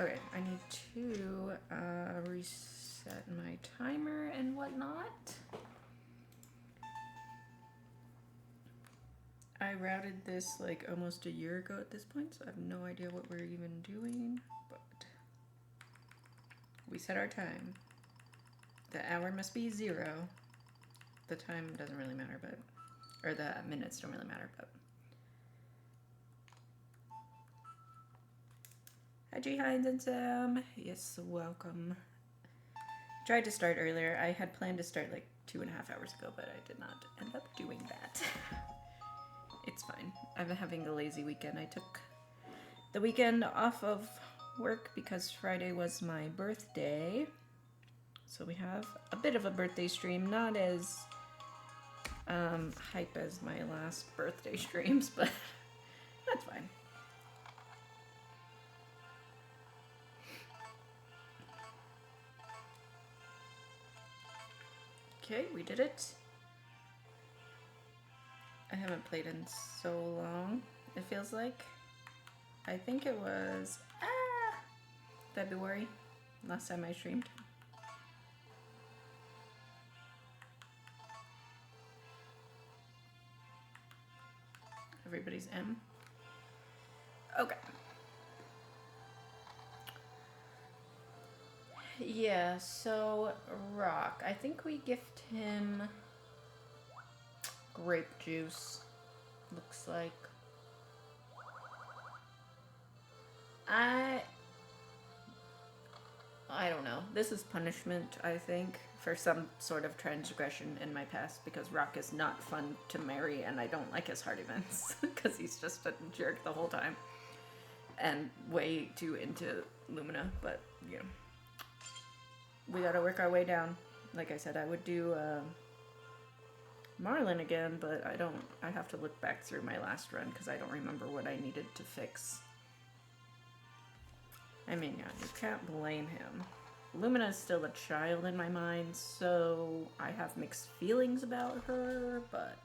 Okay, I need to reset my timer and whatnot. I routed this like almost a year ago at this point, so I have no idea what we're even doing, but we set our time. The hour must be 0. The time doesn't really matter, but, or the minutes don't really matter, but. Hi Jihan and Sam. Yes, welcome. Tried to start earlier. I had planned to start like 2.5 hours ago, but I did not end up doing that. It's fine. I've been having a lazy weekend. I took the weekend off of work because Friday was my birthday. So we have a bit of a birthday stream, not as hype as my last birthday streams, but that's fine. Okay, we did it. I haven't played in so long, it feels like. I think it was February, last time I streamed. Everybody's M. Okay. Yeah, so Rock, I think we gift him grape juice, looks like. I don't know. This is punishment, I think, for some sort of transgression in my past, because Rock is not fun to marry and I don't like his heart events because he's just a jerk the whole time and way too into Lumina, but you know, we gotta work our way down. Like I said, I would do Marlin again, but I have to look back through my last run because I don't remember what I needed to fix. I mean, yeah, you can't blame him. Lumina is still a child in my mind, so I have mixed feelings about her, but...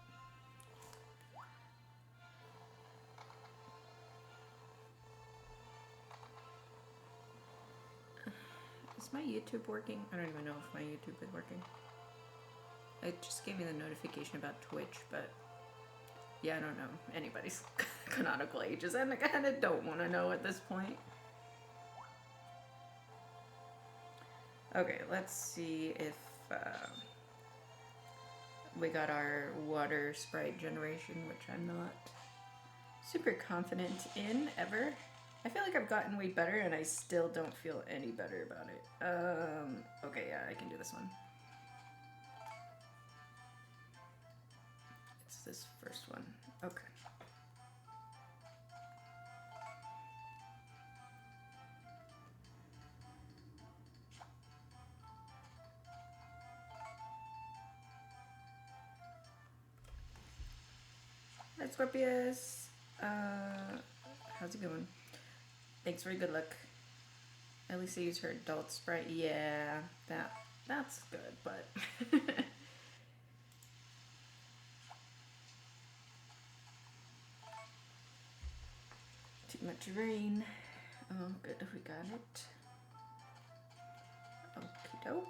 Is my YouTube working? I don't even know if my YouTube is working. It just gave me the notification about Twitch, but... Yeah, I don't know anybody's canonical ages, and I kind of don't want to know at this point. Okay, let's see if we got our water sprite generation, which I'm not super confident in ever. I feel like I've gotten way better and I still don't feel any better about it. Okay, yeah, I can do this one. It's this first one. Okay. Hi, Scorpius. How's it going? Thanks for good luck. At least I use her adult sprite. Yeah, that's good, but... Too much rain. Oh, good, we got it. Okie doke.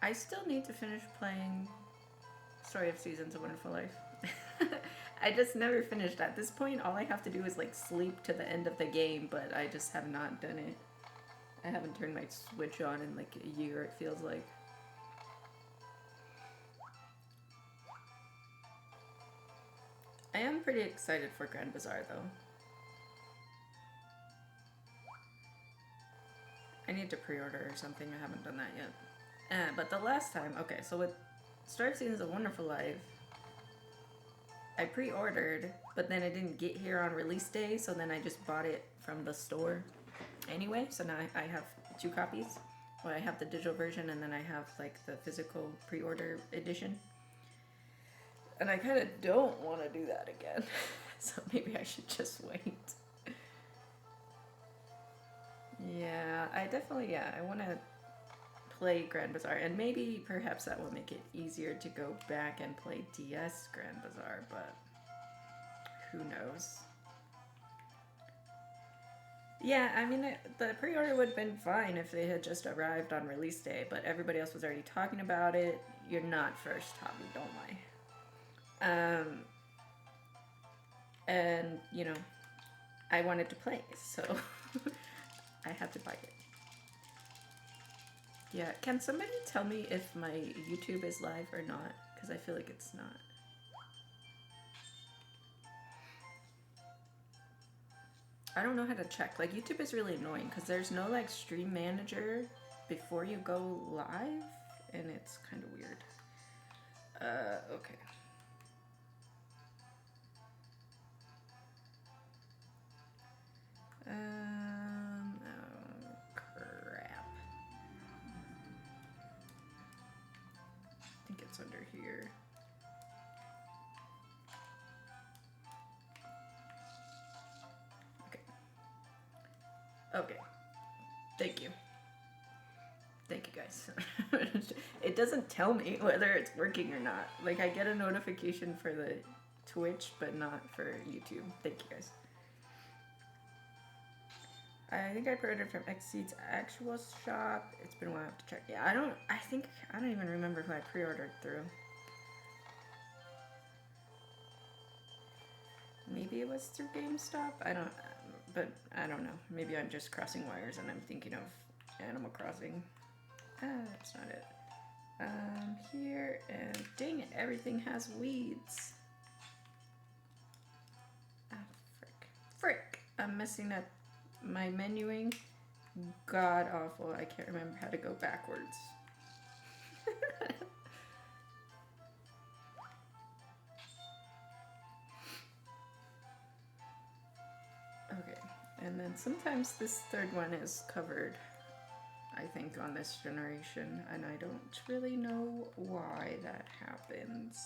I still need to finish playing Story of Seasons: A Wonderful Life. I just never finished. At this point, all I have to do is like sleep to the end of the game, but I just have not done it. I haven't turned my Switch on in like a year, it feels like. I am pretty excited for Grand Bazaar though. I need to pre-order or something, I haven't done that yet. But the last time, okay, so with Story of Seasons: A Wonderful Life, I pre-ordered, but then it didn't get here on release day, so then I just bought it from the store anyway. So now I have 2 copies. Well, I have the digital version and then I have like the physical pre-order edition. And I kind of don't want to do that again. So maybe I should just wait. Yeah, I definitely, I want to play Grand Bazaar, and maybe perhaps that will make it easier to go back and play DS Grand Bazaar, but who knows. Yeah, I mean, the pre-order would have been fine if they had just arrived on release day, but everybody else was already talking about it. You're not first, Hobby, don't lie. And, you know, I wanted to play, so I had to buy it. Yeah, can somebody tell me if my YouTube is live or not? Because I feel like it's not. I don't know how to check. Like, YouTube is really annoying because there's no, like, stream manager before you go live, and it's kind of weird. Okay. Oh, crap. I think it's under here. Okay. Okay. Thank you. Thank you guys. It doesn't tell me whether it's working or not. Like, I get a notification for the Twitch, but not for YouTube. Thank you guys. I think I pre-ordered from Xseed's actual shop. It's been a while, I have to check. Yeah, I don't even remember who I pre-ordered through. Maybe it was through GameStop? But I don't know. Maybe I'm just crossing wires and I'm thinking of Animal Crossing. That's not it. Here, and dang it, everything has weeds. Ah, frick. I'm messing up my menuing. God awful. I can't remember how to go backwards. Okay, and then sometimes this third one is covered, I think, on this generation, and I don't really know why that happens.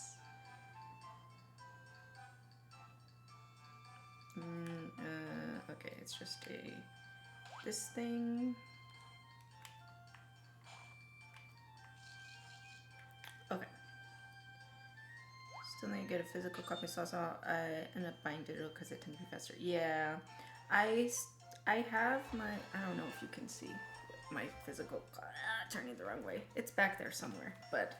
Okay, it's just this thing. Okay. Still need to get a physical copy, so I end up buying digital because it tends to be faster. Yeah, I have my, I don't know if you can see my physical, turning the wrong way. It's back there somewhere, but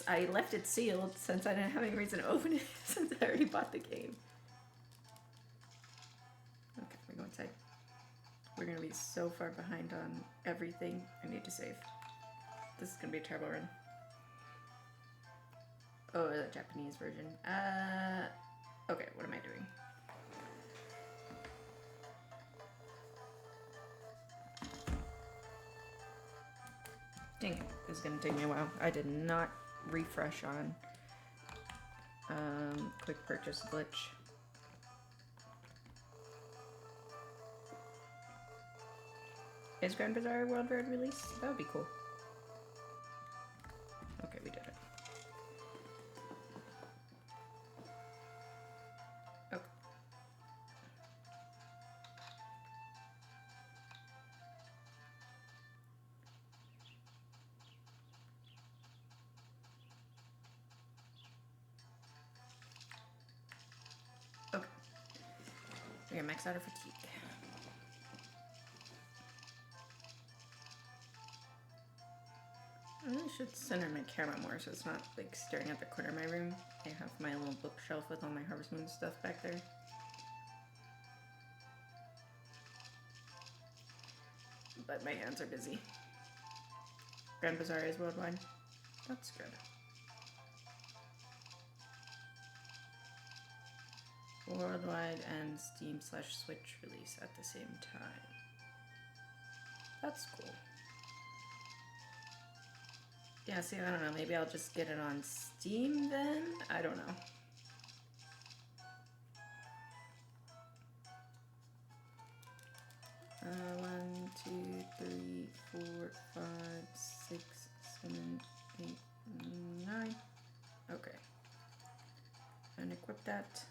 I left it sealed since I didn't have any reason to open it since I already bought the game. Okay, we go inside. We're gonna be so far behind on everything. I need to save. This is gonna be a terrible run. Oh, the Japanese version. Okay, what am I doing? Dang it, this is gonna take me a while. I did not refresh on quick purchase glitch. Is Grand Bazaar worldwide release? That would be cool. Okay, we did it. Okay. Okay. We're gonna max out our fatigue. I really should center my camera more so it's not like staring at the corner of my room. I have my little bookshelf with all my Harvest Moon stuff back there. But my hands are busy. Grand Bazaar is worldwide. That's good. Worldwide and Steam/Switch release at the same time. That's cool. Yeah, see, I don't know. Maybe I'll just get it on Steam then? I don't know. One, two, three, 4, 5, 6, 7, 8, 9. Okay. And equip that.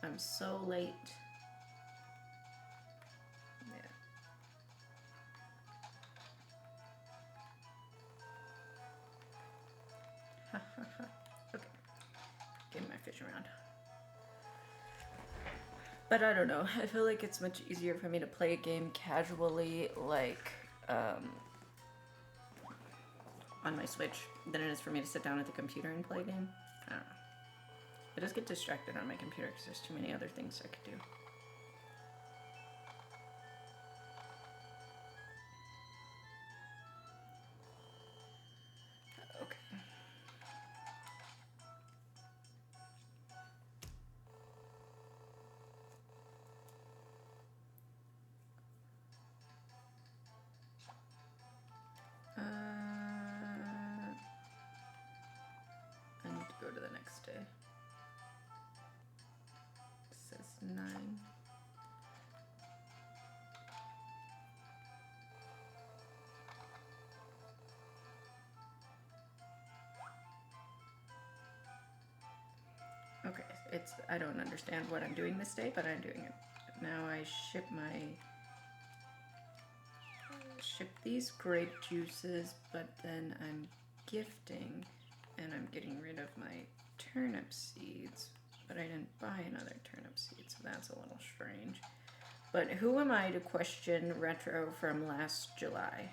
I'm so late. Okay. Getting my fish around. But I don't know. I feel like it's much easier for me to play a game casually, like on my Switch, than it is for me to sit down at the computer and play a game. I don't know. I just get distracted on my computer because there's too many other things I could do. Okay. I need to go to the next day. It says 9. Okay, I don't understand what I'm doing this day, but I'm doing it. Now I ship these grape juices, but then I'm gifting, and I'm getting rid of my turnip seeds, but I didn't buy another turnip seed, so that's a little strange. But who am I to question Retro from last July?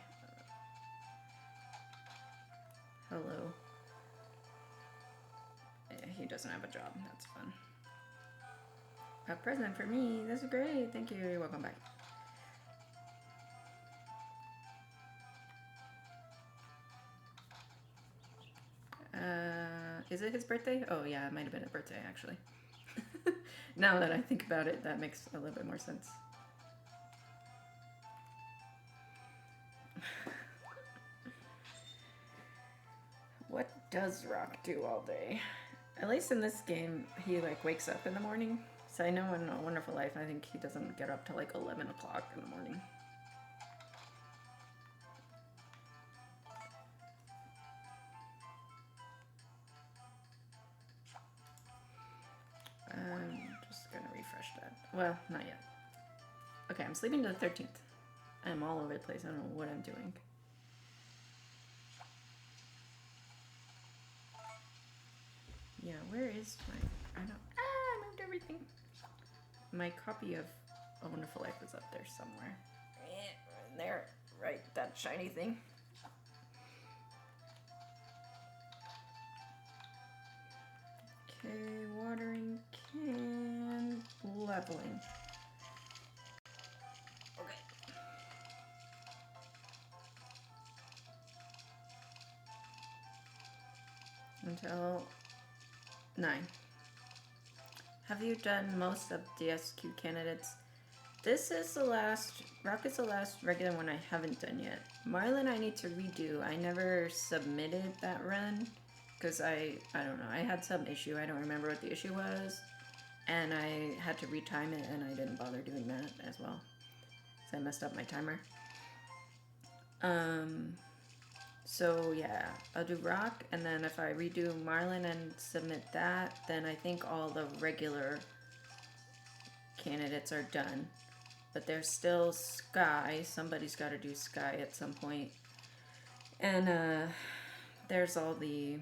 Hello. Yeah, he doesn't have a job. That's fun. A present for me. This is great. Thank you. You're welcome back. Is it his birthday? Oh yeah, it might have been a birthday actually. Now that I think about it, that makes a little bit more sense. What does Rock do all day? At least in this game, he like wakes up in the morning. So I know in A Wonderful Life, I think he doesn't get up till like 11 o'clock in the morning. I'm just gonna refresh that. Well, not yet. Okay, I'm sleeping to the 13th. I'm all over the place. I don't know what I'm doing. Yeah, where is my... I moved everything. My copy of A Wonderful Life is up there somewhere. Right there. Right, that shiny thing. Okay, watering can... leveling. Okay. Until 9. Have you done most of DSQ candidates? This is the last... Rock is the last regular one I haven't done yet. Marlin I need to redo. I never submitted that run. Because I don't know. I had some issue. I don't remember what the issue was. And I had to retime it and I didn't bother doing that as well. So I messed up my timer. So yeah, I'll do Rock, and then if I redo Marlin and submit that, then I think all the regular candidates are done. But there's still Sky. Somebody's got to do Sky at some point. And there's all the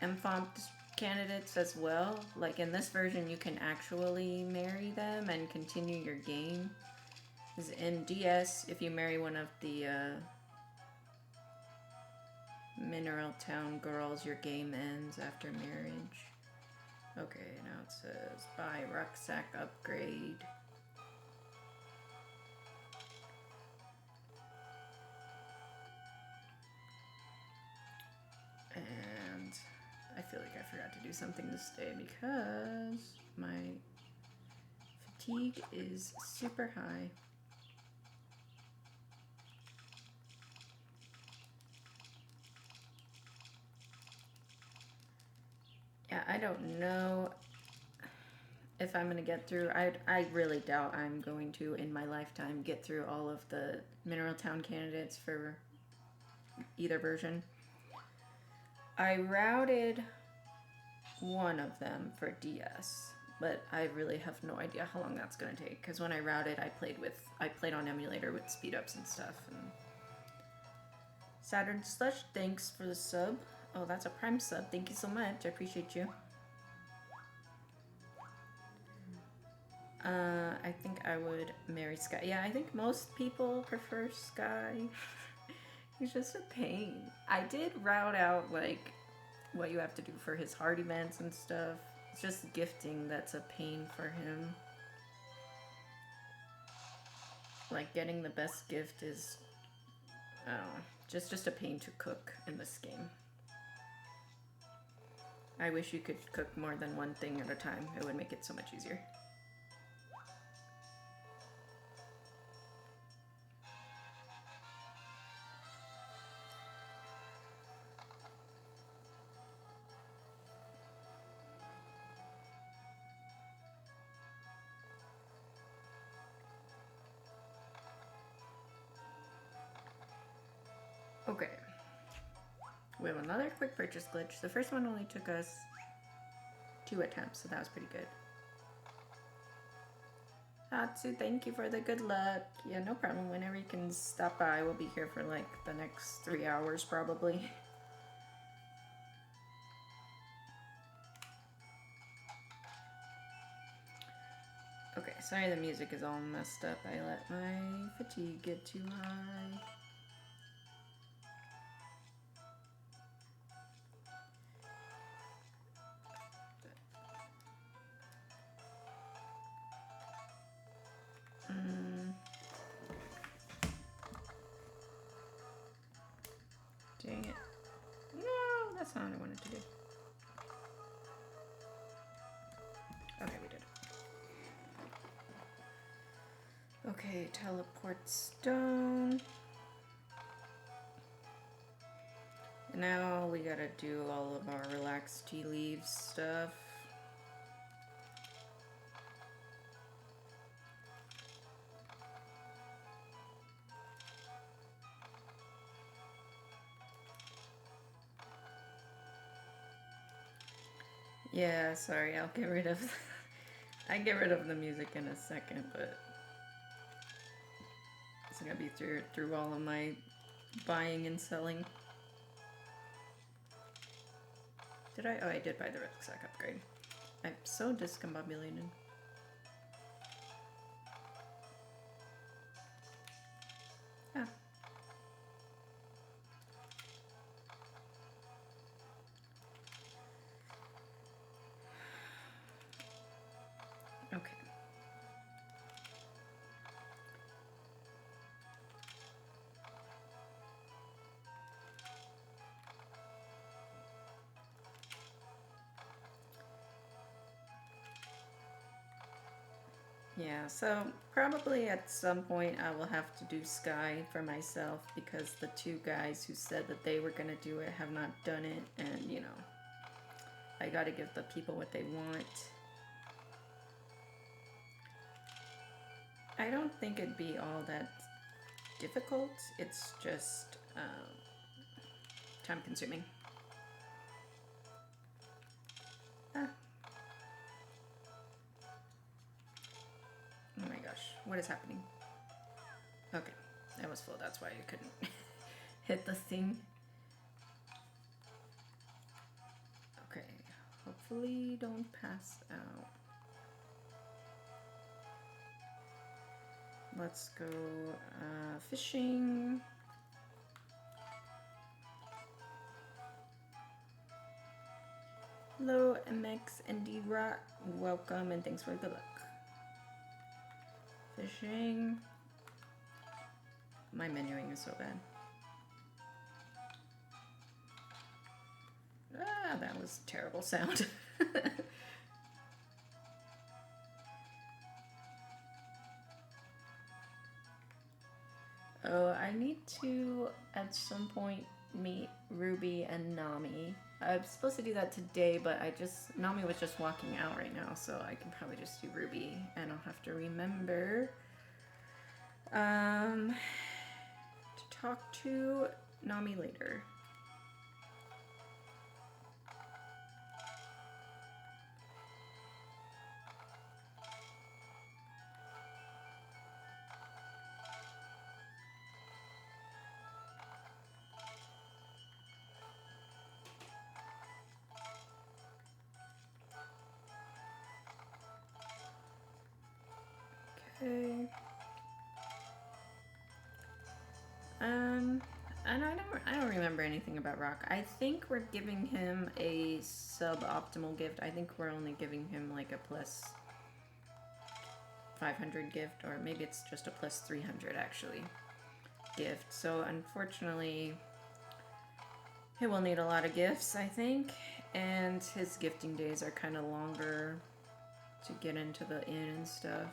MFOMP candidates as well. Like in this version, you can actually marry them and continue your game. Because in DS, if you marry one of the Mineral Town girls, your game ends after marriage. Okay, now it says buy rucksack upgrade. And I feel like I forgot to do something this day because my fatigue is super high. Yeah, I don't know if I'm gonna get through. I really doubt I'm going to, in my lifetime, get through all of the Mineral Town candidates for either version. I routed one of them for DS, but I really have no idea how long that's gonna take. Because when I routed, I played on emulator with speed ups and stuff. And Saturn Slush, thanks for the sub. Oh, that's a Prime sub. Thank you so much. I appreciate you. I think I would marry Sky. Yeah, I think most people prefer Sky. He's just a pain. I did route out like what you have to do for his heart events and stuff. It's just gifting that's a pain for him. Like getting the best gift is, I don't know, just a pain to cook in this game. I wish you could cook more than one thing at a time. It would make it so much easier. Okay. We have another quick purchase glitch. The first one only took us 2 attempts, so that was pretty good. Hatsu, thank you for the good luck. Yeah, no problem. Whenever you can stop by, we'll be here for like the next 3 hours probably. Okay, sorry the music is all messed up. I let my fatigue get too high. Dang it. No, that's not what I wanted to do. Okay, we did it. Okay, teleport stone. And now we gotta do all of our relaxed tea leaves stuff. Yeah, sorry, I'll get rid of I get rid of the music in a second, but it's gonna be through all of my buying and selling. Did I? Oh, I did buy the rucksack upgrade. I'm so discombobulated. Ah. Okay. Yeah, so probably at some point I will have to do Sky for myself because the 2 guys who said that they were gonna do it have not done it, and you know, I gotta give the people what they want. I don't think it'd be all that difficult, it's just time consuming. Ah. Oh my gosh, what is happening? Okay, that was full, that's why I couldn't hit the thing. Okay, hopefully don't pass out. Let's go fishing. Hello, MX and D-Rock. Welcome and thanks for the luck. Fishing. My menuing is so bad. Ah, that was a terrible sound. Oh, I need to at some point meet Ruby and Nami. I was supposed to do that today, but Nami was just walking out right now, so I can probably just do Ruby and I'll have to remember to talk to Nami later. Okay. And I don't remember anything about Rock. I think we're giving him a suboptimal gift. I think we're only giving him like a plus 500 gift, or maybe it's just a plus 300 actually gift. So unfortunately, he will need a lot of gifts, I think, and his gifting days are kind of longer to get into the inn and stuff.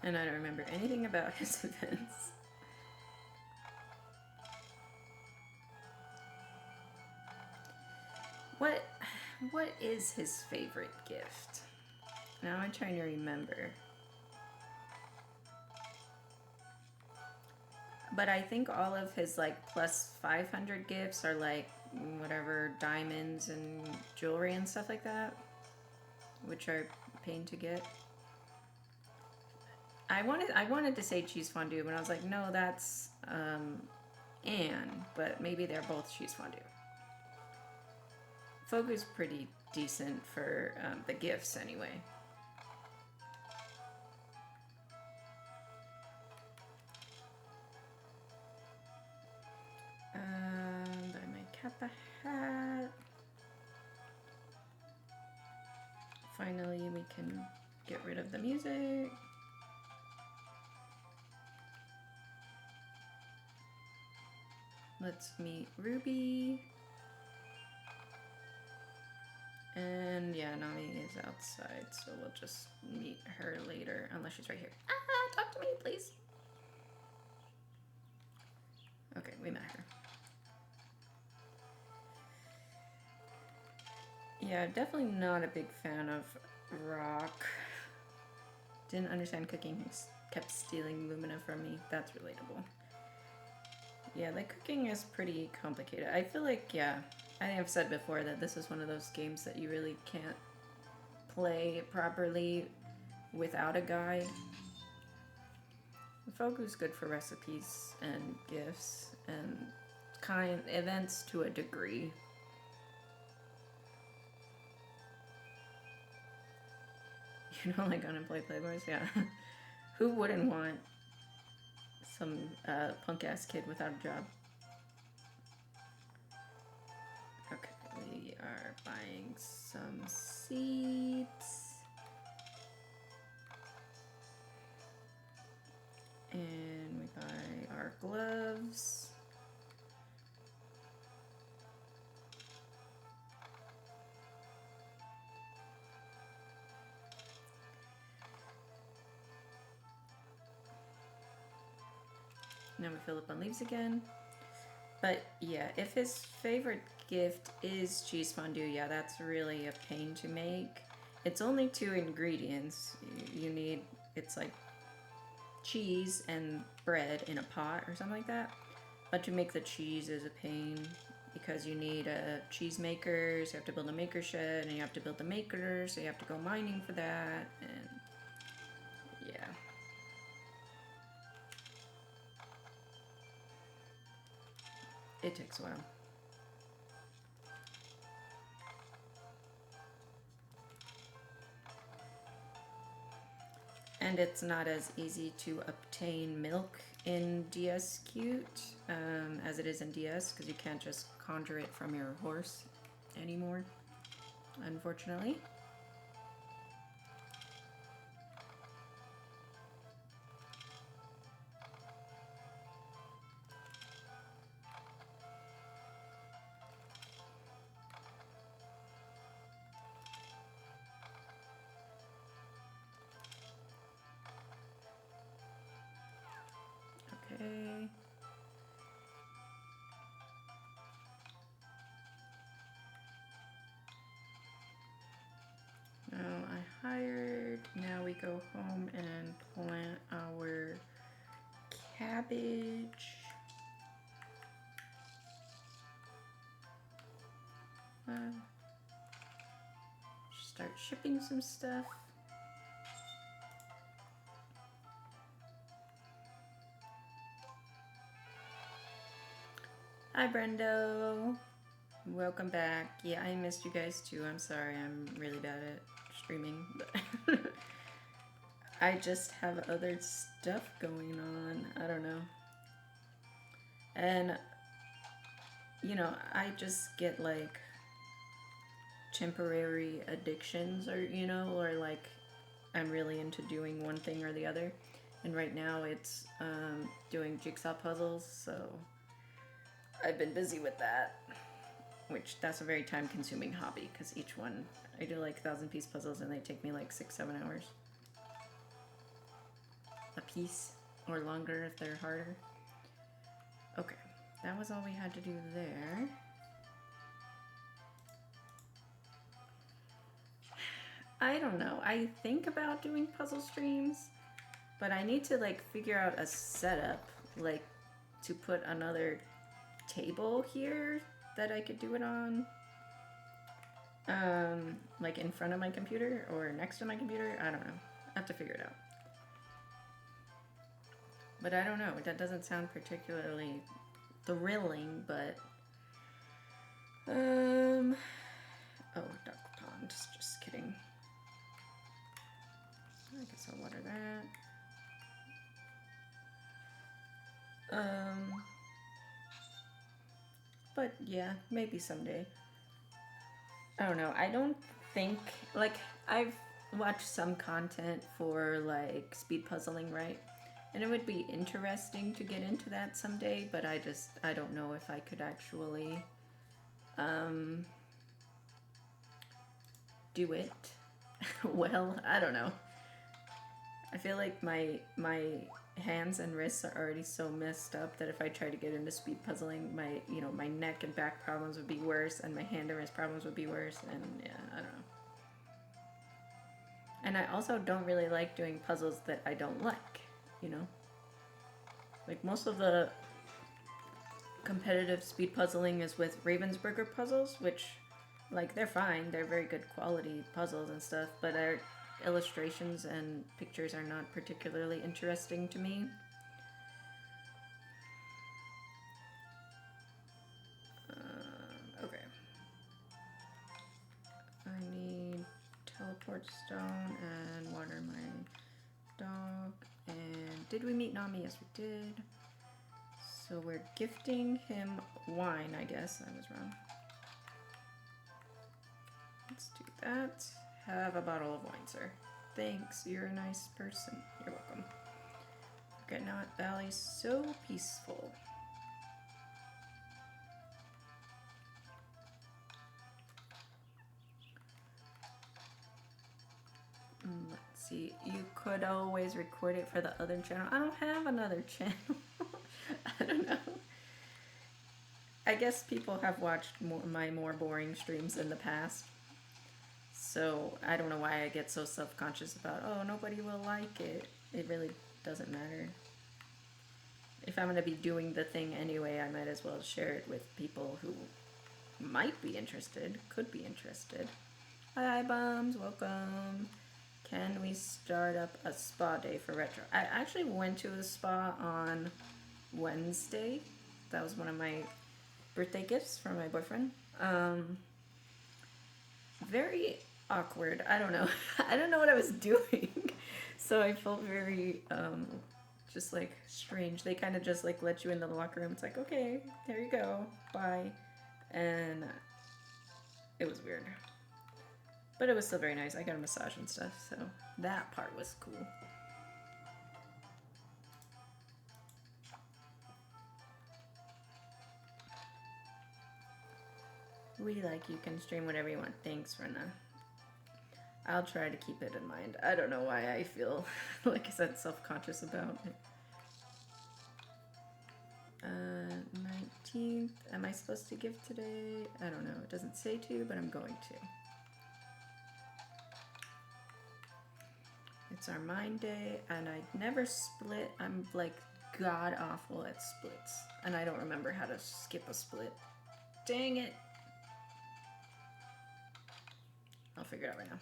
And I don't remember anything about his events. What is his favorite gift? Now I'm trying to remember. But I think all of his like plus 500 gifts are like whatever diamonds and jewelry and stuff like that, which are a pain to get. I wanted to say cheese fondue, but I was like, no, that's Anne, but maybe they're both cheese fondue. Fogu's pretty decent for the gifts anyway. Buy my Kappa hat. Finally, we can get rid of the music. Let's meet Ruby. And yeah, Nami is outside, so we'll just meet her later, unless she's right here. Ah, talk to me, please. Okay, we met her. Yeah, definitely not a big fan of Rock. Didn't understand cooking. He kept stealing Lumina from me. That's relatable. Yeah, the cooking is pretty complicated. I feel like, yeah, I think I've said before that this is one of those games that you really can't play properly without a guide. Fogu's good for recipes and gifts and events to a degree. You know, like unemployed playboys? Yeah. Who wouldn't want some punk-ass kid without a job? Okay, we are buying some seeds. And we buy our gloves. Now we fill up on leaves again. But yeah, if his favorite gift is cheese fondue, yeah, that's really a pain to make. It's only 2 ingredients. You need, it's like cheese and bread in a pot or something like that. But to make the cheese is a pain because you need a cheese maker, so you have to build a maker shed, and you have to build the maker, so you have to go mining for that, and yeah. It takes a while. And it's not as easy to obtain milk in DS Cute as it is in DS, because you can't just conjure it from your horse anymore, unfortunately. Okay. Now I hired. Now we go home and plant our cabbage. Start shipping some stuff. Hi, Brendo. Welcome back. Yeah, I missed you guys too. I'm sorry. I'm really bad at streaming. But I just have other stuff going on. I don't know. And, you know, I just get like temporary addictions or like I'm really into doing one thing or the other. And right now it's doing jigsaw puzzles, so I've been busy with that. Which that's a very time consuming hobby because each one I do like 1,000-piece puzzles and they take me like 6-7 hours a piece or longer if they're harder. Okay, that was all we had to do there. I don't know. I think about doing puzzle streams, but I need to like figure out a setup, like to put another table here that I could do it on. Like in front of my computer or next to my computer. I don't know. I have to figure it out. But I don't know. That doesn't sound particularly thrilling, but oh, duck pond. Just kidding. I guess I'll water that. But yeah, maybe someday. I don't know. I don't think like I've watched some content for like speed puzzling, right? And it would be interesting to get into that someday, but I don't know if I could actually do it well. I don't know. I feel like my hands and wrists are already so messed up that if I try to get into speed puzzling, my neck and back problems would be worse, and my hand and wrist problems would be worse, and yeah, I don't know. And I also don't really like doing puzzles that I don't like, you know? Like most of the competitive speed puzzling is with Ravensburger puzzles, which, like, they're fine, they're very good quality puzzles and stuff, but our illustrations and pictures are not particularly interesting to me. Okay. I need teleport stone and water my dog. And did we meet Nami? Yes, we did. So we're gifting him wine, I guess. I was wrong. Let's do that. Have a bottle of wine, sir. Thanks, you're a nice person. You're welcome. Forget-Not Valley, so peaceful. Let's see. You could always record it for the other channel. I don't have another channel. I don't know. I guess people have watched my more boring streams in the past. So I don't know why I get so self-conscious about, oh, nobody will like it. It really doesn't matter. If I'm going to be doing the thing anyway, I might as well share it with people who might be interested, could be interested. Hi, Bums, welcome. Can we start up a spa day for retro? I actually went to a spa on Wednesday. That was one of my birthday gifts from my boyfriend. Very awkward. I don't know. I don't know what I was doing. So I felt very just like strange. They kind of just like let you into the locker room. It's like, okay, there you go. Bye. And it was weird. But it was still very nice. I got a massage and stuff, so that part was cool. We like you can stream whatever you want. Thanks, Rena. I'll try to keep it in mind. I don't know why I feel, like I said, self-conscious about it. 19th. Am I supposed to give today? I don't know. It doesn't say to, but I'm going to. It's our mind day, and I never split. I'm like god awful at splits, and I don't remember how to skip a split. Dang it. I'll figure it out right now.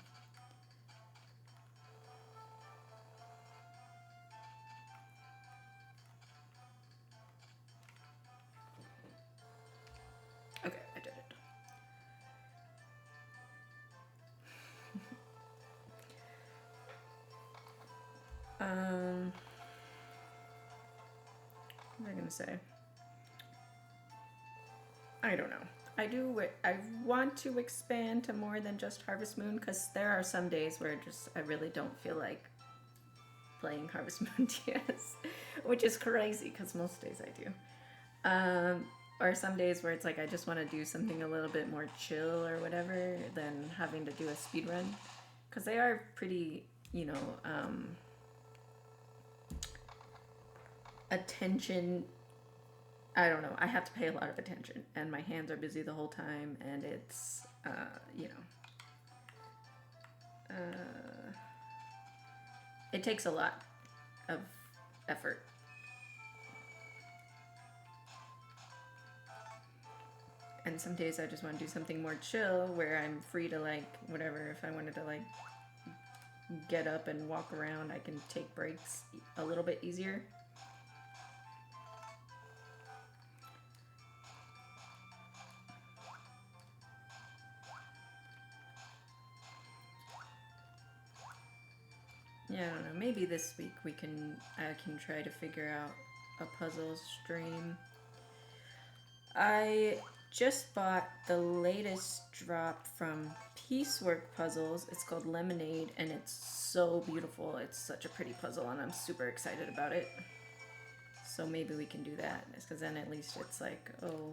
What was I gonna say? I don't know. I want to expand to more than just Harvest Moon, because there are some days where I really don't feel like playing Harvest Moon TS, which is crazy because most days I do. Or some days where it's like I just want to do something a little bit more chill or whatever than having to do a speed run, because they are pretty, you know, attention. I don't know. I have to pay a lot of attention, and my hands are busy the whole time, and it's, you know, it takes a lot of effort. And some days I just want to do something more chill, where I'm free to, like, whatever. If I wanted to, like, get up and walk around, I can take breaks a little bit easier. Yeah, I don't know. Maybe this week I can try to figure out a puzzle stream. I just bought the latest drop from Piecework Puzzles. It's called Lemonade, and it's so beautiful. It's such a pretty puzzle, and I'm super excited about it. So maybe we can do that, because then at least it's like, oh,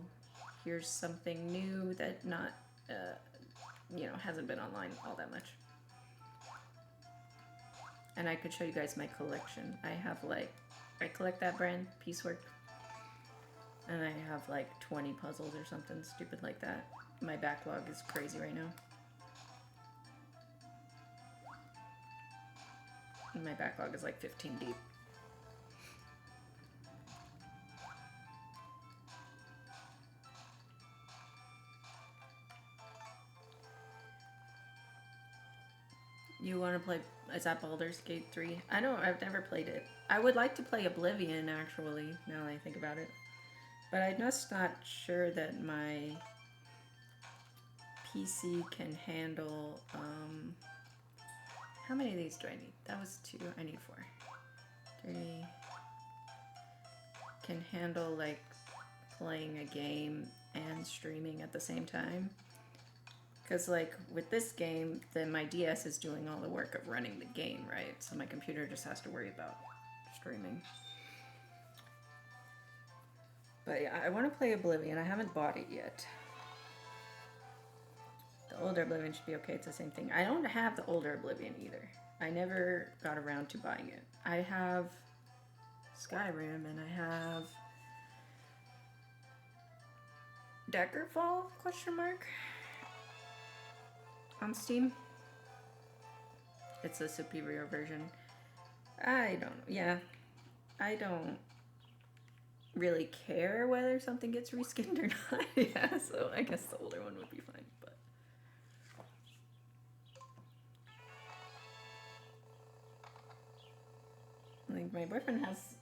here's something new that not, you know, hasn't been online all that much. And I could show you guys my collection. I have, like, I collect that brand, Piecework. And I have like 20 puzzles or something stupid like that. My backlog is crazy right now. And my backlog is like 15 deep. You want to play, is that Baldur's Gate 3? I've never played it. I would like to play Oblivion, actually, now that I think about it. But I'm just not sure that my PC can handle, how many of these do I need? That was 2, I need 4. 3. Can handle, like, playing a game and streaming at the same time. Because, like, with this game, then my DS is doing all the work of running the game, right? So my computer just has to worry about streaming. But yeah, I want to play Oblivion. I haven't bought it yet. The older Oblivion should be okay. It's the same thing. I don't have the older Oblivion either. I never got around to buying it. I have Skyrim, and I have Daggerfall, question mark, on Steam. It's a superior version. I don't know. Yeah, I don't really care whether something gets reskinned or not. Yeah, so I guess the older one would be fine. But like, my boyfriend has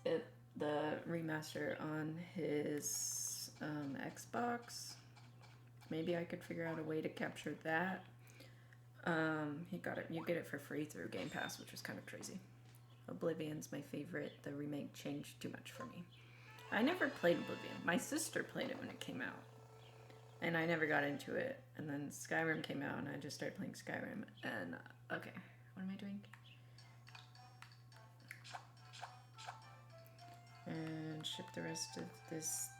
the remaster on his Xbox. Maybe I could figure out a way to capture that. He got it. You get it for free through Game Pass, which was kind of crazy. Oblivion's my favorite. The remake changed too much for me. I never played Oblivion. My sister played it when it came out, and I never got into it. And then Skyrim came out, and I just started playing Skyrim. And okay, what am I doing? And ship the rest of this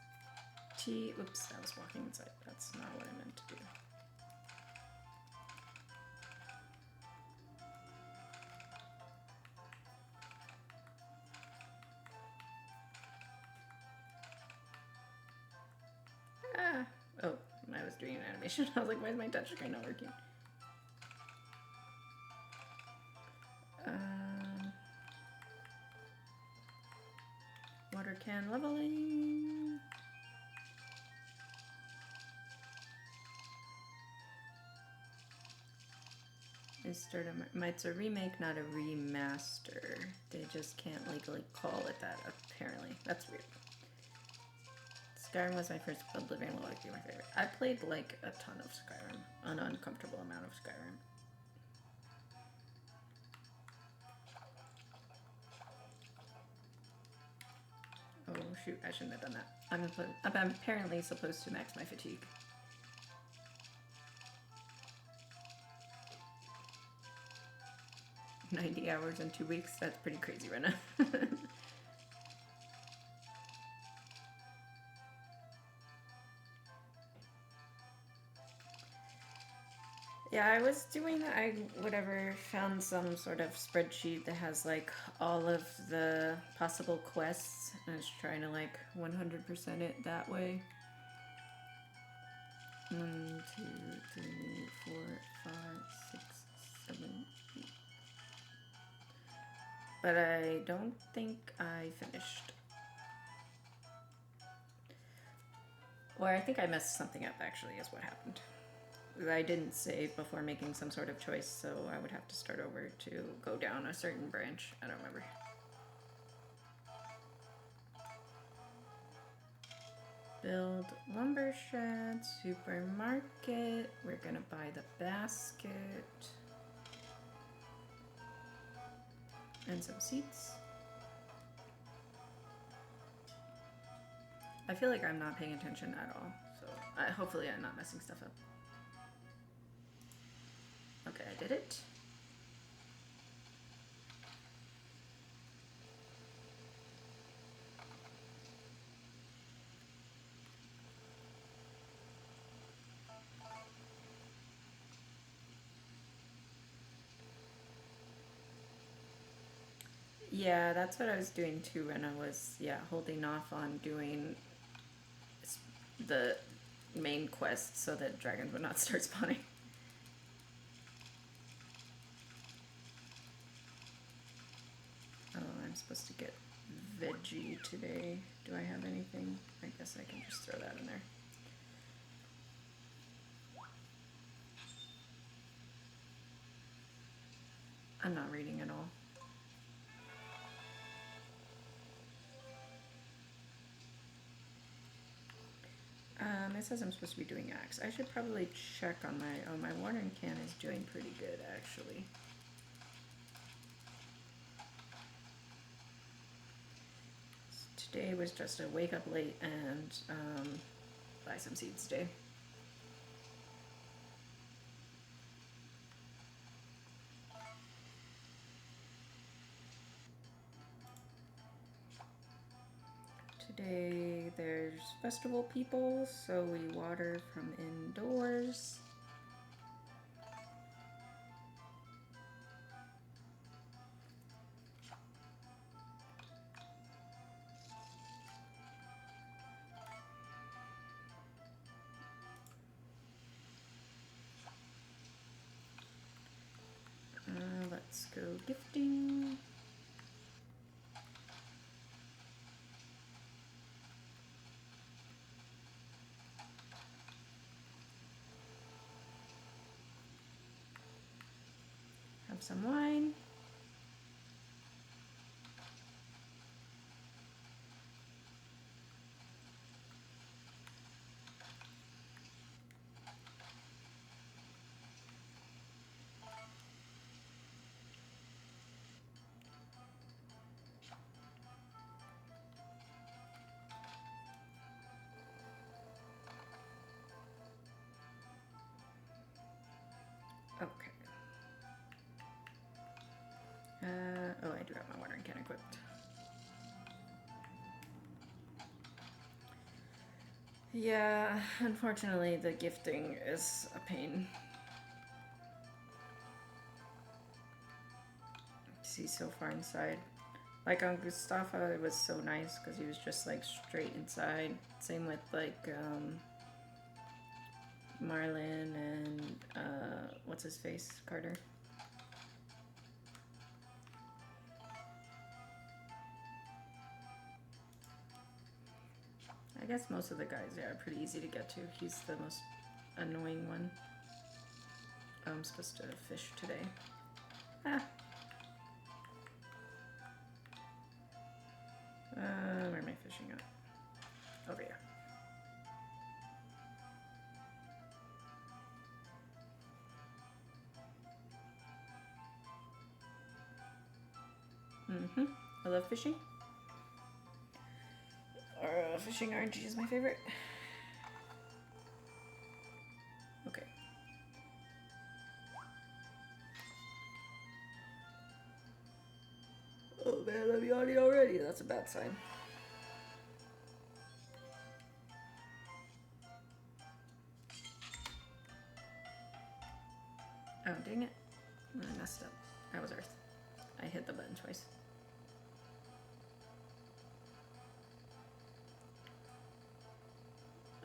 tea. Oops, I was walking inside. That's not what I meant to do. Oh, I was doing an animation. I was like, why is my touchscreen not working? Water can leveling. It's a remake, not a remaster. They just can't legally call it that, apparently. That's weird. Skyrim was my first Oblivion will like be my favorite. I played like a ton of Skyrim, an uncomfortable amount of Skyrim. shoot, I shouldn't have done that. I'm apparently supposed to max my fatigue. $90 hours in 2 weeks? That's pretty crazy right now. Yeah, I was doing, I found some sort of spreadsheet that has like all of the possible quests, and I was trying to like 100% it that way. 1, 2, 3, 4, 5, 6, 7, 8. But I don't think I finished. Or I think I messed something up actually is what happened. I didn't save before making some sort of choice, so I would have to start over to go down a certain branch. I don't remember. Build lumber shed, supermarket. We're gonna buy the basket. And some seats. I feel like I'm not paying attention at all, so hopefully I'm not messing stuff up. Okay, I did it. Yeah, that's what I was doing too, and I was, holding off on doing the main quest so that dragons would not start spawning. Oh, I'm supposed to get veggie today. Do I have anything? I guess I can just throw that in there. I'm not reading at all. It says I'm supposed to be doing axe. I should probably check on my watering can is doing pretty good actually. Today was just a wake up late and buy some seeds day. Today there's festival people, so we water from indoors. Let's go gifting. Have some wine. Okay. Oh, I do have my watering can equipped. Yeah, unfortunately the gifting is a pain. See so far inside. Like on Gustafa, it was so nice because he was just like straight inside. Same with like Marlin and what's his face? Carter. I guess most of the guys, are pretty easy to get to. He's the most annoying one. Oh, I'm supposed to fish today. Ah. Where am I fishing at? Over here. I love fishing. fishing RNG is my favorite. Okay. Oh man, I'm yawning already. That's a bad sign. Oh, dang it. I messed up. That was Earth. I hit the button twice.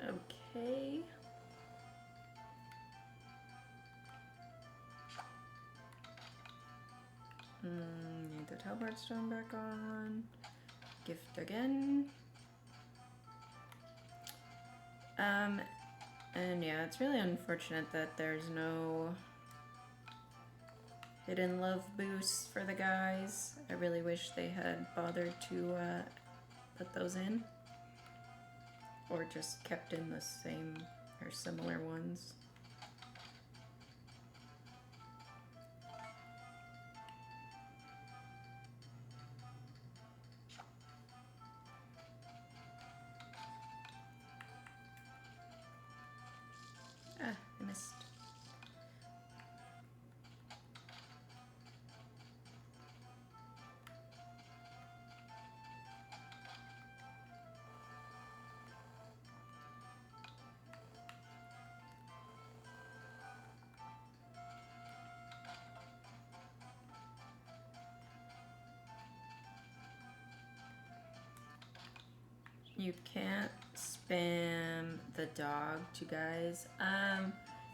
Okay. Need the Talbot stone back on. Gift again. And yeah, it's really unfortunate that there's no hidden love boosts for the guys. I really wish they had bothered to put those in. Or just kept in the same or similar ones. Ah, I missed. You can't spam the dog to guys.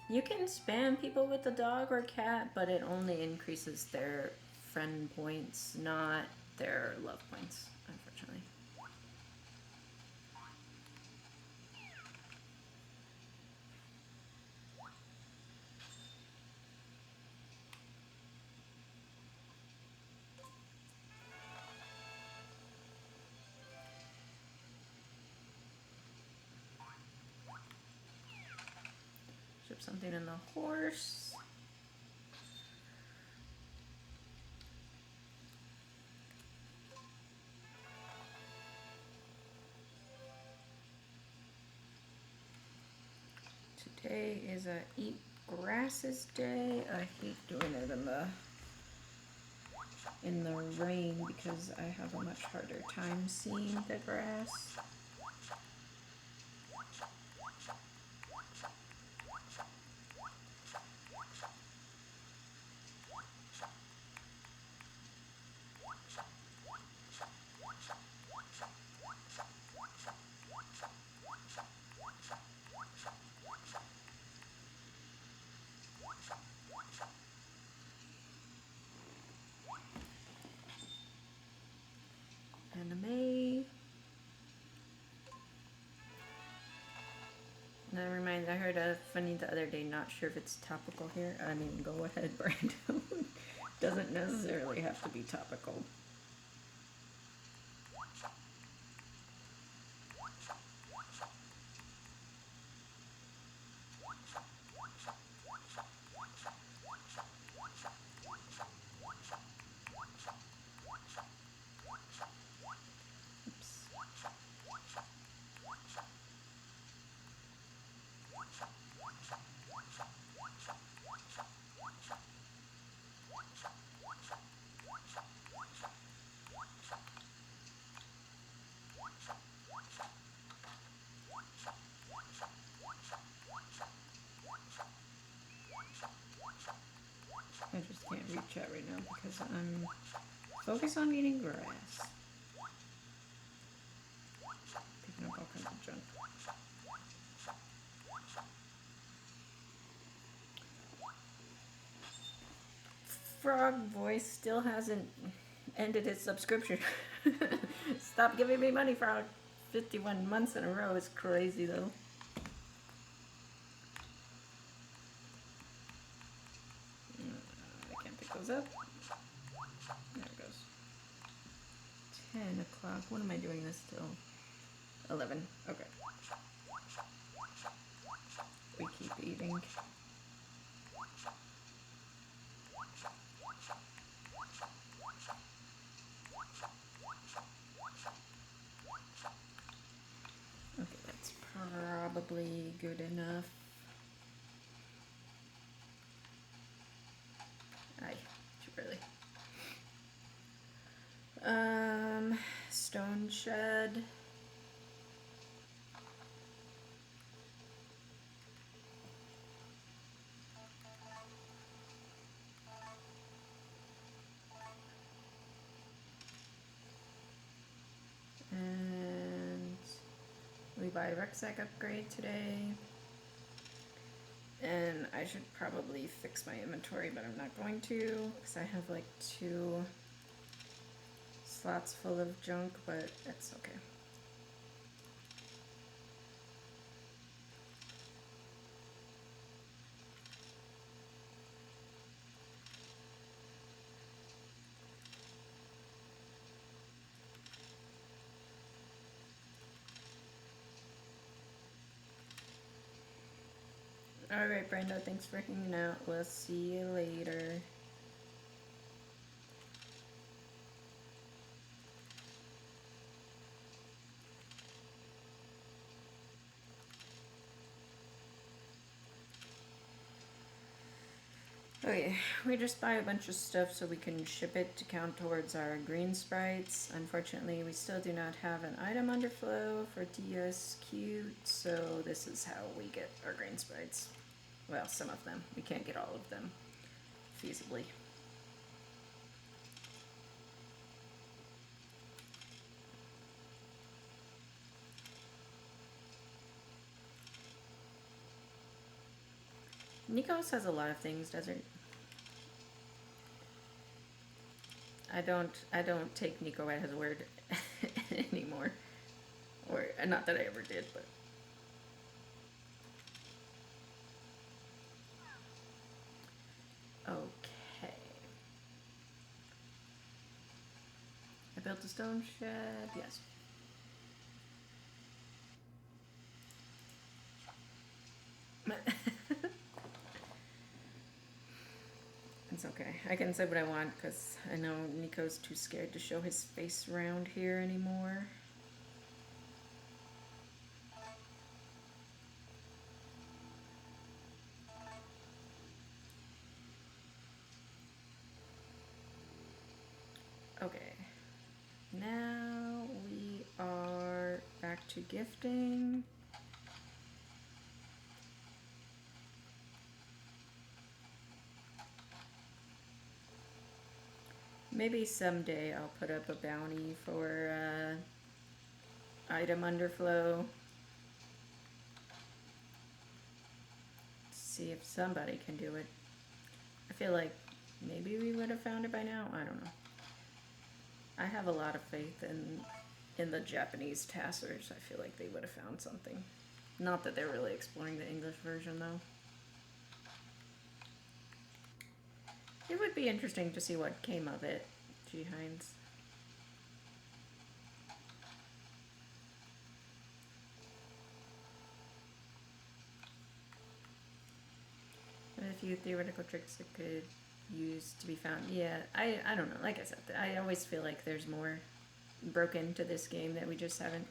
You can spam people with the dog or cat, but it only increases their friend points, not their love points, unfortunately. Ship something in the horse. Today is a eat grasses day. I hate doing it in the rain because I have a much harder time seeing the grass. Anime. Never mind, I heard a funny the other day, not sure if it's topical here. I mean, go ahead, Brandon. Doesn't necessarily have to be topical. I just can't read chat right now because I'm focused on eating grass. Picking up all kinds of junk. Frog Voice still hasn't ended his subscription. Stop giving me money, Frog. 51 months in a row is crazy, though. I can't pick those up. There it goes. 10 o'clock. What am I doing this till? 11. Okay. We keep eating. probably good enough. Aye, really. Stone shed. And we buy a rucksack upgrade today. And I should probably fix my inventory, but I'm not going to because I have like 2 slots full of junk, but that's okay. Alright, Brenda, thanks for hanging out. We'll see you later. Okay, we just buy a bunch of stuff so we can ship it to count towards our green sprites. Unfortunately, we still do not have an item underflow for DSQ, so this is how we get our green sprites. Well, some of them. We can't get all of them feasibly. Nikos has a lot of things, doesn't? I don't take Nico at his word anymore. Or not that I ever did, but okay. I built a stone shed, yes. It's okay. I can say what I want because I know Nico's too scared to show his face around here anymore. Okay. Now we are back to gifting. Maybe someday I'll put up a bounty for item underflow. See if somebody can do it. I feel like maybe we would have found it by now. I don't know. I have a lot of faith in the Japanese tassers. I feel like they would have found something. Not that they're really exploring the English version though. It would be interesting to see what came of it, G. Hines. A few theoretical tricks that could use to be found. Yeah, I don't know. Like I said, I always feel like there's more broken to this game that we just haven't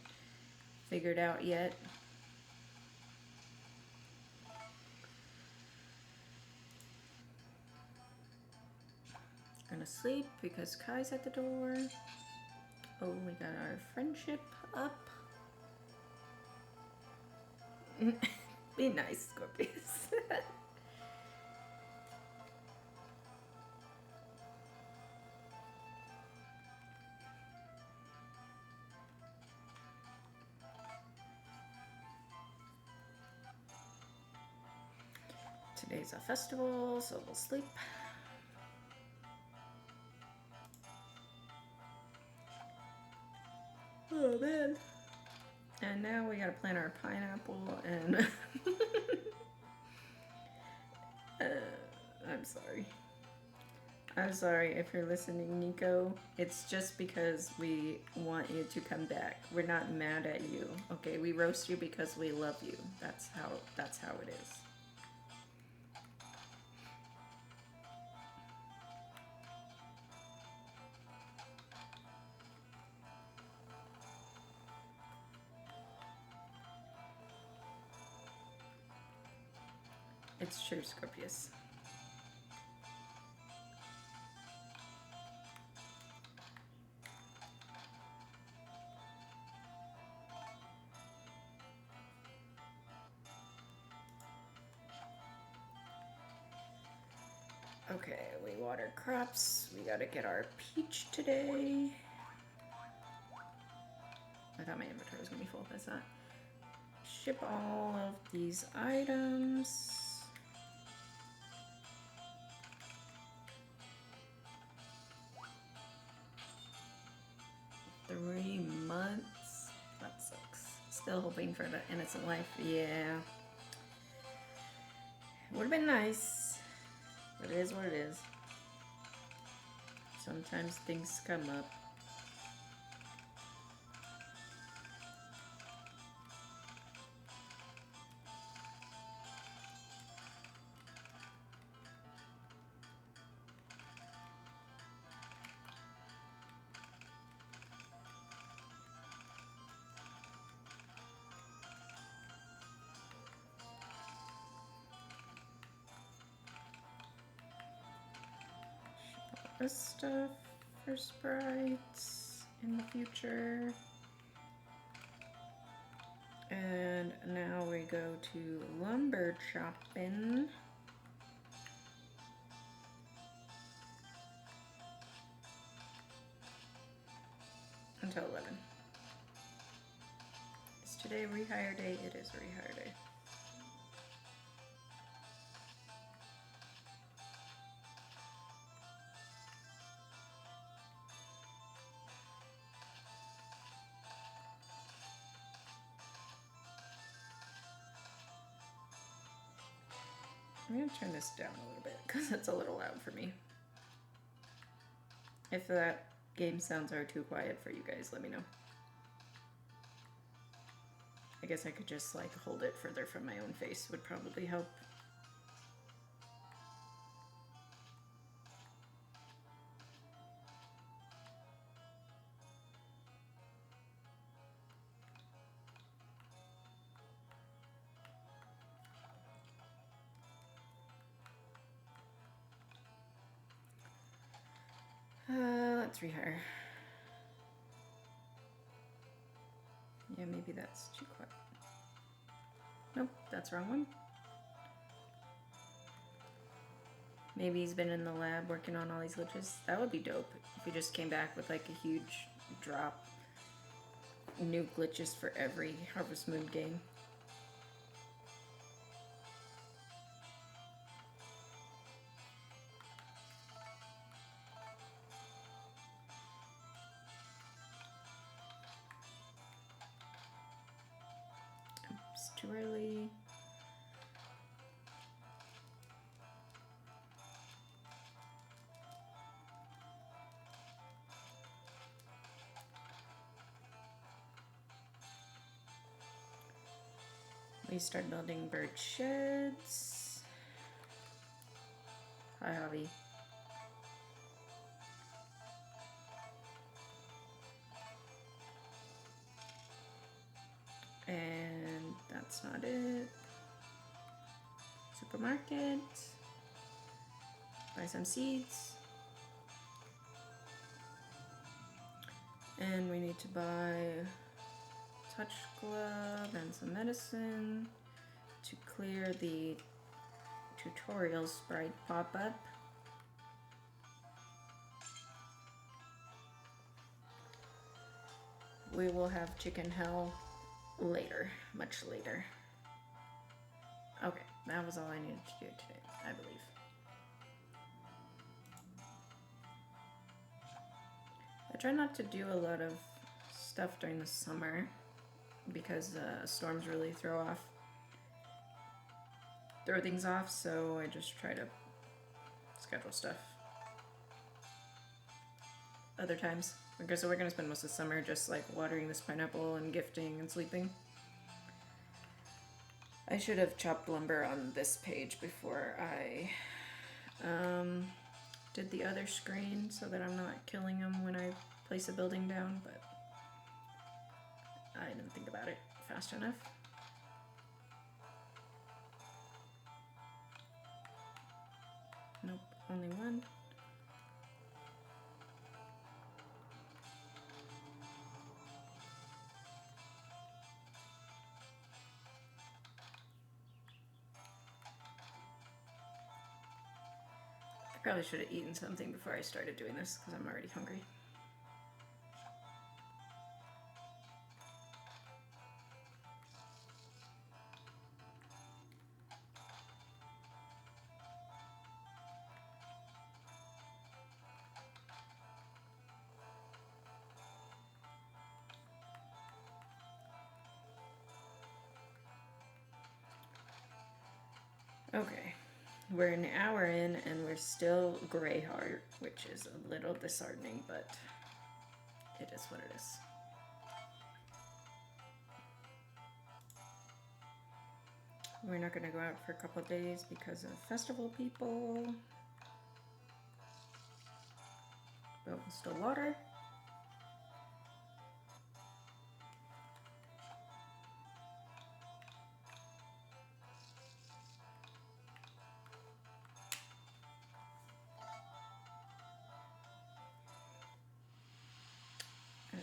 figured out yet. Gonna sleep because Kai's at the door. Oh, we got our friendship up. Be nice, Scorpius. Today's a festival, so we'll sleep. Oh man. And now we gotta plant our pineapple and I'm sorry. I'm sorry if you're listening, Nico. It's just because we want you to come back. We're not mad at you. Okay, we roast you because we love you. That's how it is. It's true, Scorpius. Okay, we water crops. We gotta get our peach today. I thought my inventory was gonna be full, but it's not. Ship all of these items. Three months? That sucks. Still hoping for the innocent life. Yeah. Would have been nice. But it is what it is. Sometimes things come up. This stuff for sprites in the future. And now we go to lumber chopping. Until 11. Is today rehire day? It is rehire day. I'm gonna turn this down a little bit because it's a little loud for me. If that game sounds are too quiet for you guys, let me know. I guess I could just like hold it further from my own face would probably help. Let's rehire. Yeah, maybe that's too quiet. Nope, that's the wrong one. Maybe he's been in the lab working on all these glitches. That would be dope if he just came back with like a huge drop. New glitches for every Harvest Moon game. It's too early. We start building bird sheds. Hi, Javi. And that's not it. Supermarket. Buy some seeds. And we need to buy touch glove and some medicine to clear the tutorial sprite pop-up. We will have chicken hell later, much later. Okay, that was all I needed to do today, I believe. I try not to do a lot of stuff during the summer because storms really throw things off, so I just try to schedule stuff other times. Okay, so we're gonna spend most of the summer just like watering this pineapple and gifting and sleeping. I should have chopped lumber on this page before I did the other screen so that I'm not killing them when I place a building down, but I didn't think about it fast enough. Only one. I probably should have eaten something before I started doing this because I'm already hungry. Okay, we're an hour in and we're still gray heart, which is a little disheartening, but it is what it is. We're not gonna go out for a couple of days because of festival people. But we'll still water.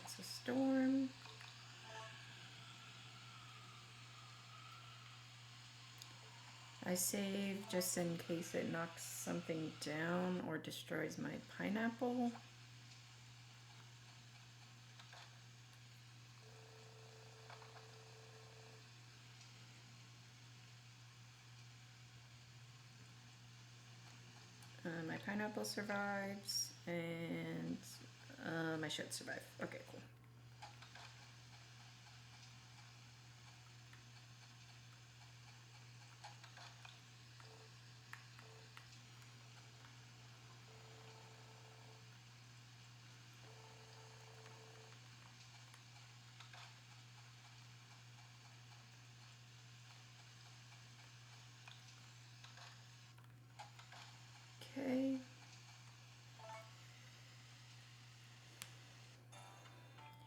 It's a storm. I save just in case it knocks something down or destroys my pineapple. My pineapple survives, and I should survive. Okay, cool. Okay.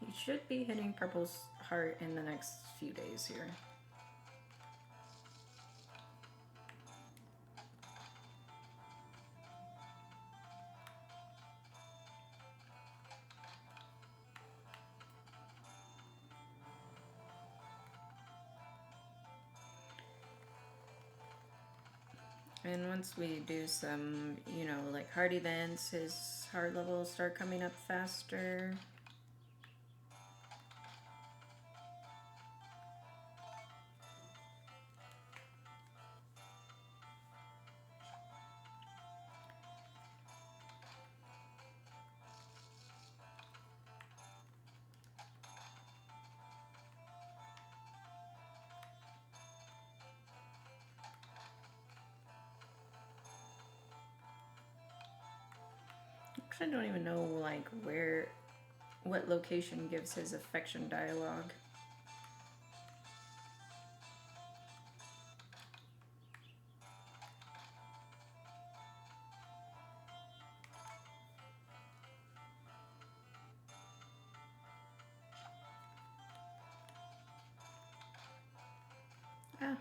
He should be hitting Purple's heart in the next few days here. And once we do some, like heart events, his heart levels start coming up faster. I don't even know like what location gives his affection dialogue. Ah.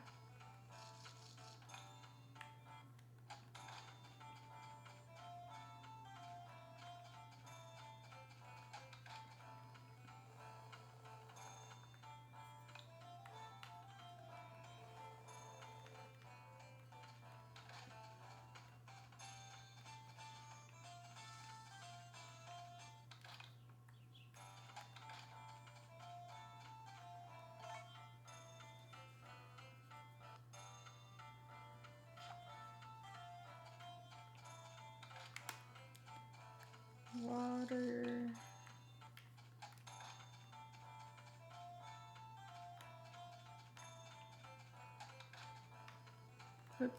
Water. Oops.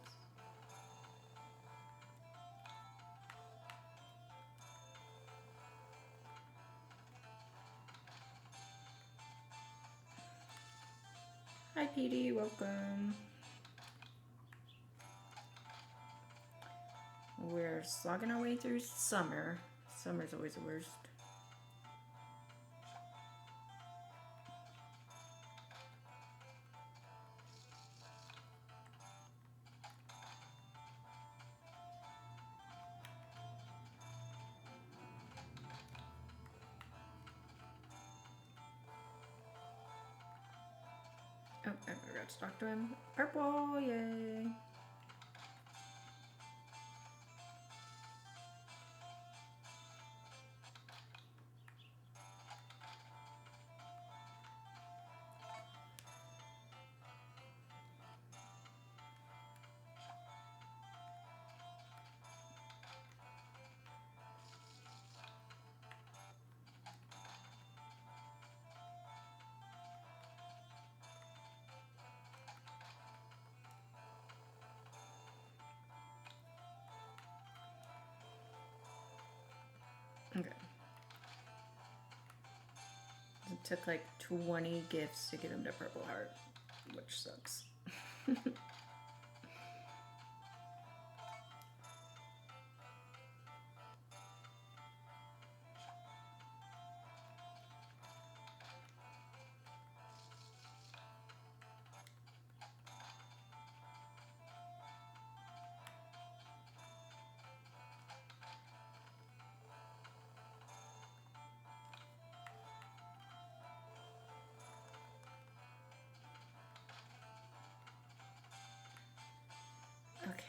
Hi, PD. Welcome. We're slogging our way through summer. Summer's always the worst. Oh, I forgot to talk to him. Purple, yay. Okay. It took like 20 gifts to get him to Purple Heart, which sucks. Okay.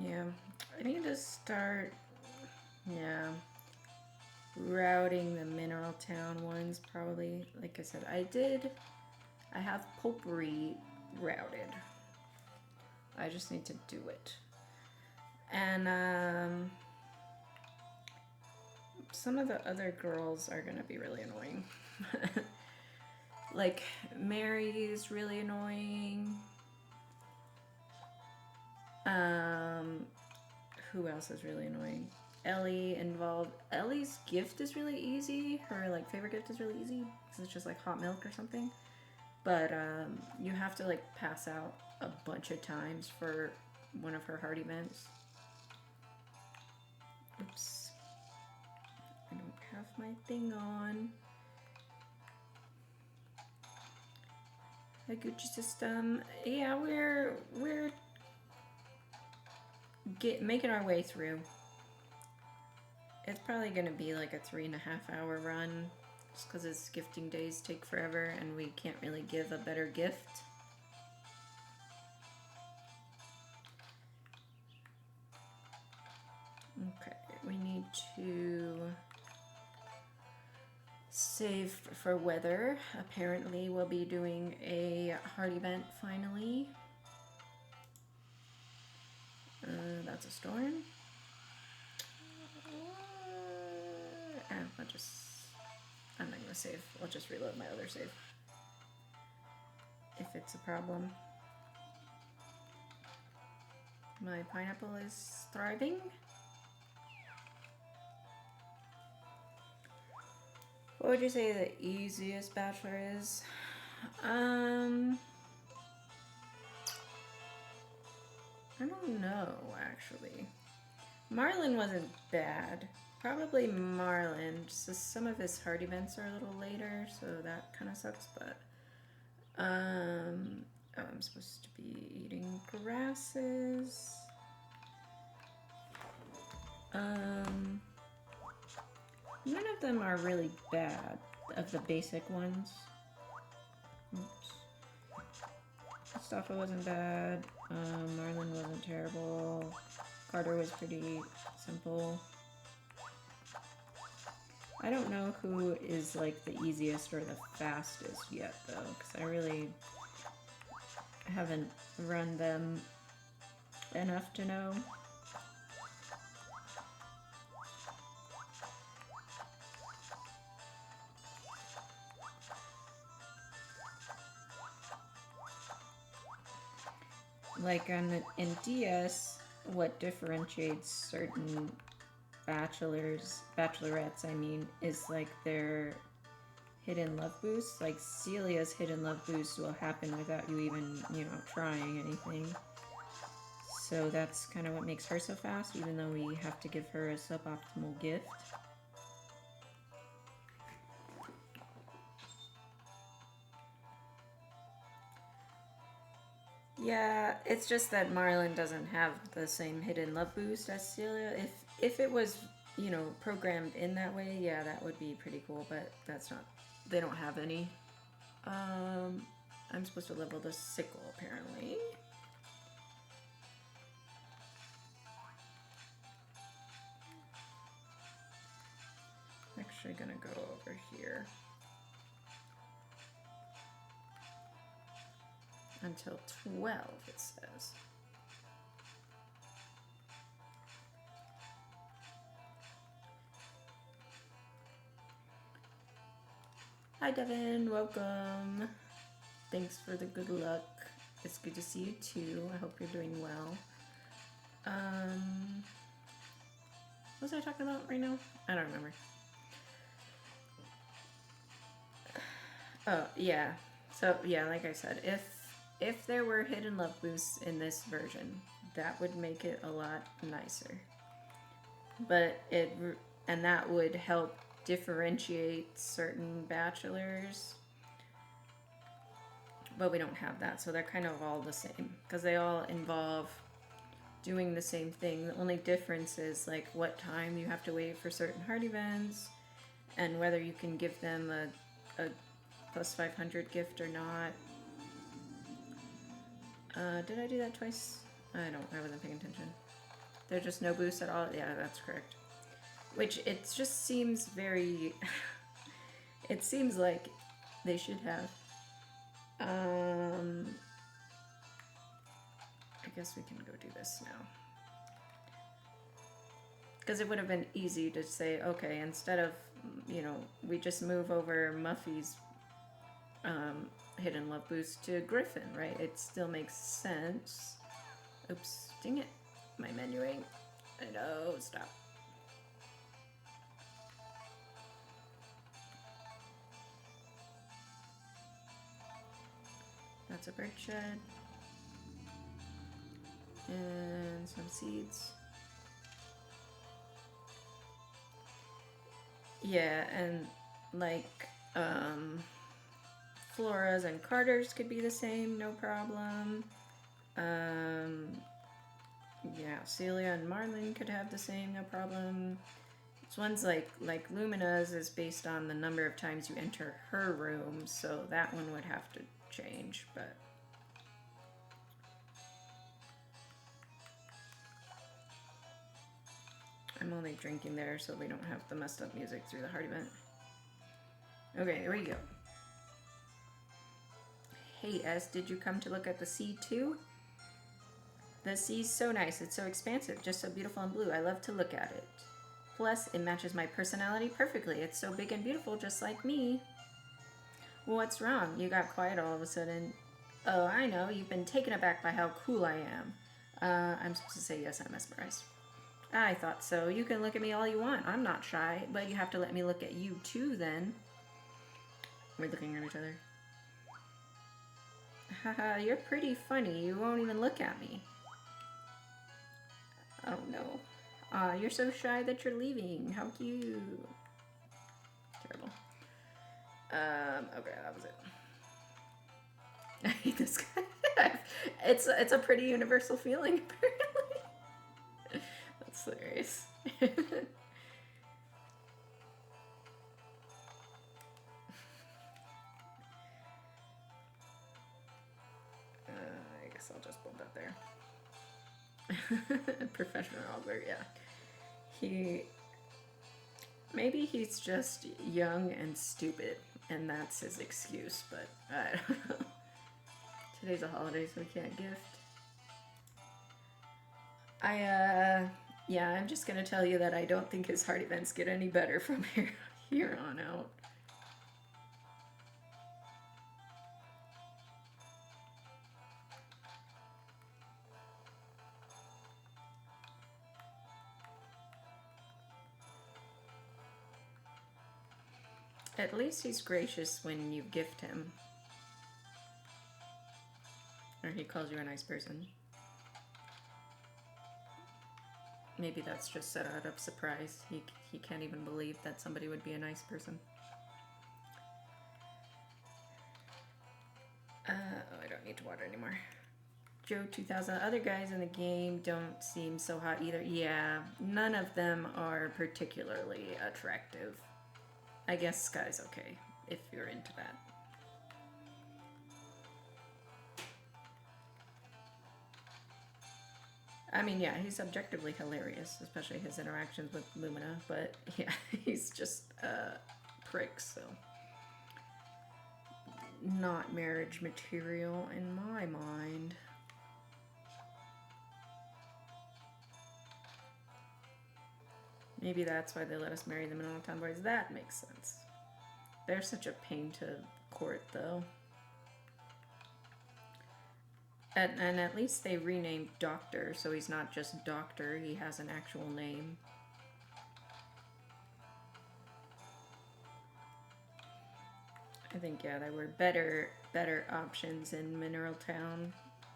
Yeah, I need to start, yeah, routing the Mineral Town ones probably. Like I said, I have Potpourri routed. I just need to do it. And some of the other girls are gonna be really annoying. Like, Mary's really annoying. Who else is really annoying? Ellie involved. Ellie's gift is really easy. Her like favorite gift is really easy because it's just like hot milk or something. But you have to like pass out a bunch of times for one of her heart events. Oops. I don't have my thing on. The Gucci system. Yeah, we're making our way through. It's probably gonna be like a 3.5-hour run, just because his gifting days take forever and we can't really give a better gift. Okay, we need to save for weather. Apparently we'll be doing a heart event finally. That's a storm. I'm not gonna save. I'll just reload my other save. If it's a problem. My pineapple is thriving. What would you say the easiest bachelor is? I don't know, actually. Marlon wasn't bad. Probably Marlon, just some of his heart events are a little later, so that kind of sucks, but... oh, I'm supposed to be eating grasses. None of them are really bad, of the basic ones. Oops. Mustafa wasn't bad. Marlon wasn't terrible. Carter was pretty simple. I don't know who is like the easiest or the fastest yet though, because I really haven't run them enough to know. Like in DS, what differentiates certain bachelorettes, I mean, is like their hidden love boost. Like Celia's hidden love boost will happen without you even, trying anything. So that's kind of what makes her so fast, even though we have to give her a suboptimal gift. Yeah, it's just that Marlin doesn't have the same hidden love boost as Celia. If it was, programmed in that way, yeah, that would be pretty cool, but that's not. They don't have any. I'm supposed to level the sickle, apparently. I'm actually gonna go over here. Until 12, it says. Hi, Devin. Welcome. Thanks for the good luck. It's good to see you, too. I hope you're doing well. What was I talking about right now? I don't remember. Oh, yeah. So, yeah, like I said, if there were hidden love boosts in this version, that would make it a lot nicer. But and that would help differentiate certain bachelors. But we don't have that, so they're kind of all the same because they all involve doing the same thing. The only difference is like what time you have to wait for certain heart events and whether you can give them a plus 500 gift or not. Did I do that twice? I wasn't paying attention. There's just no boost at all? Yeah, that's correct. Which, it just seems very... it seems like they should have. I guess we can go do this now. Because it would have been easy to say, okay, instead of, we just move over Muffy's hidden love boost to Griffin, right? It still makes sense. Oops, dang it. My menuing. I know, stop. That's a bird shed. And some seeds. Yeah, and like, Flora's and Carter's could be the same, no problem. Yeah, Celia and Marlin could have the same, no problem. This one's like Lumina's is based on the number of times you enter her room, so that one would have to change, but... I'm only drinking there so we don't have the messed up music through the heart event. Okay, here we go. Hey S, did you come to look at the sea too? The sea's so nice, it's so expansive, just so beautiful and blue. I love to look at it. Plus, it matches my personality perfectly. It's so big and beautiful, just like me. Well, what's wrong? You got quiet all of a sudden. Oh, I know. You've been taken aback by how cool I am. I'm supposed to say yes, I'm mesmerized. I thought so. You can look at me all you want. I'm not shy, but you have to let me look at you too, then. We're looking at each other. Haha, you're pretty funny. You won't even look at me. Oh no. You're so shy that you're leaving. How cute. Terrible. Okay, that was it. I hate this guy. It's a pretty universal feeling, apparently. That's hilarious. I guess I'll just put that there. Professional Albert, yeah. Maybe he's just young and stupid, and that's his excuse, but I don't know. Today's a holiday, so we can't gift. Yeah, I'm just gonna tell you that I don't think his heart events get any better from here on out. At least he's gracious when you gift him. Or he calls you a nice person. Maybe that's just set out of surprise. He can't even believe that somebody would be a nice person. Oh, I don't need to water anymore. Joe 2000. Other guys in the game don't seem so hot either. Yeah, none of them are particularly attractive. I guess Sky's okay if you're into that. I mean, yeah, he's objectively hilarious, especially his interactions with Lumina, but yeah, he's just a prick, so. Not marriage material in my mind. Maybe that's why they let us marry the Mineral Town Boys. That makes sense. They're such a pain to court, though. And at least they renamed Doctor, so he's not just Doctor, he has an actual name. I think, yeah, there were better options in Mineral Town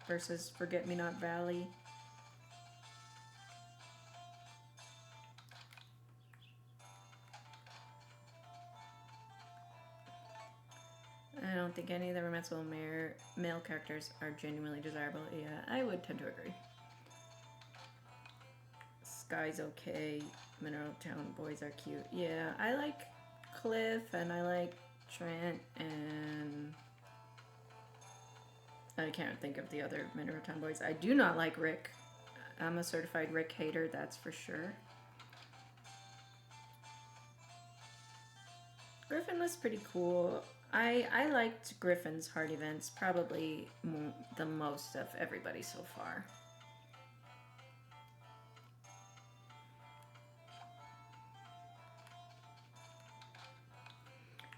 versus Forget-Me-Not Valley. I don't think any of the romanceable male characters are genuinely desirable. Yeah, I would tend to agree. Sky's okay. Mineral Town boys are cute. Yeah, I like Cliff and I like Trent and I can't think of the other Mineral Town boys. I do not like Rick. I'm a certified Rick hater, that's for sure. Griffin was pretty cool. I liked Griffin's heart events probably the most of everybody so far.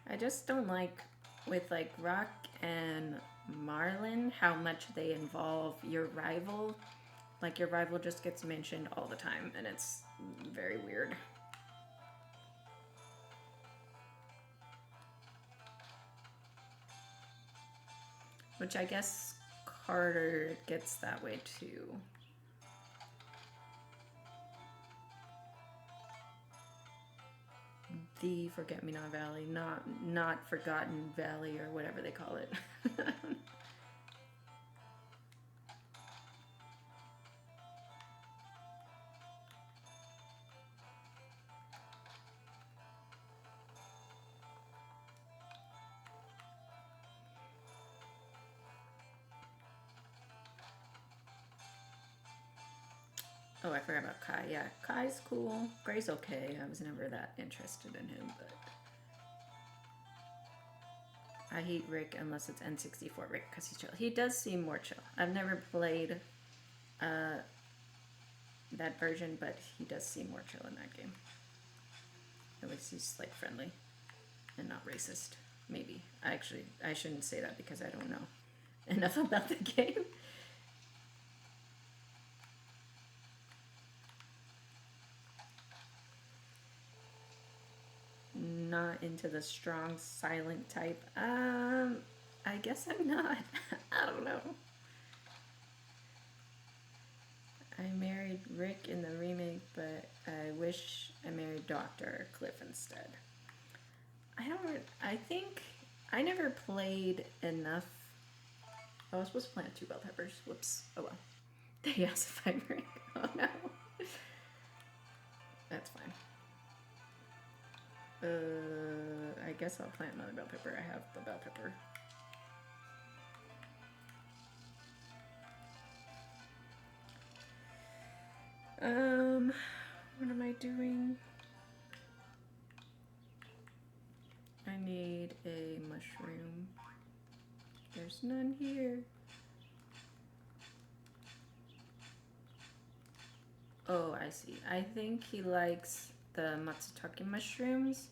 I just don't like with like Rock and Marlin how much they involve your rival. Like your rival just gets mentioned all the time and it's very weird. Which I guess Carter gets that way too. The Forget-Me-Not Valley, not Forgotten Valley or whatever they call it. Oh, I forgot about Kai. Yeah, Kai's cool. Gray's okay. I was never that interested in him, but I hate Rick unless it's N64 Rick because he's chill. He does seem more chill. I've never played that version, but he does seem more chill in that game. At least he's like friendly and not racist. Maybe. I shouldn't say that because I don't know enough about the game. Not into the strong silent type. I guess I'm not. I don't know. I married Rick in the remake, but I wish I married Dr. Cliff instead. I think I never played enough. Oh, I was supposed to plant 2 bell peppers. Whoops. Oh well. They ossified Rick. Oh no. That's fine. I guess I'll plant another bell pepper. I have the bell pepper. What am I doing? need a mushroom. There's none here. Oh, I see. I think he likes the matsutake mushrooms.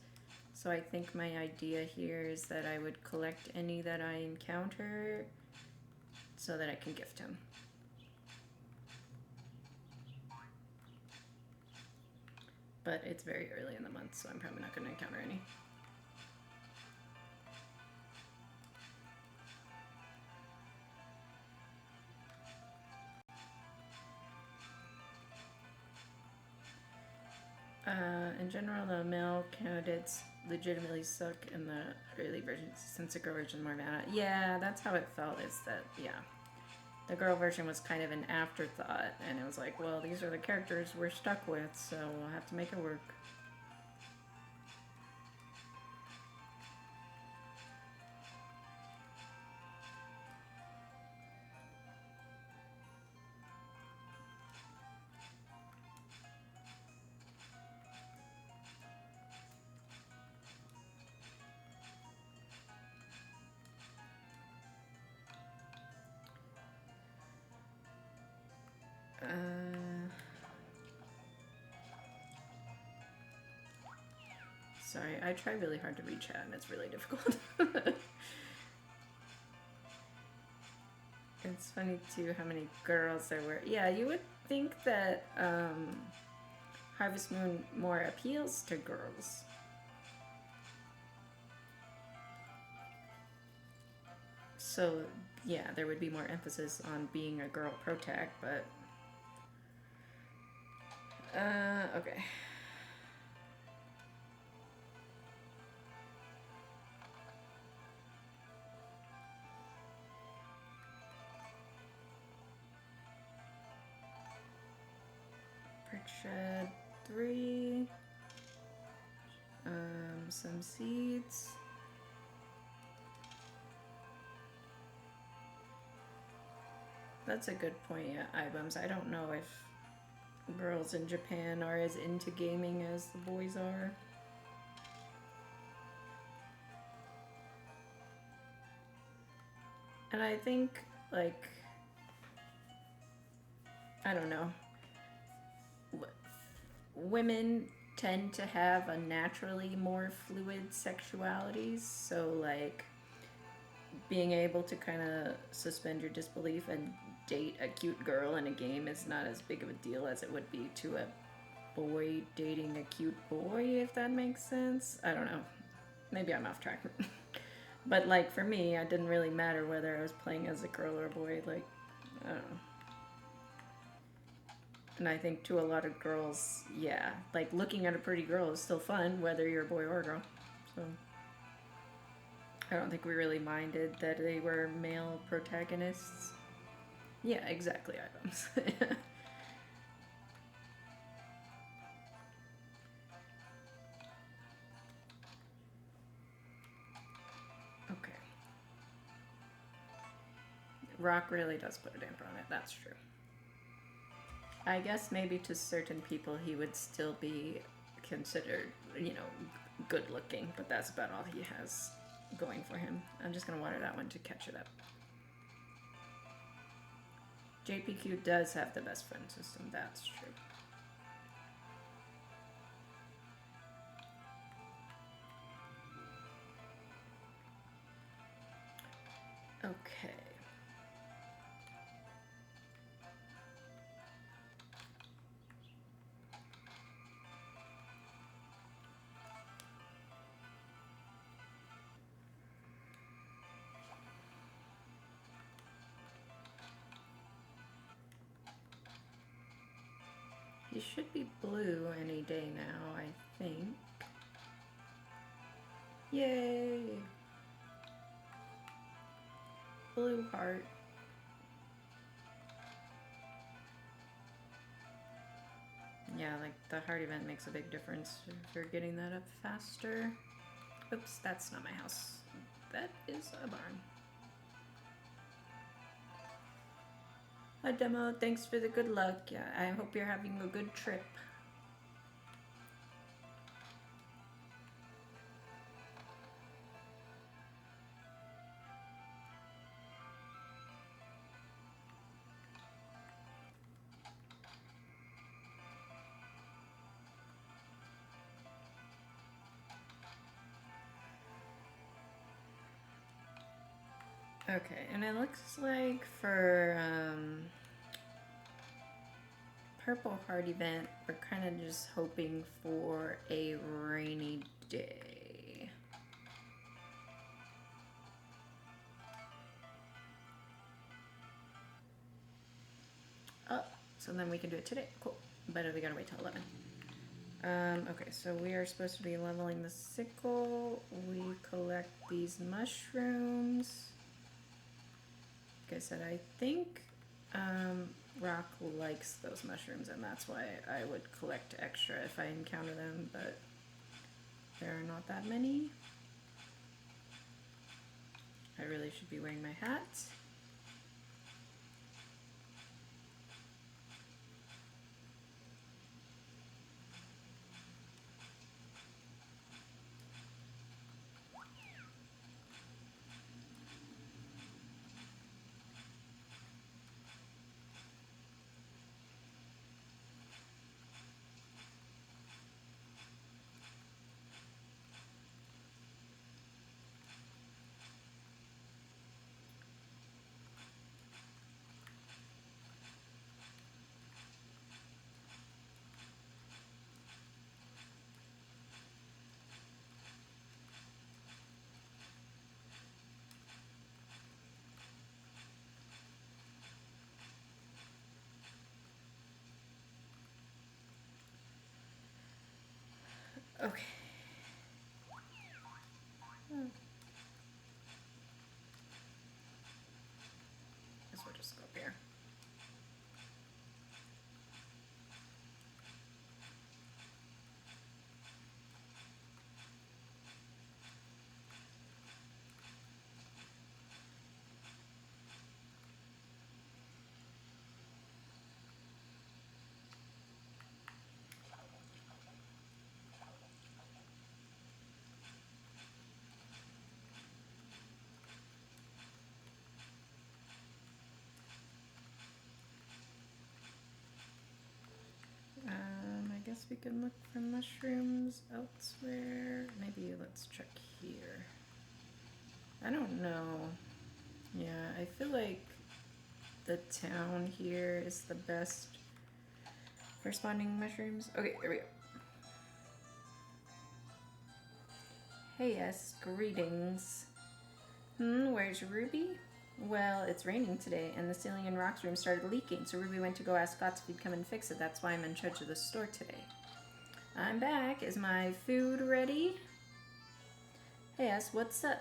So I think my idea here is that I would collect any that I encounter so that I can gift him. But it's very early in the month, so I'm probably not going to encounter any. In general, the male candidates legitimately suck in the early versions since the girl version is more mana. Yeah, that's how it felt, is that, yeah. The girl version was kind of an afterthought, and it was like, well, these are the characters we're stuck with, so we'll have to make it work. Sorry, I try really hard to read chat and it's really difficult. It's funny too how many girls there were. Yeah, you would think that Harvest Moon more appeals to girls. So yeah, there would be more emphasis on being a girl protag, but okay. Shed 3. Some seeds. That's a good point, yeah, Ibums. I don't know if girls in Japan are as into gaming as the boys are. And I think, like, I don't know. Women tend to have a naturally more fluid sexualities, so like being able to kind of suspend your disbelief and date a cute girl in a game is not as big of a deal as it would be to a boy dating a cute boy, if that makes sense. I don't know. Maybe I'm off track. But like for me, it didn't really matter whether I was playing as a girl or a boy. Like, I don't know. And I think to a lot of girls, yeah, like looking at a pretty girl is still fun, whether you're a boy or a girl. So I don't think we really minded that they were male protagonists. Yeah, exactly, Items. Okay. Rock really does put a damper on it, that's true. I guess maybe to certain people he would still be considered, you know, good looking, but that's about all he has going for him. I'm just gonna water that one to catch it up. JPQ does have the best friend system, that's true. Okay. He should be blue any day now, I think. Yay! Blue heart. Yeah, like the heart event makes a big difference if you're getting that up faster. Oops, that's not my house. That is a barn. Hi Demo, thanks for the good luck. Yeah, I hope you're having a good trip. Okay, and it looks like for Purple Heart event, we're kind of just hoping for a rainy day. Oh, so then we can do it today. Cool. But we gotta wait till 11. Okay, so we are supposed to be leveling the sickle. We collect these mushrooms. Like I said, I think Rock likes those mushrooms, and that's why I would collect extra if I encounter them, but there are not that many. I really should be wearing my hat. Okay. Guess we'll just go up here. I guess we can look for mushrooms elsewhere. Maybe let's check here. I don't know. Yeah, I feel like the town here is the best for spawning mushrooms. Okay, here we go. Hey, yes, greetings. Where's Ruby? Well, it's raining today, and the ceiling in Rock's room started leaking, so Ruby went to go ask Scott if he'd come and fix it. That's why I'm in charge of the store today. I'm back. Is my food ready? Hey, yes, what's up?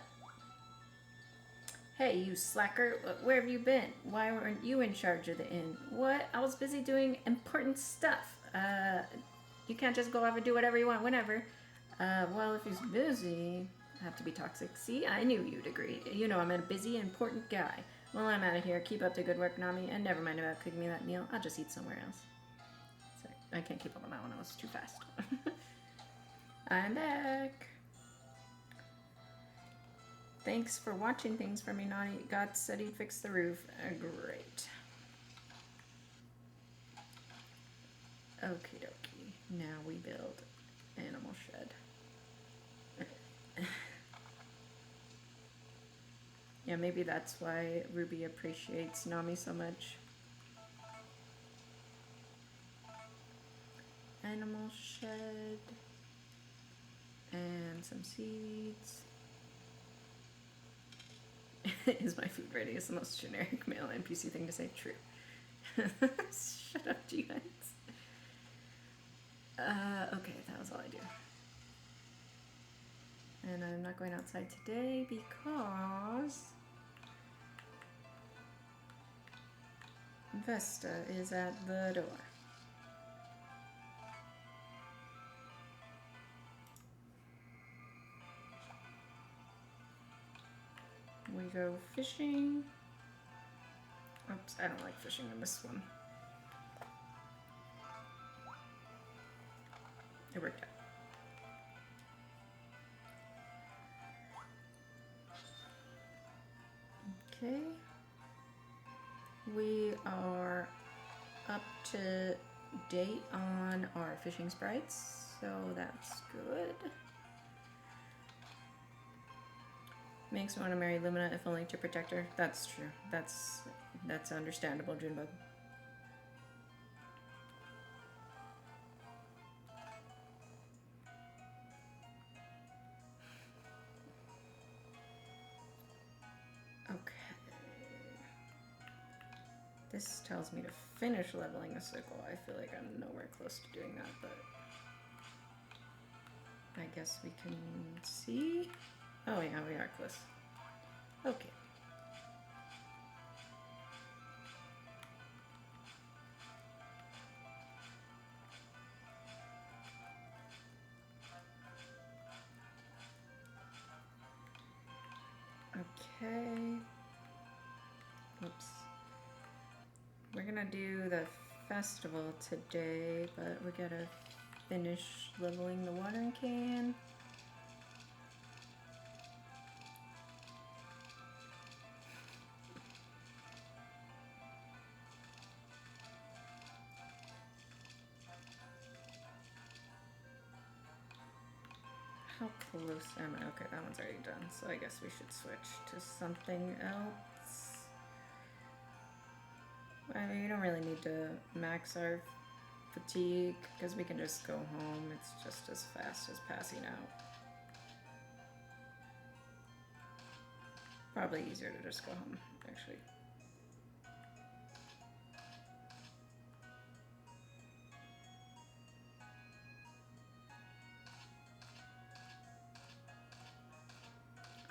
Hey, you slacker. Where have you been? Why weren't you in charge of the inn? What? I was busy doing important stuff. You can't just go off and do whatever you want whenever. Well, if he's busy... have to be toxic. See, I knew you'd agree. You know I'm a busy, important guy. Well, I'm out of here. Keep up the good work, Nami, and never mind about cooking me that meal. I'll just eat somewhere else. Sorry, I can't keep up on that one. I was too fast. I'm back. Thanks for watching things for me, Nani. God said he'd fix the roof. Great. Okie dokie. Now we build animal shed. Yeah, maybe that's why Ruby appreciates Nami so much. Animal shed. And some seeds. Is my food ready? It's the most generic male NPC thing to say. True. Shut up, G-Nuts. Okay, that was all I do. And I'm not going outside today because Vesta is at the door. We go fishing. Oops, I don't like fishing in this one. It worked out. Okay. We are up to date on our fishing sprites, so that's good. Makes me want to marry Lumina if only to protect her. That's true. That's understandable, Junebug. Okay. This tells me to finish leveling the sickle. I feel like I'm nowhere close to doing that, but I guess we can see. Oh yeah, we are close. Okay. Okay. Oops. We're gonna do the festival today, but we gotta finish leveling the watering can. How close am I? Okay, that one's already done, so I guess we should switch to something else. I mean, we don't really need to max our fatigue, because we can just go home. It's just as fast as passing out. Probably easier to just go home, actually.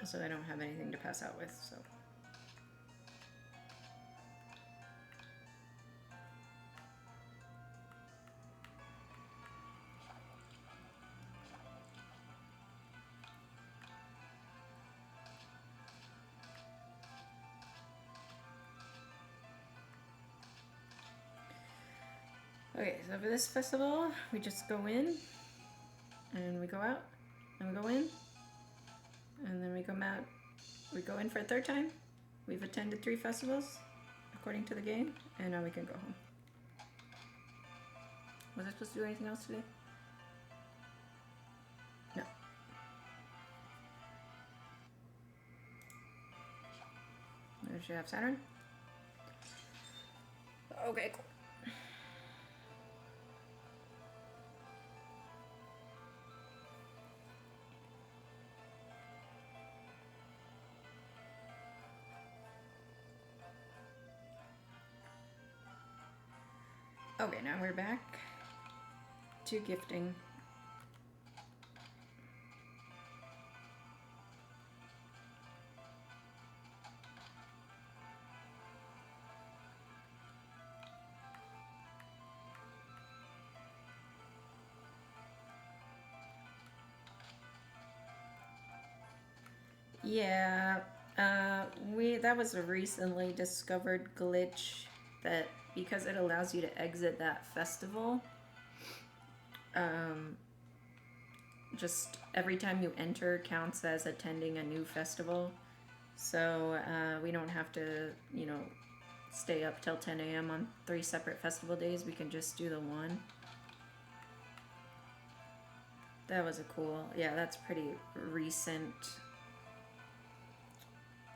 So I don't have anything to pass out with, so. Okay, so for this festival, we just go in, and we go out, and we go in, and then we come out. We go in for a third time. We've attended 3 festivals, according to the game, and now we can go home. Was I supposed to do anything else today? No. Does she have Saturn? Okay, cool. Okay, now we're back to gifting. Yeah, that was a recently discovered glitch that because it allows you to exit that festival, just every time you enter counts as attending a new festival. So we don't have to, stay up till 10 a.m. on 3 separate festival days. We can just do the one. That was a cool, yeah, that's pretty recent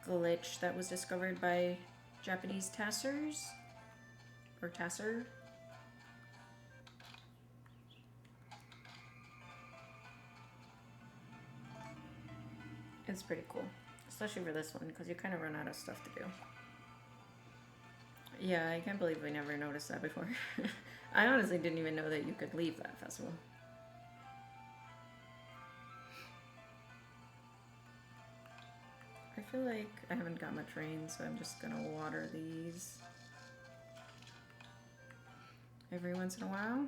glitch that was discovered by Japanese tassers, or tasser. It's pretty cool, especially for this one, because you kind of run out of stuff to do. Yeah, I can't believe we never noticed that before. I honestly didn't even know that you could leave that festival. I feel like I haven't got much rain, so I'm just gonna water these every once in a while.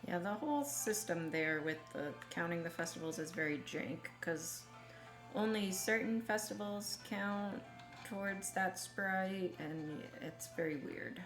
Yeah, the whole system there with the counting the festivals is very jank, because only certain festivals count towards that sprite, and it's very weird.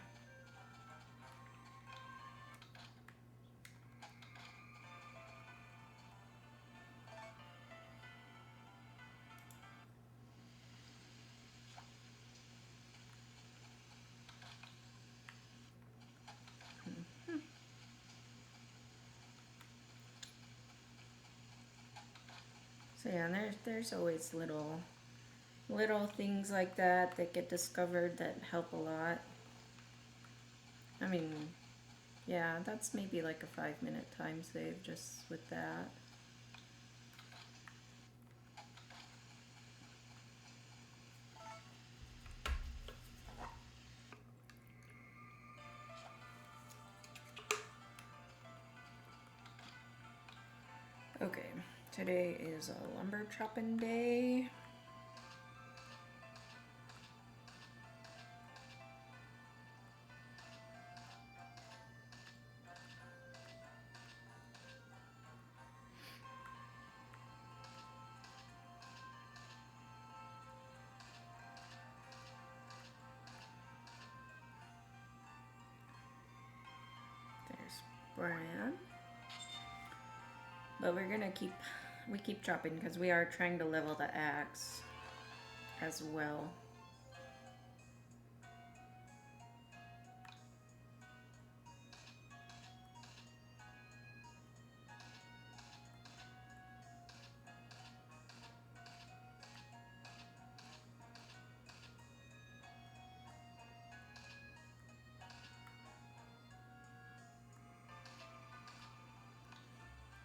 yeah, and there's always little things like that that get discovered that help a lot. I mean, yeah, that's maybe like a 5-minute time save just with that. Okay, today is a lumber chopping day. There's Bran. But we're gonna keep chopping because we are trying to level the axe as well.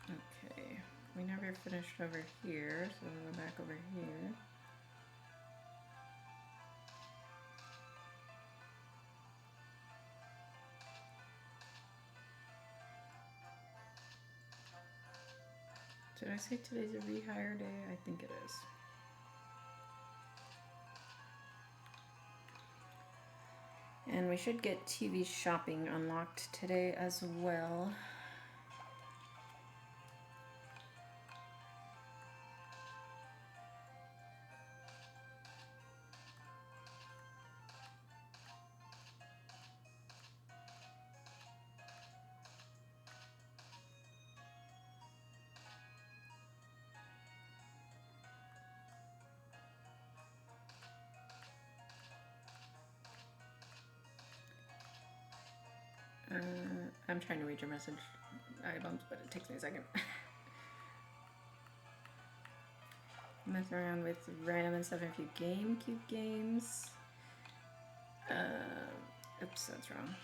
Okay, we never finished over here, so we'll go back over here. Did I say today's a rehire day? I think it is. And we should get TV shopping unlocked today as well. I'm trying to read your message, items, but it takes me a second. Mess around with RAM and stuff in a few GameCube games. Oops, that's wrong.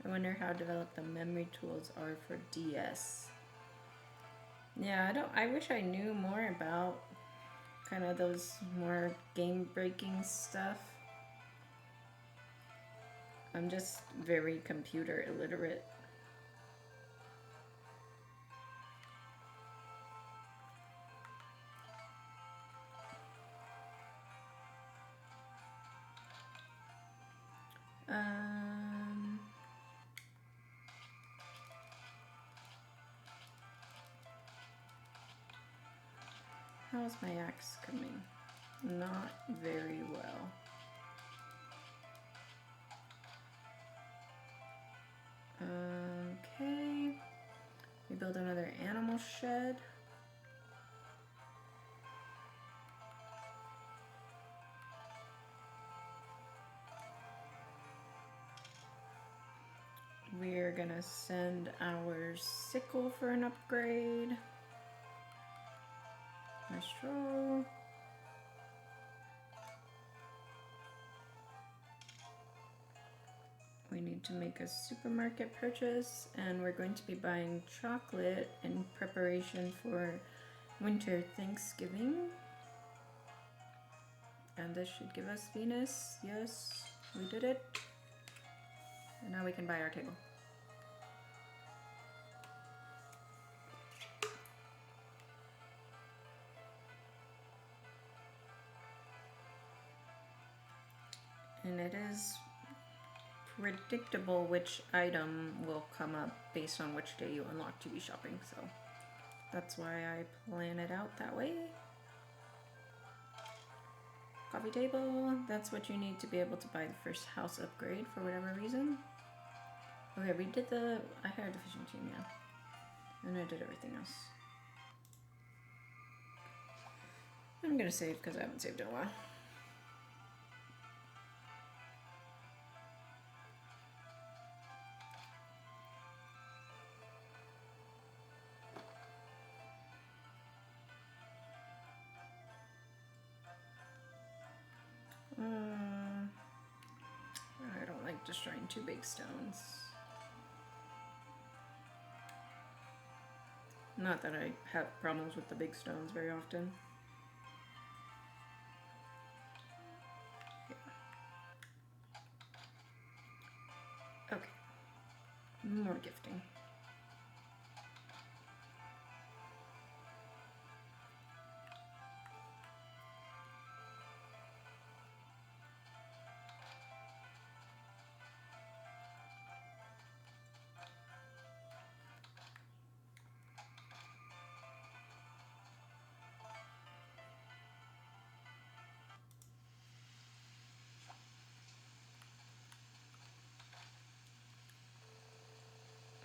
I wonder how developed the memory tools are for DS. Yeah, I wish I knew more about kind of those more game-breaking stuff. I'm just very computer illiterate. How's my axe coming? Not very well. Okay. We build another animal shed. We're gonna send our sickle for an upgrade. Maestro. We need to make a supermarket purchase, and we're going to be buying chocolate in preparation for winter Thanksgiving. And this should give us Venus. Yes, we did it. And now we can buy our table. And it is predictable which item will come up based on which day you unlock TV shopping, so that's why I plan it out that way. Coffee table, that's what you need to be able to buy the first house upgrade for whatever reason. Okay, we did I hired the fishing team, yeah. And I did everything else. I'm gonna save because I haven't saved in a while. destroying 2 big stones. Not that I have problems with the big stones very often. Yeah. Okay. More gifting.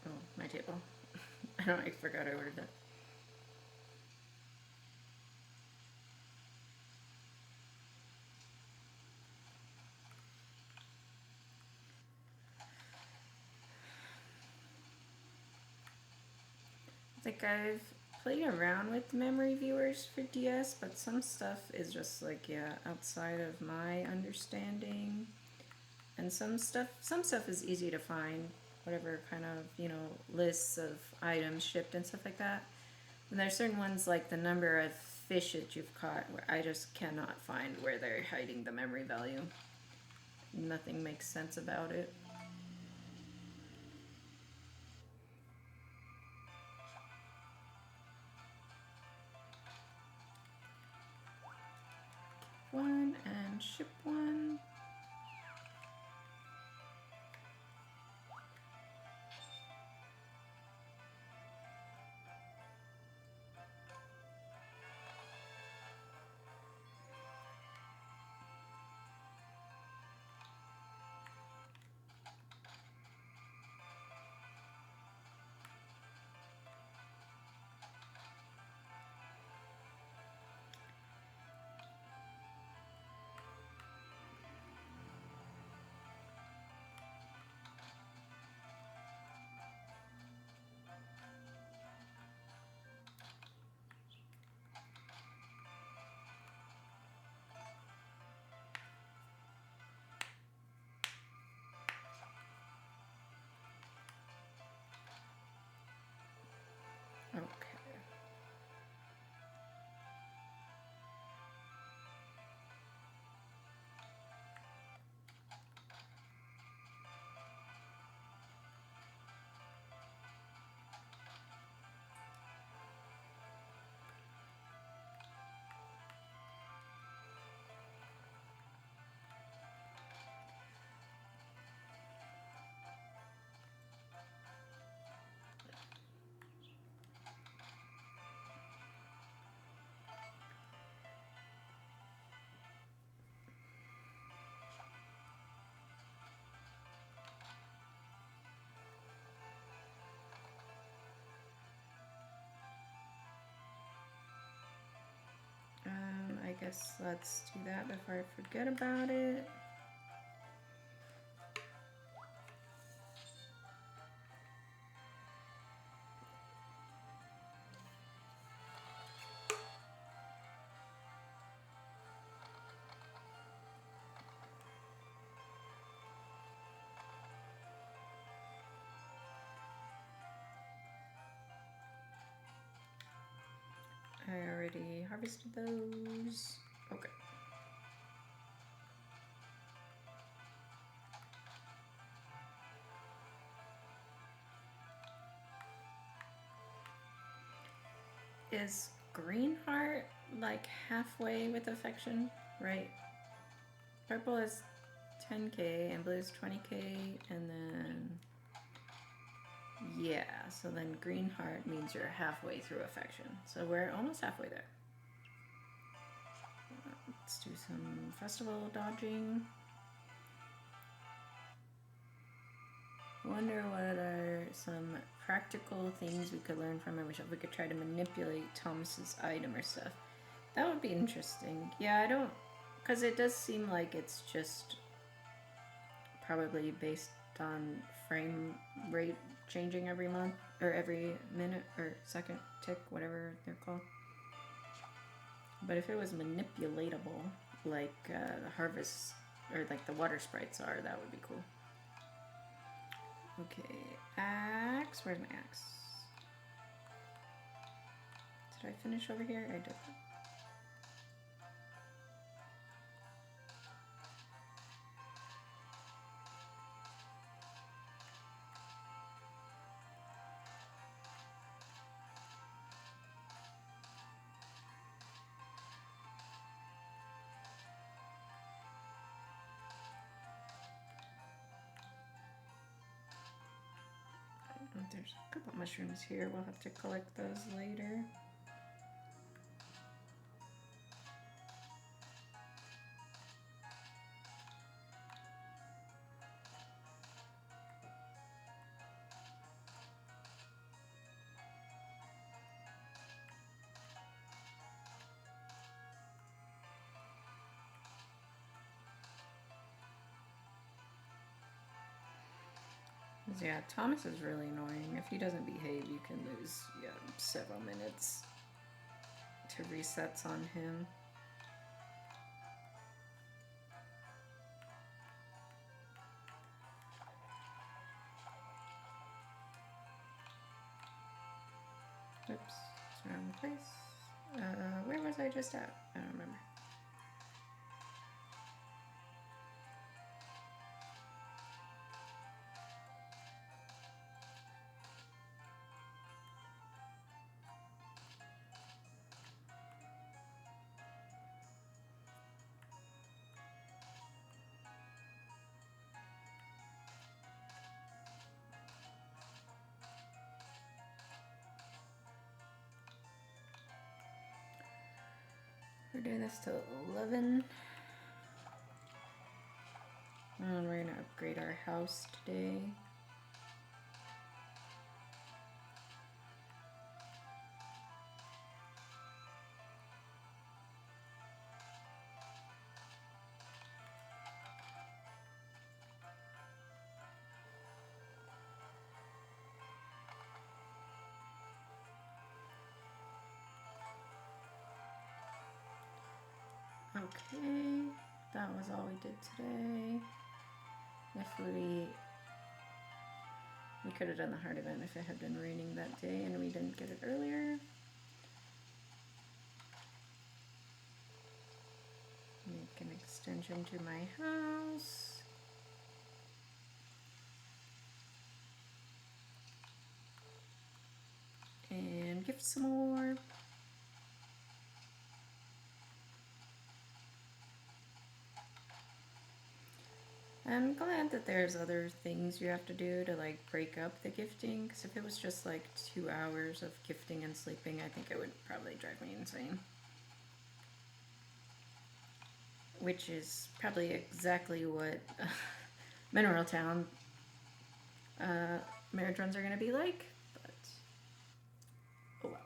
Oh, my table. I forgot I ordered that. I think I've played around with memory viewers for DS, but some stuff is just like, yeah, outside of my understanding. And some stuff is easy to find, whatever kind of, you know, lists of items shipped and stuff like that. And there's certain ones like the number of fish that you've caught where I just cannot find where they're hiding the memory value. Nothing makes sense about it. One and ship one. Okay. I guess let's do that before I forget about it. I already harvested those. Okay. Is Greenheart like halfway with affection, right? Purple is 10k and blue is 20k, and then yeah, so then Greenheart means you're halfway through affection. So we're almost halfway there. Let's do some festival dodging. Wonder what are some practical things we could learn from every shop. We could try to manipulate Thomas's item or stuff. That would be interesting. Yeah, I don't, because it does seem like it's just probably based on frame rate changing every month or every minute or second tick, whatever they're called. But if it was manipulatable, like the harvest or like the water sprites are, that would be cool. Okay, axe. Where's my axe? Did I finish over here? I did. There's a couple mushrooms here. We'll have to collect those later. Yeah, Thomas is really annoying. If he doesn't behave, you can lose several minutes to resets on him. Oops, it's wrong place. Where was I just at? I don't remember. We're doing this till 11. And we're gonna upgrade our house today. Okay, that was all we did today. If we could have done the heart event if it had been raining that day and we didn't get it earlier. Make an extension to my house. And gift some more. I'm glad that there's other things you have to do to like break up the gifting, because if it was just like 2 hours of gifting and sleeping, I think it would probably drive me insane. Which is probably exactly what Mineral Town marriage runs are going to be like, but oh well.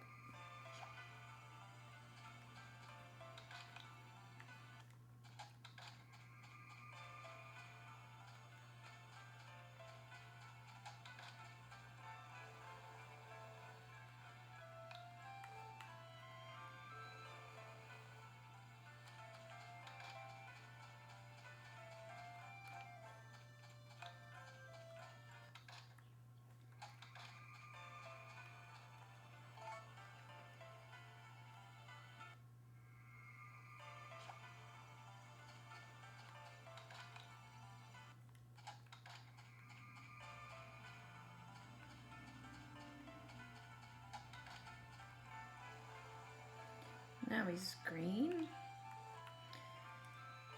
Now he's green.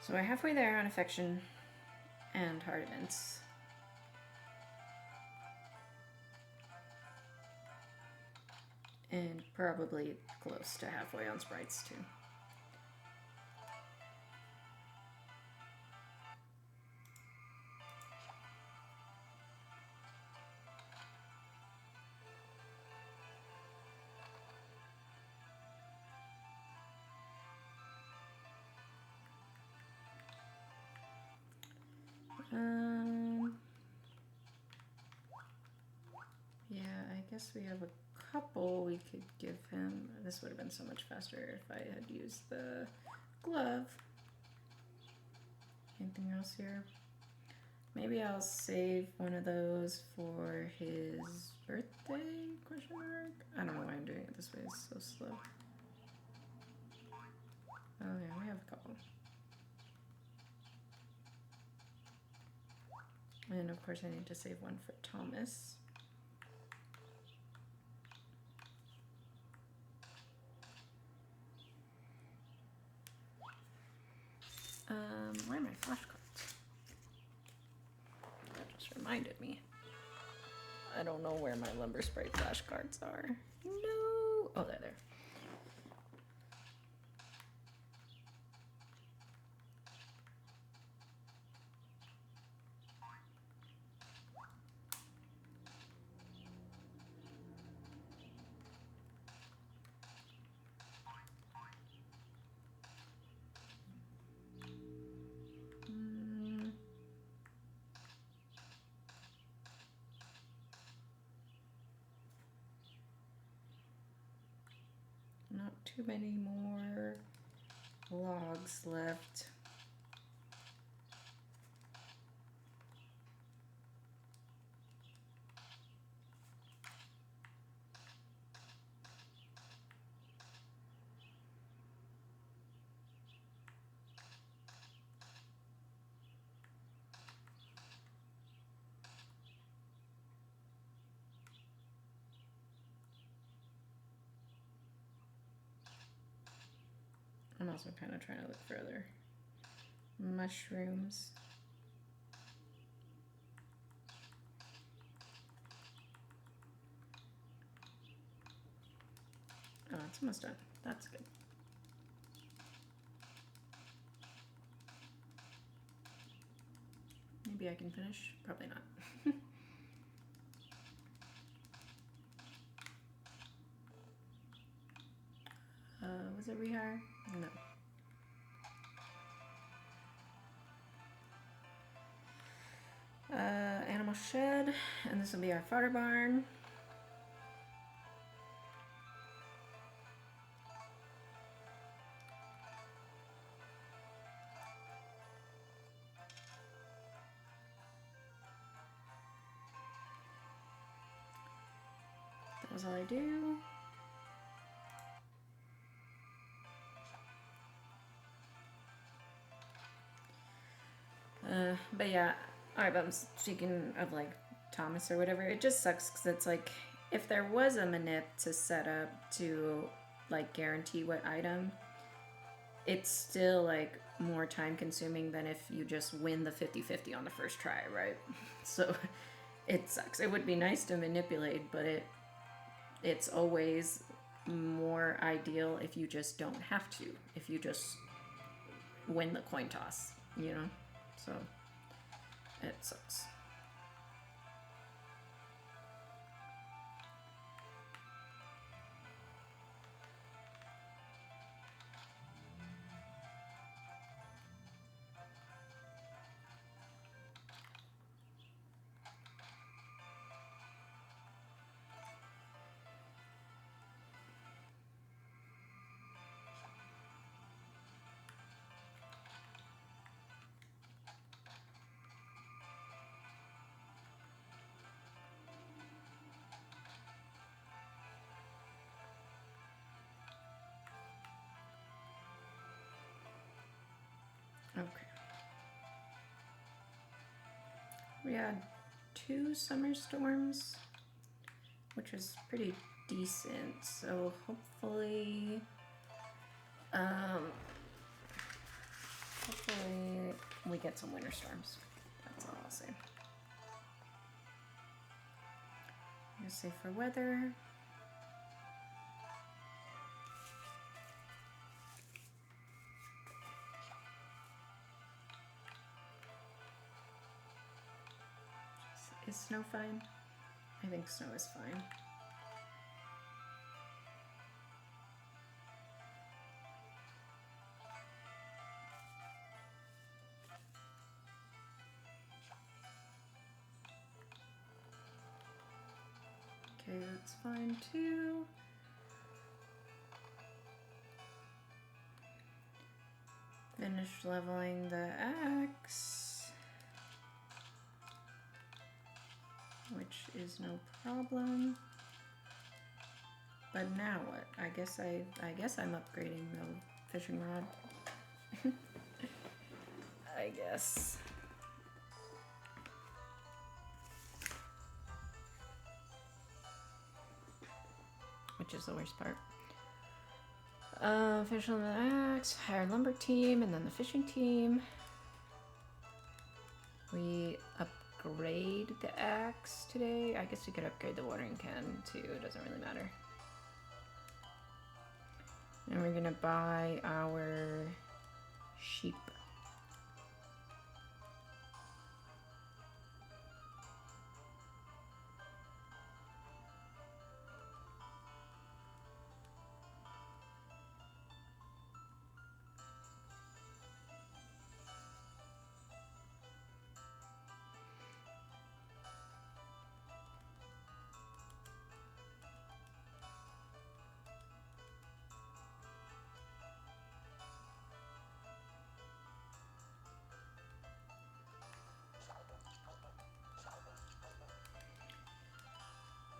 So we're halfway there on affection and heart events. And probably close to halfway on sprites too. Yeah, I guess we have a couple we could give him. This would have been so much faster if I had used the glove. Anything else here? Maybe I'll save one of those for his birthday, question mark? I don't know why I'm doing it this way, it's so slow. Oh yeah, we have a couple. And of course I need to save one for Thomas. Where are my flashcards? That just reminded me. I don't know where my Lumber Sprite flashcards are. No! Oh, they're there. Not too many more logs left. I'm also kind of trying to look for other mushrooms. Oh, it's almost done. That's good. Maybe I can finish. Probably not. Was it rehire? No. Animal shed, and this will be our fodder barn. That was all I do. But yeah, alright, but speaking of like Thomas or whatever, it just sucks because it's like if there was a manip to set up to like guarantee what item, it's still like more time consuming than if you just win the 50-50 on the first try, right? So it sucks. It would be nice to manipulate, but it's always more ideal if you just don't have to, if you just win the coin toss, you know? So it sucks. Okay. We had 2 summer storms, which was pretty decent. So hopefully, hopefully we get some winter storms. That's all I'll say. I'm gonna say for weather. Is snow fine? I think snow is fine. Okay, that's fine too. Finish leveling the axe. which is no problem. But now what? I guess I'm upgrading the fishing rod. I guess. Which is the worst part. Fish on the axe, hire lumber team, and then the fishing team. We upgrade the axe today. I guess we could upgrade the watering can too. It doesn't really matter. And we're gonna buy our sheep.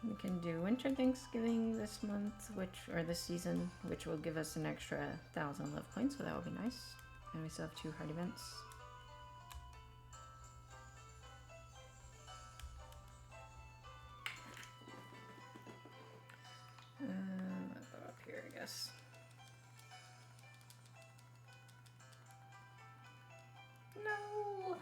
We can do Winter Thanksgiving this month, or this season, which will give us an extra 1,000 love points, so that will be nice. And we still have 2 hard events. I'll go up here, I guess. No!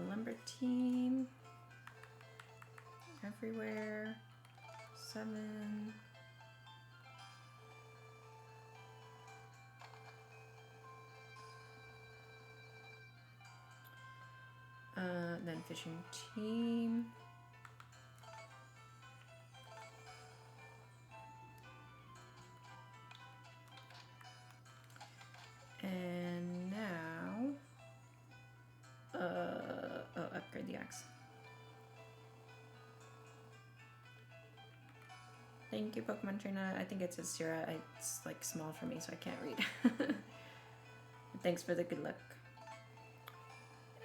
Lumber team. Everywhere. 7. Then fishing team. And now, upgrade the axe. Thank you, Pokemon Trina. I think it says Sierra. It's like small for me, so I can't read. Thanks for the good luck.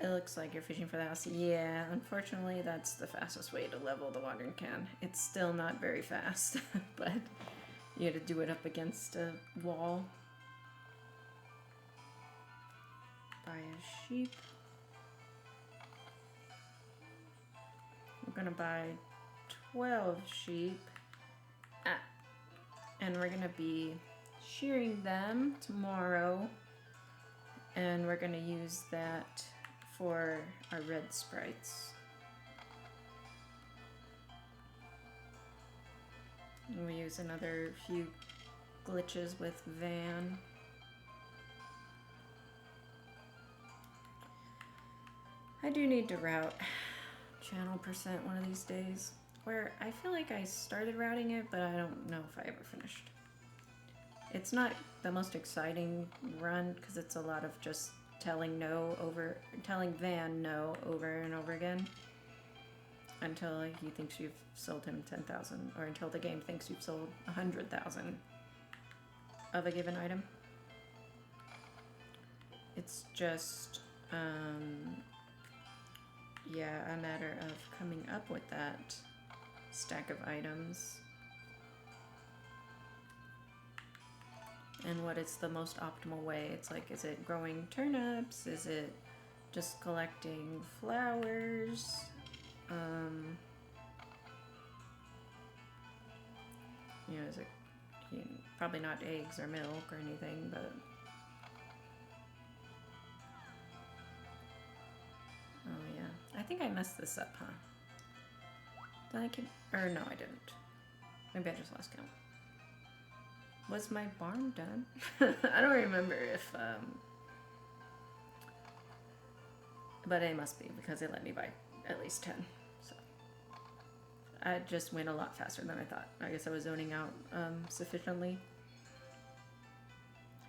It looks like you're fishing for the house. Yeah, unfortunately, that's the fastest way to level the watering can. It's still not very fast, but you had to do it up against a wall. Buy a sheep. We're gonna buy 12 sheep. And we're gonna be shearing them tomorrow. And we're gonna use that for our red sprites. And we use another few glitches with Van. I do need to route channel percent one of these days, where I feel like I started routing it, but I don't know if I ever finished. It's not the most exciting run because it's a lot of just telling Van no over and over again until he thinks you've sold him 10,000, or until the game thinks you've sold 100,000 of a given item. It's just yeah, a matter of coming up with that stack of items and what is the most optimal way. It's like, is it growing turnips? Is it just collecting flowers? You know, is it probably not eggs or milk or anything, but oh yeah, I think I messed this up, huh? Did I keep, or no, I didn't. Maybe I just lost count. Was my barn done? I don't remember if, but it must be because it let me buy at least 10. So I just went a lot faster than I thought. I guess I was zoning out sufficiently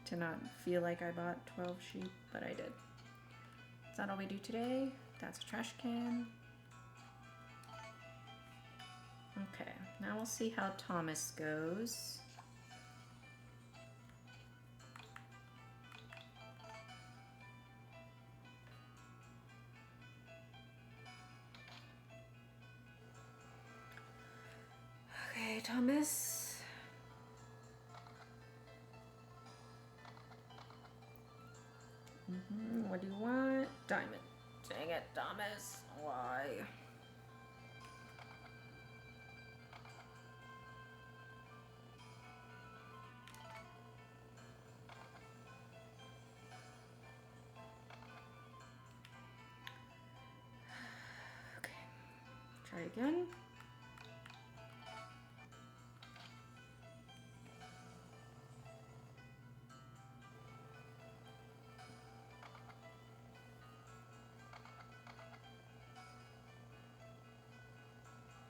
to not feel like I bought 12 sheep, but I did. Is that all we do today? That's a trash can. Okay, now we'll see how Thomas goes. Okay, Thomas. What do you want? Diamond. Dang it, Thomas. Why? Okay. Try again.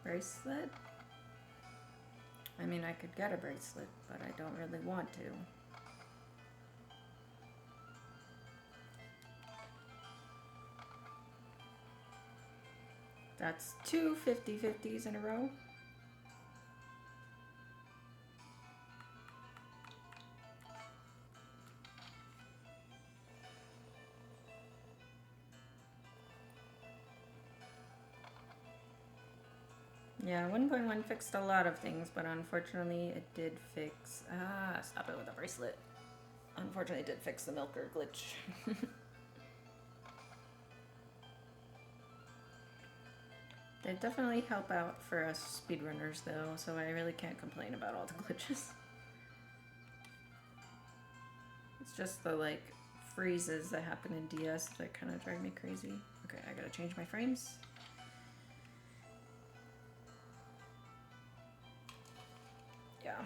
Bracelet? I mean, I could get a bracelet, but I don't really want to. That's two 50-50s in a row. Yeah, 1.1 fixed a lot of things, but unfortunately it did fix... stop it with the bracelet. Unfortunately it did fix the milker glitch. They definitely help out for us speedrunners though, so I really can't complain about all the glitches. It's just the, like, freezes that happen in DS that kind of drive me crazy. Okay, I gotta change my frames. Yeah,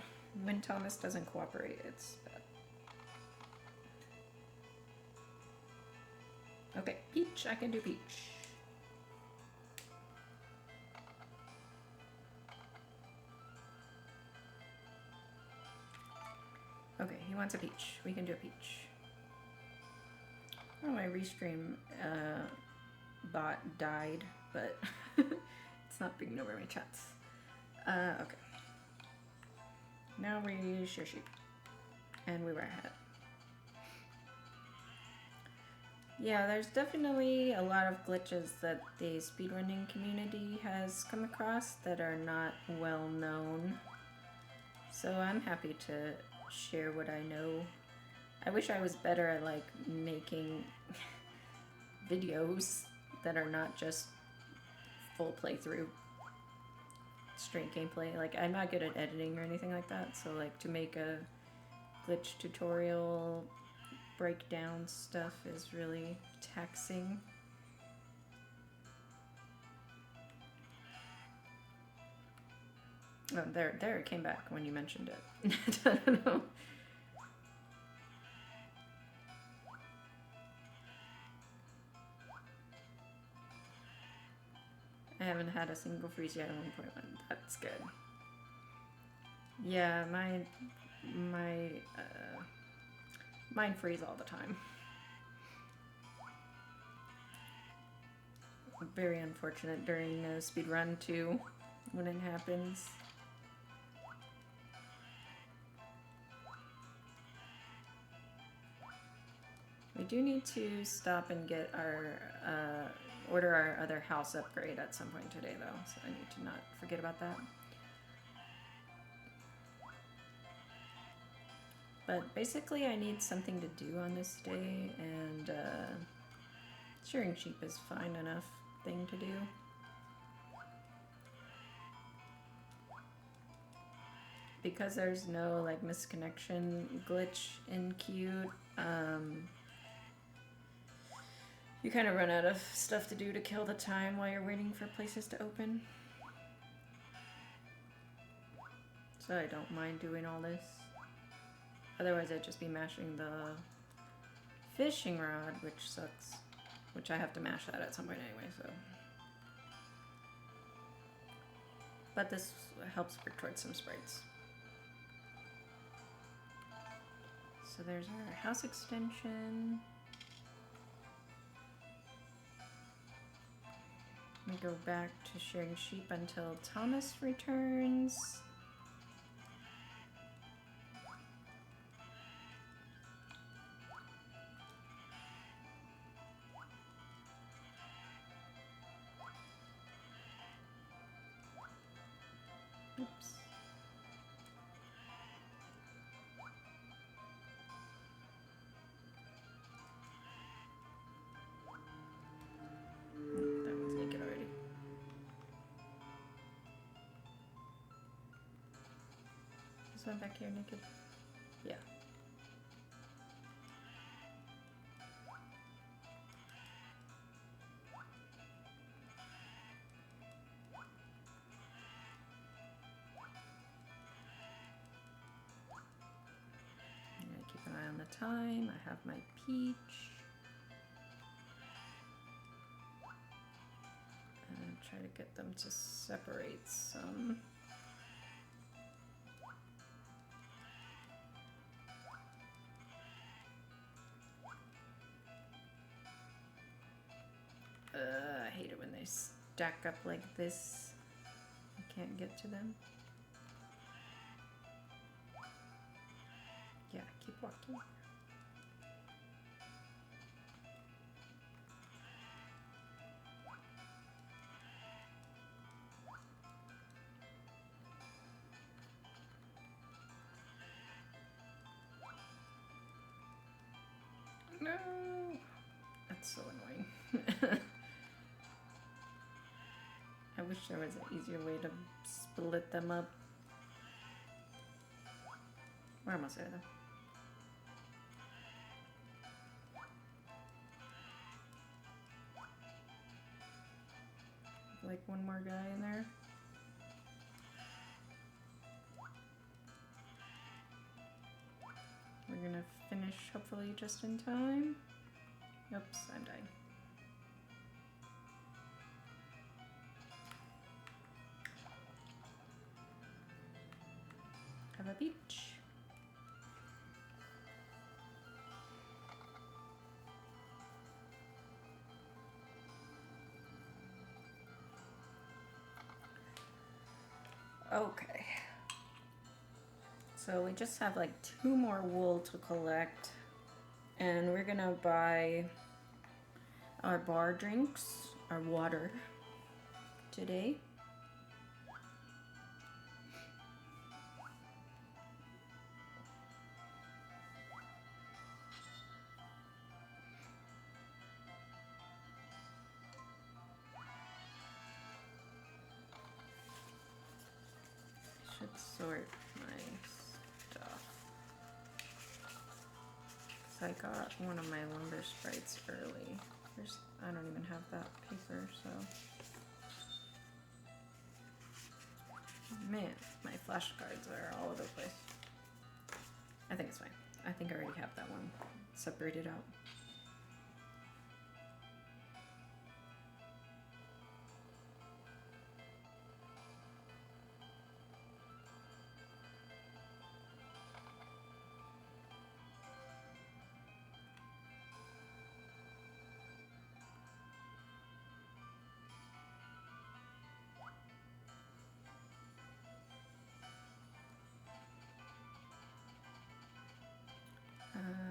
when Thomas doesn't cooperate, it's bad. Okay, Peach, I can do Peach. Okay, he wants a Peach. We can do a Peach. Oh, my restream bot died, but it's not picking over my chats. Okay. Now we share sheep. And we wear a hat. Yeah, there's definitely a lot of glitches that the speedrunning community has come across that are not well known. So I'm happy to share what I know. I wish I was better at, like, making videos that are not just full playthrough straight gameplay. Like, I'm not good at editing or anything like that, so, like, to make a glitch tutorial breakdown stuff is really taxing. Oh, there it came back when you mentioned it. I don't know. I haven't had a single freeze yet on 1.1. That's good. Yeah, mine freeze all the time. Very unfortunate during speedrun too, when it happens. We do need to stop and get our order our other house upgrade at some point today though, so I need to not forget about that. But basically I need something to do on this day, and shearing sheep is fine enough thing to do. Because there's no, like, misconnection glitch in Qt, you kind of run out of stuff to do to kill the time while you're waiting for places to open. So I don't mind doing all this. Otherwise I'd just be mashing the fishing rod, which sucks. Which I have to mash that at some point anyway, so. But this helps work towards some sprites. So there's our house extension. We go back to shearing sheep until Thomas returns. Oops. swim back here naked? Yeah. I'm gonna keep an eye on the time. I have my peach. And try to get them to separate some. I hate it when they stack up like this. I can't get to them. Yeah, keep walking. No! That's so annoying. I wish there was an easier way to split them up. We're almost there though. Like one more guy in there. We're gonna finish hopefully just in time. Oops, I'm dying. Have a beach. Okay. So we just have like 2 more wool to collect, and we're gonna buy our bar drinks, our water today. Should sort my stuff. So I got one of my lumber sprites early. I don't even have that paper, so. Man, my flashcards are all over the place. I think it's fine. I think I already have that one separated out.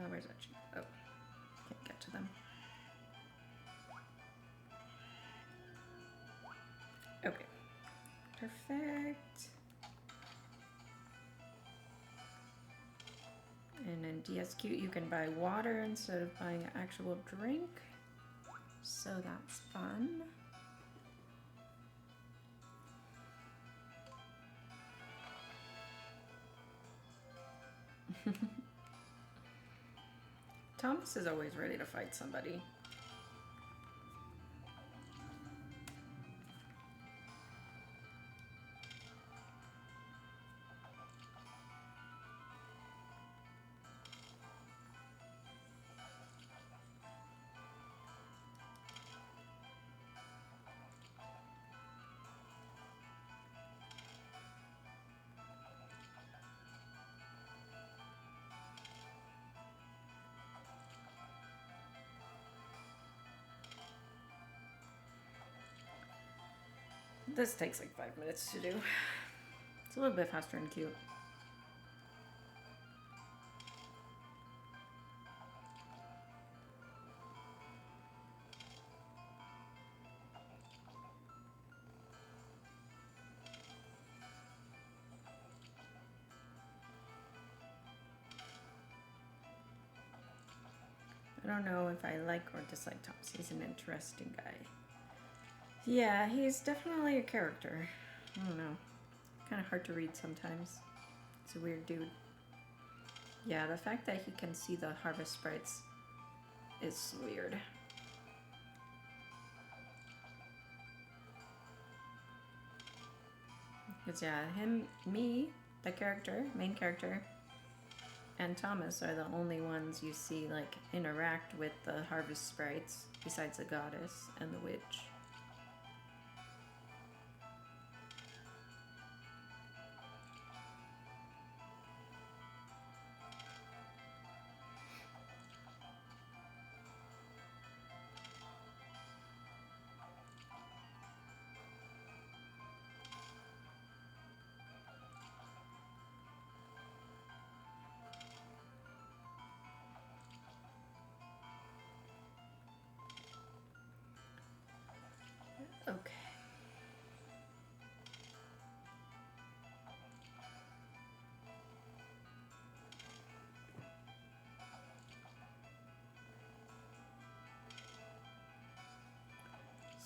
Where's that sheep? Oh, can't get to them. Okay, perfect. And in DSQ you can buy water instead of buying an actual drink. So that's fun. Thomas is always ready to fight somebody. This takes like 5 minutes to do. It's a little bit faster and cute. I don't know if I like or dislike Thomas. He's an interesting guy. Yeah, he's definitely a character. I don't know. Kind of hard to read sometimes. It's a weird dude. Yeah, the fact that he can see the harvest sprites is weird. Because yeah, me, the character, main character, and Thomas are the only ones you see like interact with the harvest sprites besides the goddess and the witch. Okay.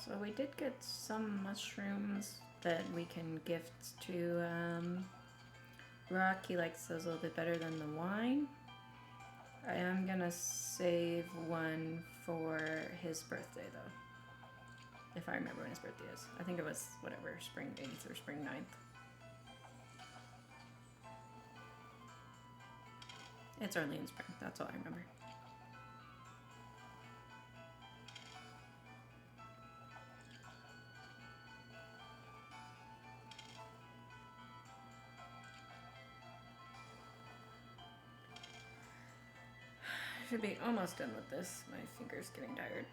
So we did get some mushrooms that we can gift to Rock. He likes those a little bit better than the wine. I am gonna save one for his birthday though. If I remember when his birthday is. I think it was whatever, spring 8th or spring 9th. It's early in spring, that's all I remember. Should be almost done with this. My finger's getting tired.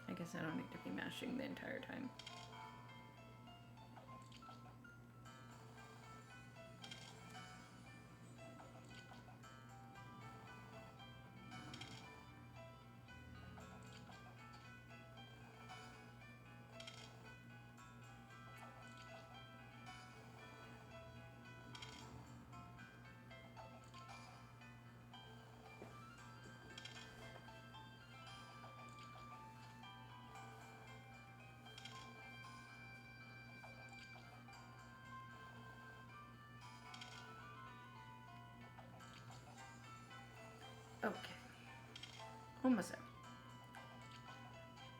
I guess I don't need to be mashing the entire time. Okay. Almost there.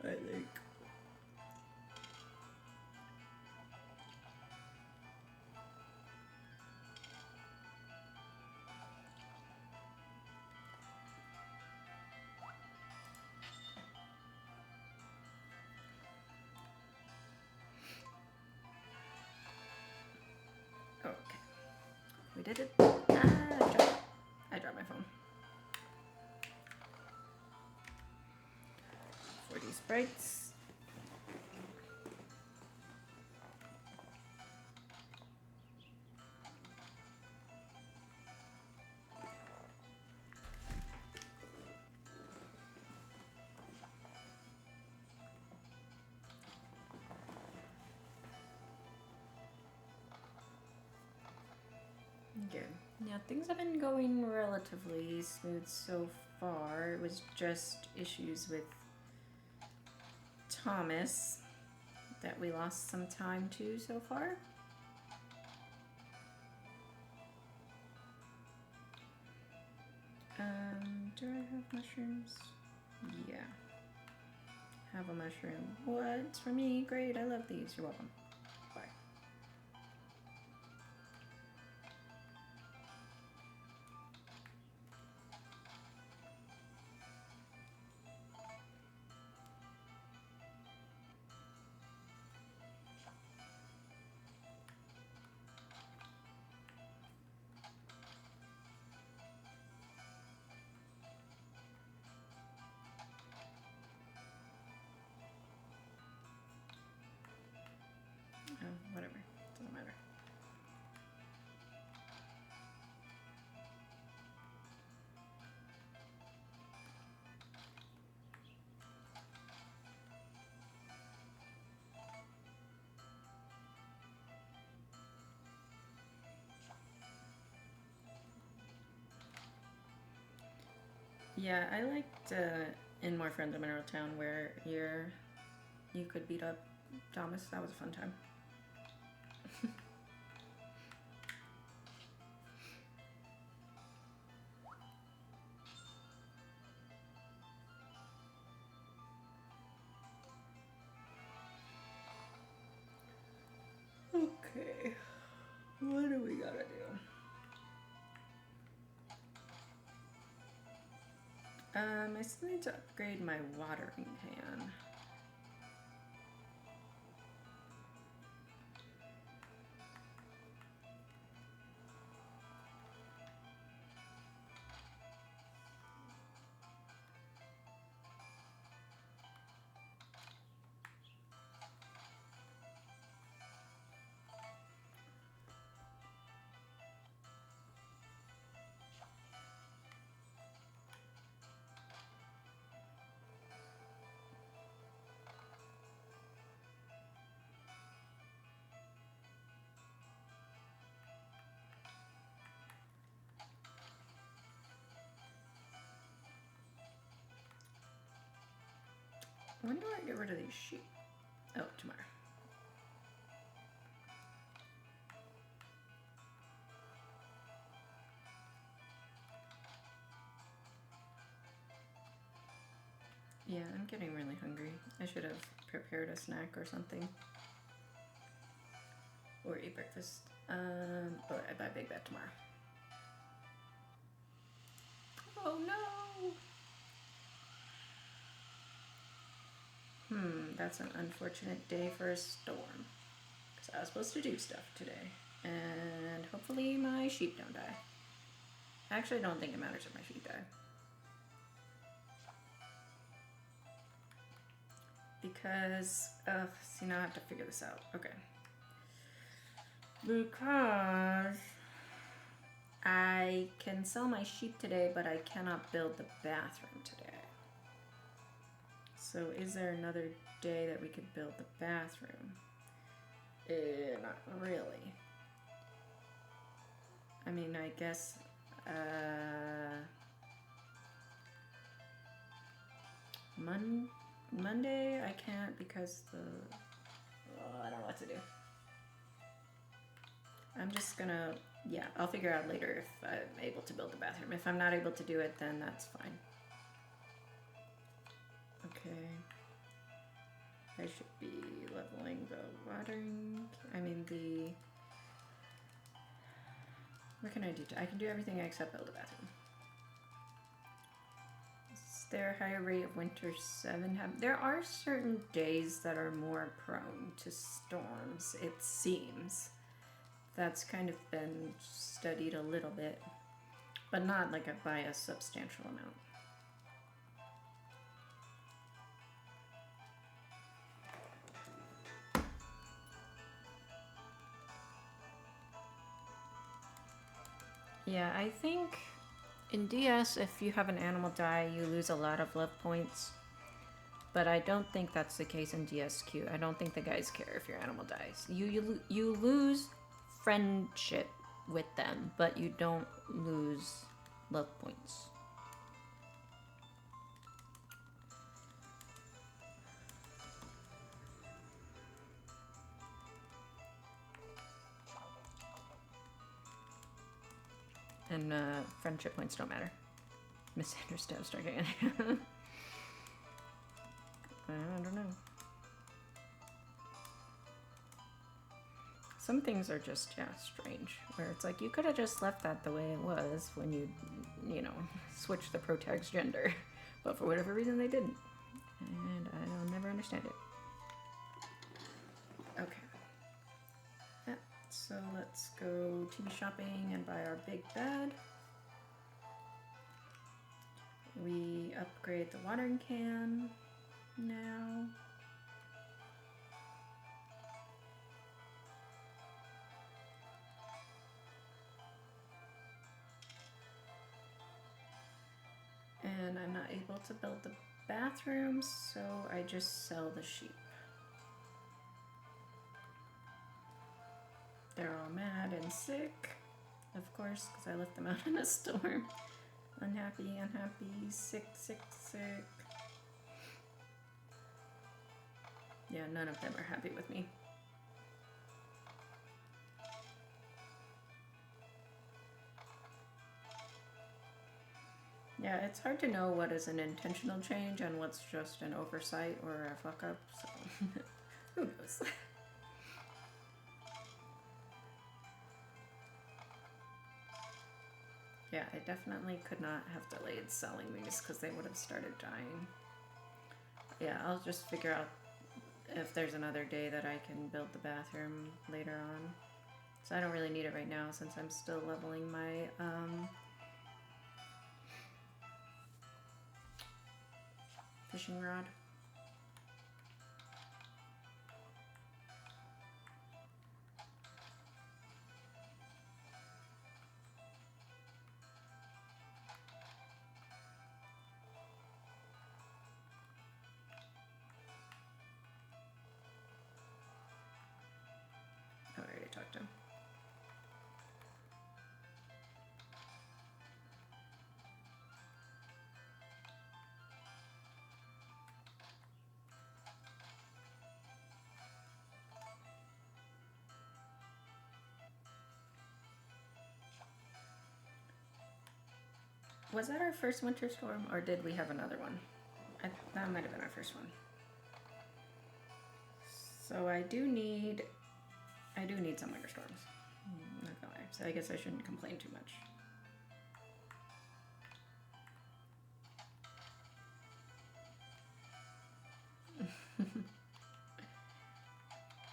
I think. Okay. We did it. I dropped my phone. 40 sprites. Good. Yeah, things have been going relatively smooth so far. It was just issues with Thomas that we lost some time to so far. Do I have mushrooms? Yeah. Have a mushroom. What? It's for me. Great. I love these. You're welcome. Bye. Whatever. Doesn't matter. Yeah, I liked in More Friends of Mineral Town where you're you could beat up Thomas. That was a fun time. Okay, what do we gotta do? I still need to upgrade my watering pan. When do I get rid of these sheep? Oh, tomorrow. Yeah, I'm getting really hungry. I should have prepared a snack or something. Or eat breakfast. But I buy Big Bad tomorrow. Oh no! That's an unfortunate day for a storm. Because I was supposed to do stuff today. And hopefully my sheep don't die. Actually, I don't think it matters if my sheep die. Because, see, now I have to figure this out. Okay. Because I can sell my sheep today, but I cannot build the bathroom today. So is there another day that we could build the bathroom? Not really. I mean, I guess, Monday I can't because I don't know what to do. I'm just gonna, yeah, I'll figure out later if I'm able to build the bathroom. If I'm not able to do it, then that's fine. Okay. I should be leveling the watering, what can I do? I can do everything except build a bathroom. Is there a higher rate of winter 7? There are certain days that are more prone to storms, it seems. That's kind of been studied a little bit, but not like by a substantial amount. Yeah, I think in DS, if you have an animal die, you lose a lot of love points. But I don't think that's the case in DSQ. I don't think the guys care if your animal dies. You lose friendship with them, but you don't lose love points. And friendship points don't matter. Miss Sanders Dev striking. I don't know. Some things are just, yeah, strange. Where it's like, you could have just left that the way it was when you know, switched the protag's gender. But for whatever reason, they didn't. And I'll never understand it. Okay. Yeah, so let's go TV shopping and buy our Big Bad. We upgrade the watering can now. And I'm not able to build the bathroom, so I just sell the sheep. They're all mad and sick, of course, because I left them out in a storm. Unhappy, unhappy, sick, sick, sick. Yeah, none of them are happy with me. Yeah, it's hard to know what is an intentional change and what's just an oversight or a fuck up, so who knows? Yeah, I definitely could not have delayed selling these because they would have started dying. Yeah, I'll just figure out if there's another day that I can build the bathroom later on. So I don't really need it right now since I'm still leveling my fishing rod. Oh, I already talked to him. Was that our first winter storm, or did we have another one? That might have been our first one. So I do need some winter storms. Not gonna lie. So I guess I shouldn't complain too much.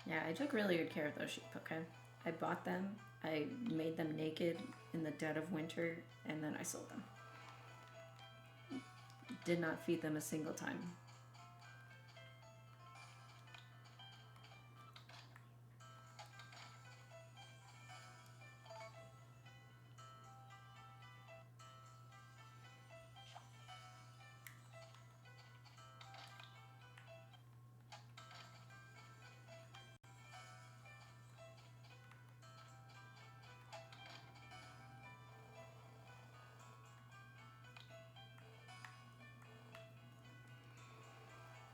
Yeah, I took really good care of those sheep, okay? I bought them, I made them naked in the dead of winter, and then I sold them. Did not feed them a single time.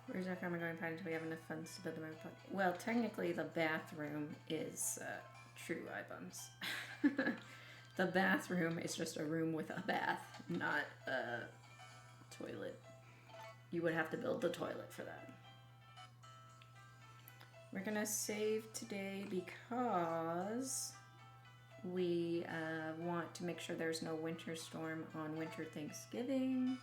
Where's our farmer going until we have enough funds to build the road? Well, technically the bathroom is true items. The bathroom is just a room with a bath, not a toilet. You would have to build the toilet for that. We're gonna save today because we want to make sure there's no winter storm on winter Thanksgiving.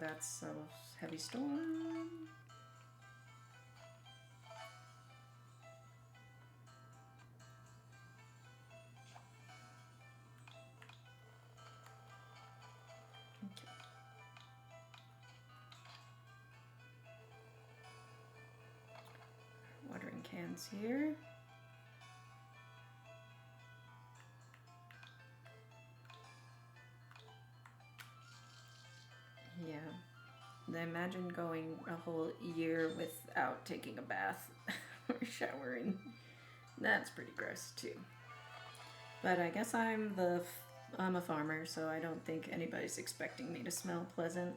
That's a heavy storm. Okay. Watering cans here. Yeah. Imagine going a whole year without taking a bath or showering. That's pretty gross too. But I guess I'm a farmer, so I don't think anybody's expecting me to smell pleasant.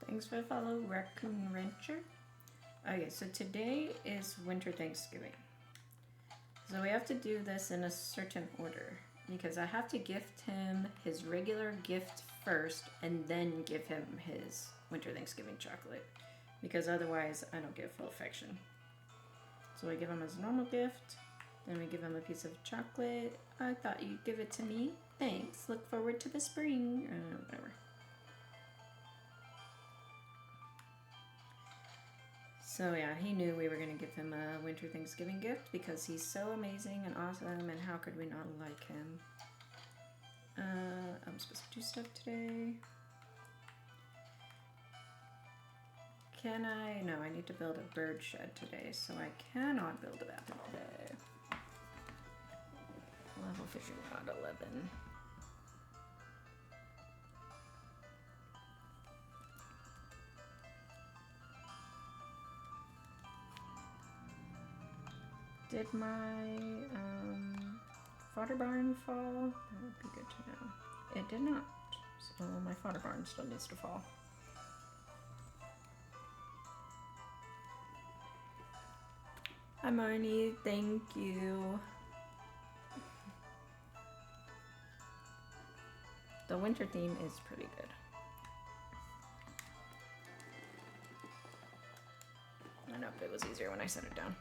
Thanks for the follow, Raccoon Rancher. Okay, so today is winter Thanksgiving. So we have to do this in a certain order because I have to gift him his regular gift first and then give him his winter Thanksgiving chocolate because otherwise I don't give full affection. So I give him his normal gift, then we give him a piece of chocolate. I thought you'd give it to me. Thanks. Look forward to the spring. Whatever. So yeah, he knew we were going to give him a winter Thanksgiving gift because he's so amazing and awesome, and how could we not like him? I'm supposed to do stuff today. Can I? No, I need to build a bird shed today, so I cannot build a bathroom today. Level fishing rod 11. Did my fodder barn fall? That would be good to know. It did not, so my fodder barn still needs to fall. Hi Marnie, thank you. The winter theme is pretty good. I know, but it was easier when I set it down.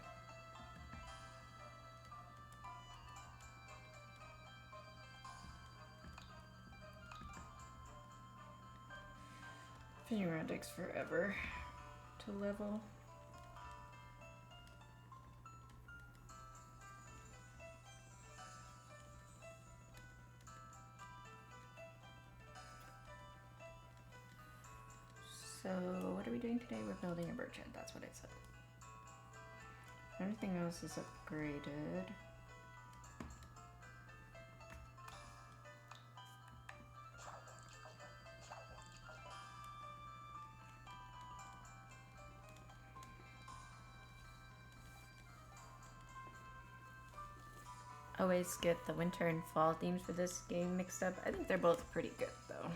Fishing rod takes forever to level. So what are we doing today? We're building a bird shed, that's what it said. Everything else is upgraded. Always get the winter and fall themes for this game mixed up. I think they're both pretty good though.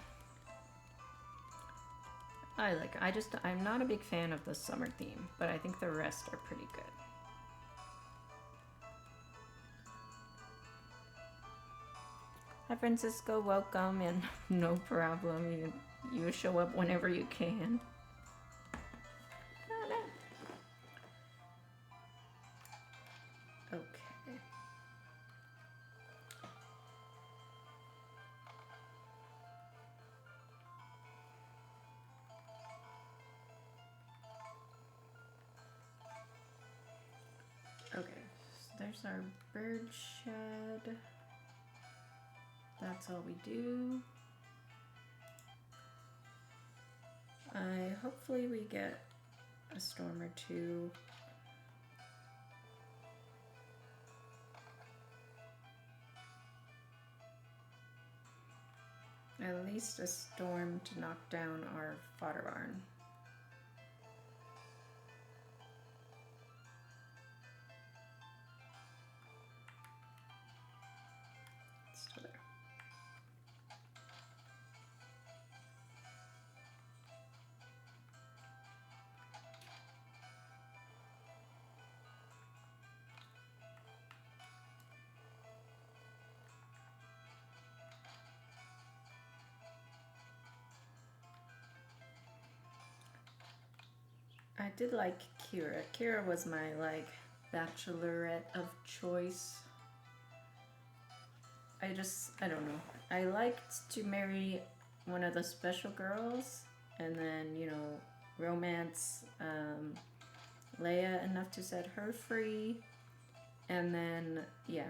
I'm not a big fan of the summer theme, but I think the rest are pretty good. Hi Francisco, welcome, and no problem. You show up whenever you can. Oh, no. Okay. Okay, so there's our bird shed. That's all we do. Hopefully we get a storm or two. At least a storm to knock down our fodder barn. It's still there. I did like Kira. Kira was my bachelorette of choice. I don't know. I liked to marry one of the special girls and then, romance Leia enough to set her free. And then,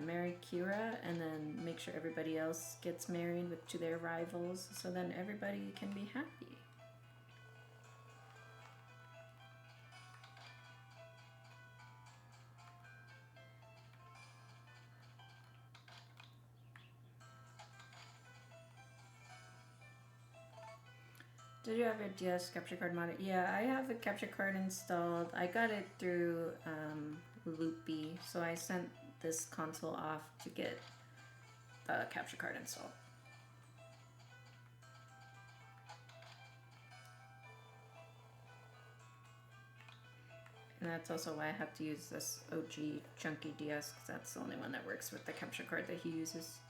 marry Kira and then make sure everybody else gets married to their rivals so then everybody can be happy. Did you have a DS capture card mod? Yeah, I have the capture card installed. I got it through Loopy, so I sent this console off to get the capture card installed. And that's also why I have to use this OG chunky DS, because that's the only one that works with the capture card that he uses.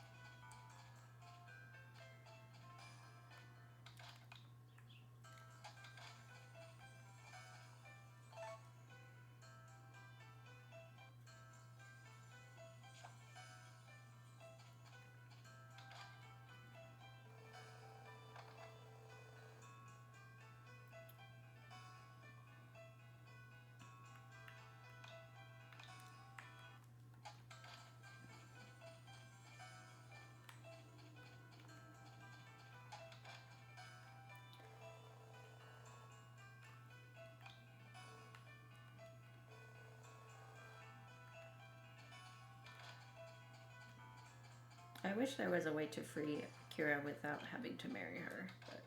I wish there was a way to free Kira without having to marry her, but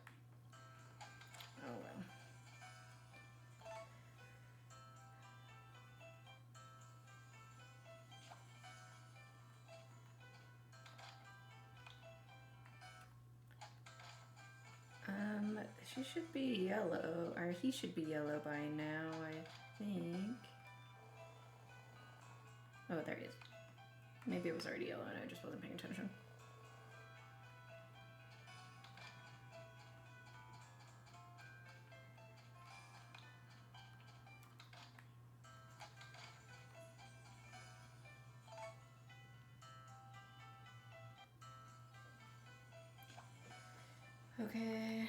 oh well. She should be yellow, or he should be yellow by now, I think. Oh, there he is. Maybe it was already yellow and I just wasn't paying attention. Okay.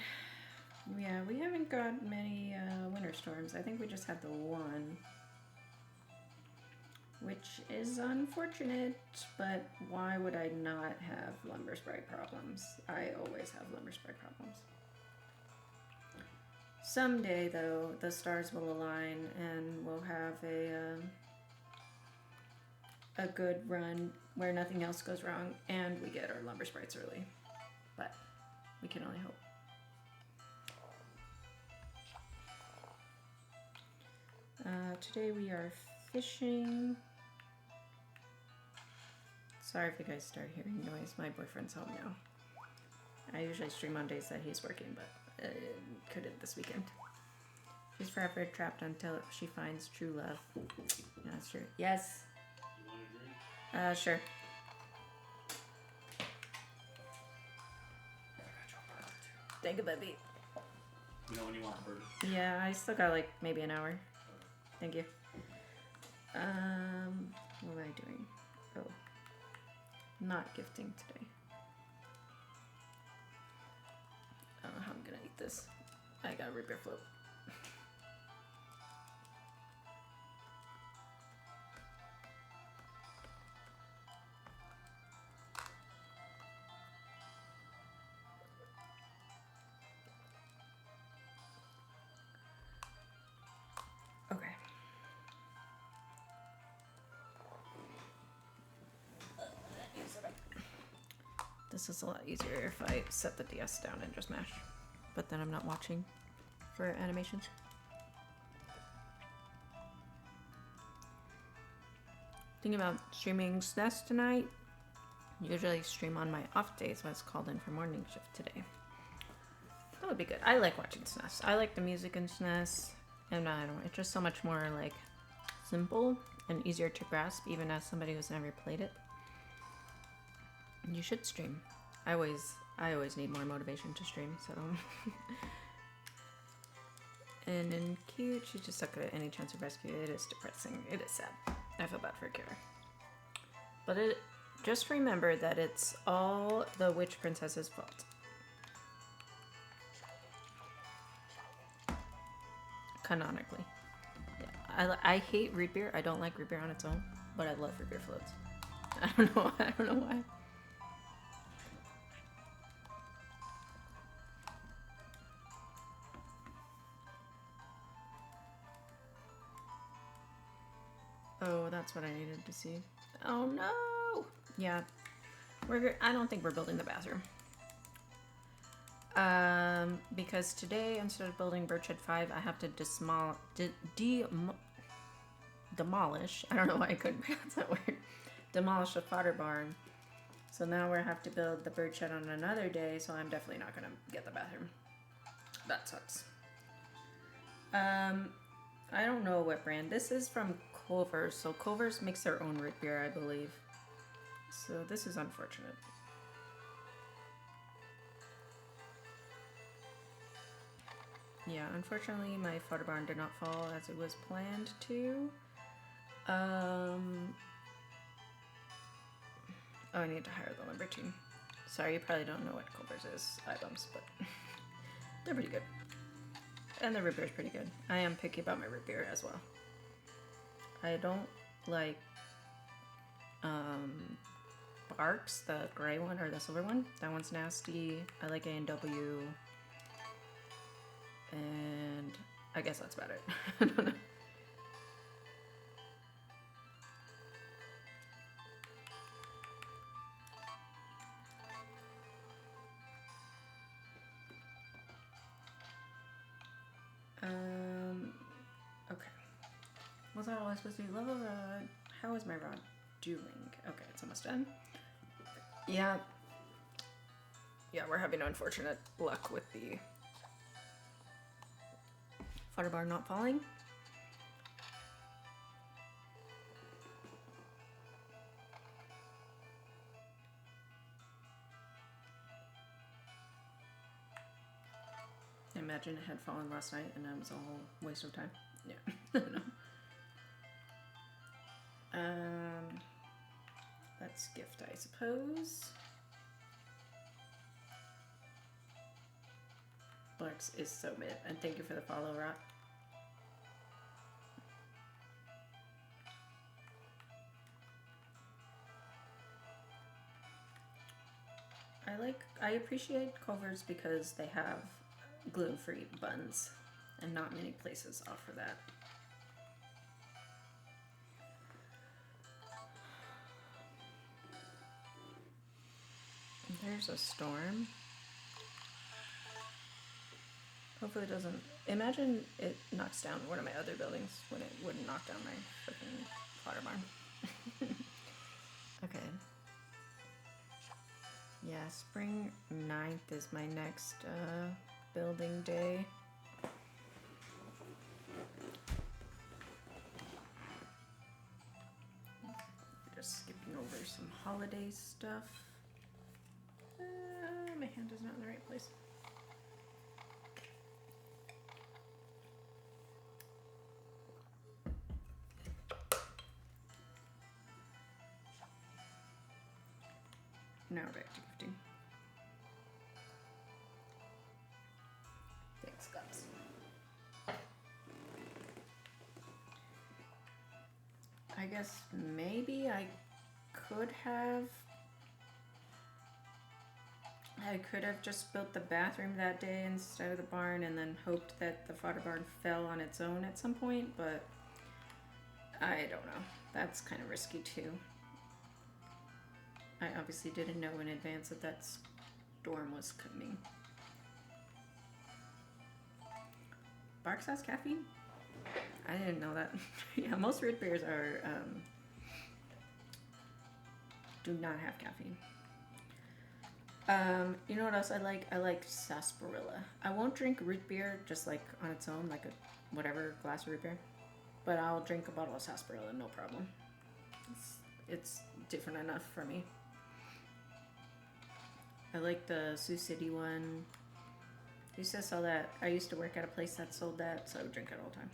Yeah, we haven't got many winter storms. I think we just had the one. Which is unfortunate, but why would I not have lumber spray problems? I always have lumber spray problems. Someday, though, the stars will align and we'll have a good run where nothing else goes wrong and we get our lumber sprites early. But we can only hope. Today we are fishing. Sorry if you guys start hearing noise. My boyfriend's home now. I usually stream on days that he's working, but couldn't this weekend. She's forever trapped until she finds true love. Yeah, that's true. Yes. You want a drink? Sure. Thank you, baby. You know when you want the burger? Yeah, I still got like maybe an hour. Thank you. What am I doing? Oh, not gifting today. I don't know how I'm gonna eat this. I got a root beer float. Okay. This is a lot easier if I set the DS down and just mash. But then I'm not watching for animations. Thinking about streaming SNES tonight. Usually stream on my off days, so I was called in for morning shift today. That would be good. I like watching SNES. I like the music in SNES. And I don't know, it's just so much more like simple and easier to grasp, even as somebody who's never played it. You should stream. I always need more motivation to stream, so. And then cute, she just sucked at any chance of rescue. It is depressing. It is sad. I feel bad for Kira. But just remember that it's all the witch princess's fault. Canonically. Yeah. I hate root beer. I don't like root beer on its own, but I love root beer floats. I don't know why. Oh, that's what I needed to see. Oh no! Yeah. I don't think we're building the bathroom. Because today, instead of building Birchhead 5, I have to demolish. I don't know why I couldn't pronounce that word. Demolish the fodder barn. So now we have to build the Birchhead on another day, so I'm definitely not going to get the bathroom. That sucks. I don't know what brand. This is from Culver's. So Culver's makes their own root beer, I believe. So this is unfortunate. Yeah, unfortunately my fodder barn did not fall as it was planned to. Oh, I need to hire the lumber team. Sorry, you probably don't know what Culver's is items, but they're pretty good. And the root beer is pretty good. I am picky about my root beer as well. I don't like Barks, the gray one or the silver one. That one's nasty. I like A&W. And I guess that's about it. I don't know. Was I always supposed to be level? How is my rod doing? Okay, it's almost done. Yeah. Yeah, we're having unfortunate luck with the fodder bar not falling. I imagine it had fallen last night and that was a whole waste of time. Yeah. No. Let's gift, I suppose. Blex is so mid, and thank you for the follow, Rock. I appreciate Culver's because they have gluten-free buns, and not many places offer that. There's a storm. Hopefully it doesn't. Imagine it knocks down one of my other buildings when it wouldn't knock down my freaking fodder barn. Okay. Yeah, spring 9th is my next building day. Just skipping over some holiday stuff. My hand is not in the right place. Now we're back to gifting. Thanks, guys. I guess maybe I could have just built the bathroom that day instead of the barn and then hoped that the fodder barn fell on its own at some point, but I don't know. That's kind of risky too. I obviously didn't know in advance that that storm was coming. Barks has caffeine? I didn't know that. Yeah, most root beers are do not have caffeine. You know what else I like? I like sarsaparilla. I won't drink root beer just like on its own, like a whatever glass of root beer, but I'll drink a bottle of sarsaparilla, no problem. It's different enough for me. I like the Sioux City one. I used to sell that. I used to work at a place that sold that, so I would drink it all the time.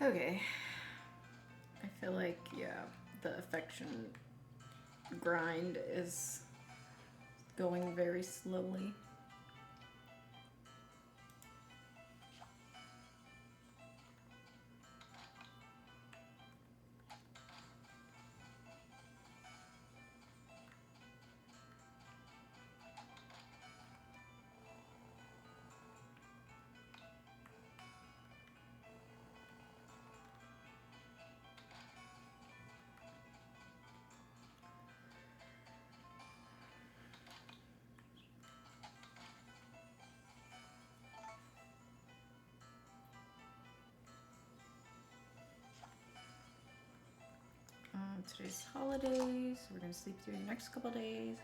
Okay. I feel like, yeah, the affection grind is going very slowly. Today's holidays, so we're gonna sleep through the next couple days.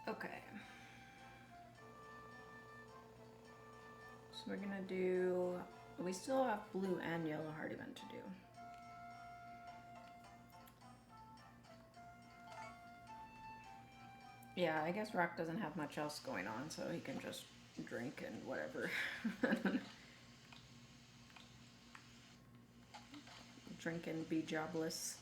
Okay. So we're gonna do, we still have blue and yellow hardiman to do. Yeah, I guess Rock doesn't have much else going on, so he can just drink and whatever. drink and be jobless.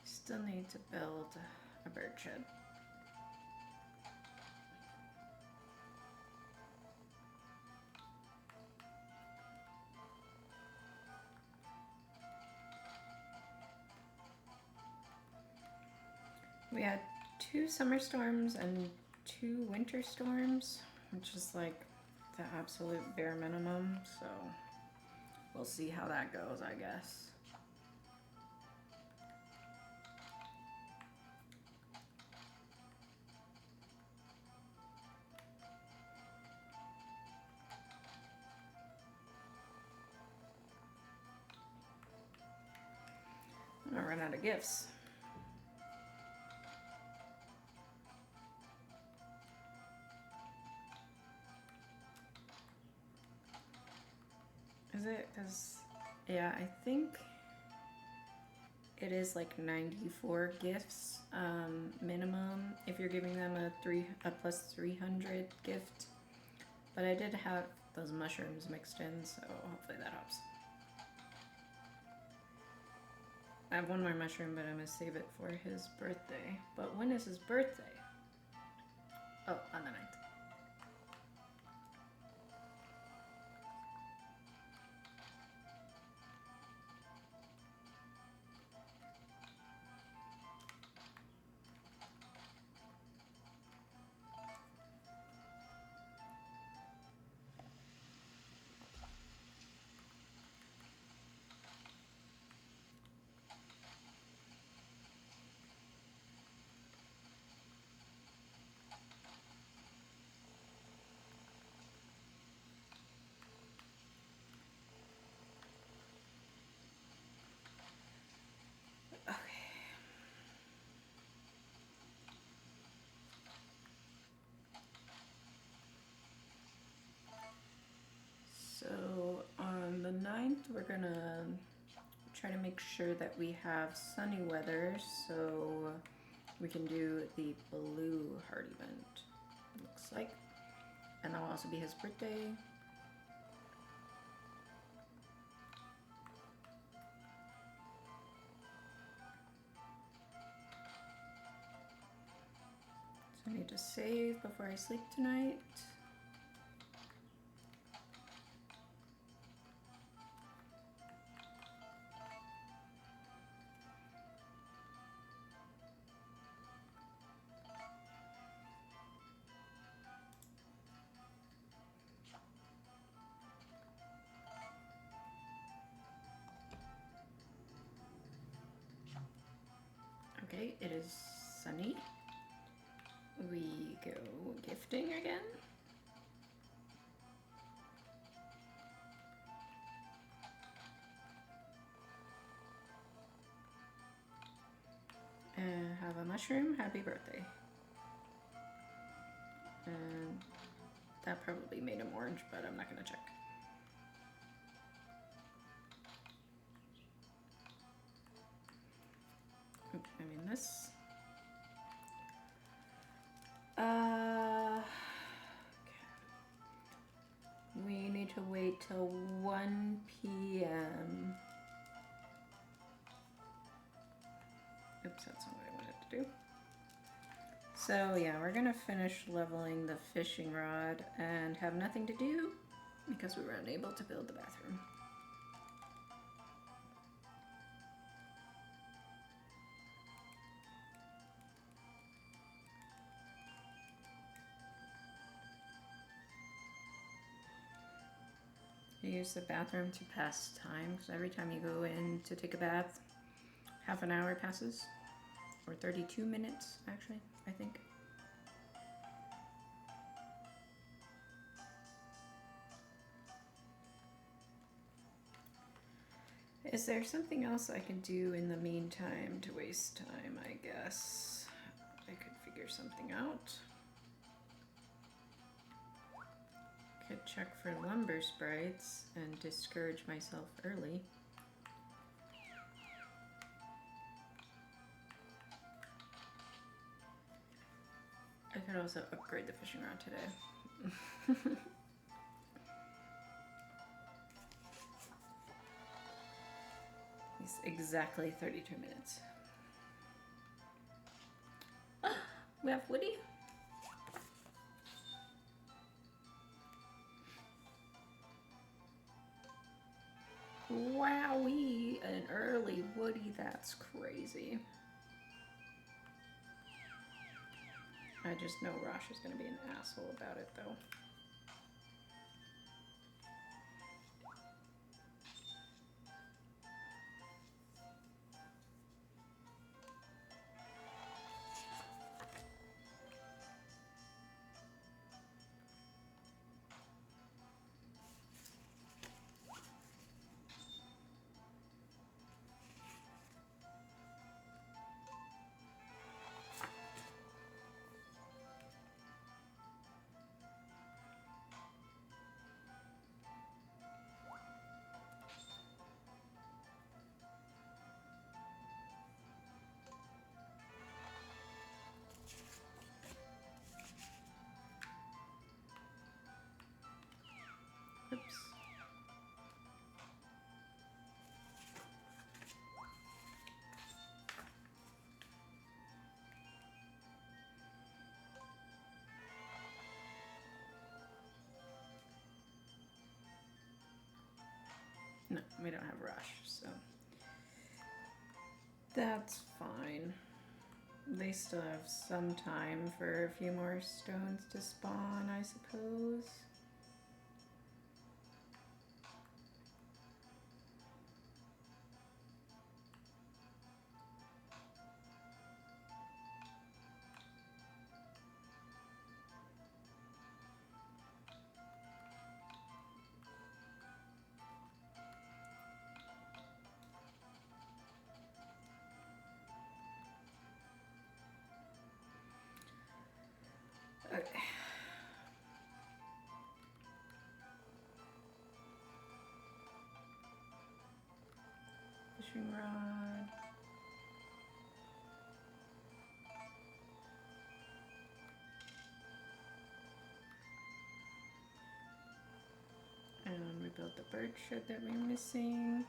Still need to build a bird shed. We had 2 summer storms and 2 winter storms, which is like the absolute bare minimum, so we'll see how that goes, I guess. I'm gonna run out of gifts. Is it? Because, yeah, I think it is like 94 gifts minimum if you're giving them a plus 300 gift. But I did have those mushrooms mixed in, so hopefully that helps. I have 1 more mushroom, but I'm gonna save it for his birthday. But when is his birthday? Oh, on the 9th. So on the 9th, we're gonna try to make sure that we have sunny weather so we can do the blue heart event, looks like. And that will also be his birthday. So I need to save before I sleep tonight. Okay, it is sunny. We go gifting again. And have a mushroom, happy birthday. And that probably made him orange, but I'm not gonna check. I mean this. We need to wait till 1 p.m. Oops, that's not what I wanted to do. So yeah, we're gonna finish leveling the fishing rod and have nothing to do because we were unable to build the bathroom. You use the bathroom to pass time, because every time you go in to take a bath, half an hour passes, or 32 minutes actually, I think. there something else I can do in the meantime to waste time, I guess? I could figure something out. Could check for lumber sprites and discourage myself early. I could also upgrade the fishing rod today. It's exactly 32 minutes. We have Woody. Wowee, an early Woody, that's crazy. I just know Rosh is going to be an asshole about it, though. Oops. No, we don't have Rush, so that's fine. They still have some time for a few more stones to spawn, I suppose. Okay. Fishing rod. And rebuild the bird shed that we're missing.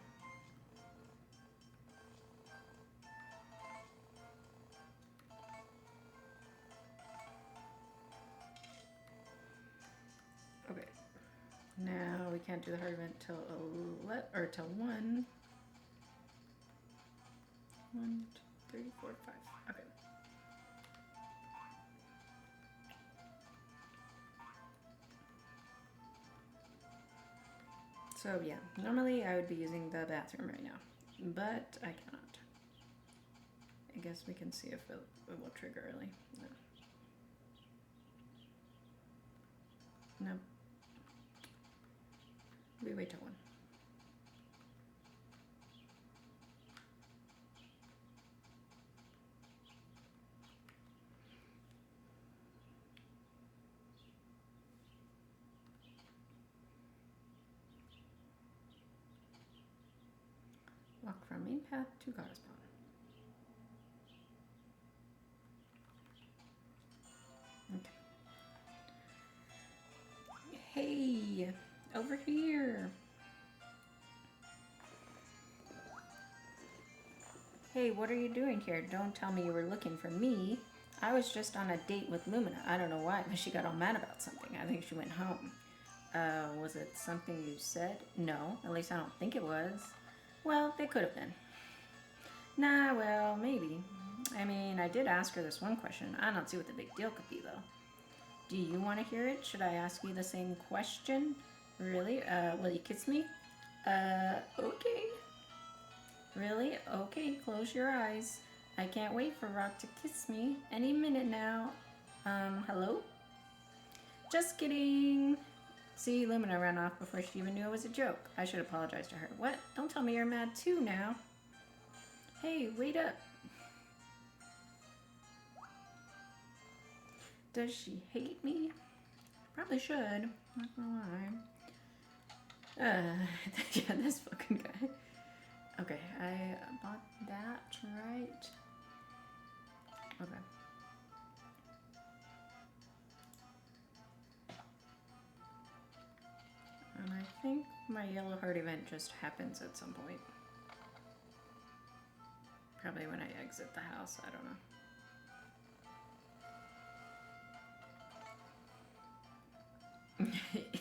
Okay. Now we can't do the hard event till till 1. 1, 2, 3, 4, 5. Okay. So yeah, normally I would be using the bathroom right now, but I cannot. I guess we can see if it will trigger early. No. No. We wait till 1. Walk from main path to goddess pond. Okay. Hey, over here. Hey, what are you doing here? Don't tell me you were looking for me. I was just on a date with Lumina. I don't know why, but she got all mad about something. I think she went home. Was it something you said? No, at least I don't think it was. Well, they could have been. Nah, well, maybe. I mean, I did ask her this one question. I don't see what the big deal could be, though. Do you want to hear it? Should I ask you the same question? Really? Will you kiss me? Okay. Really? Okay, close your eyes. I can't wait for Rock to kiss me. Any minute now. Hello? Just kidding. See, Lumina ran off before she even knew it was a joke. I should apologize to her. What? Don't tell me you're mad too now. Hey, wait up. Does she hate me? Probably should. Not gonna lie. Yeah, this fucking guy. Okay, I bought that, right? Okay. And I think my yellow heart event just happens at some point. Probably when I exit the house, I don't know.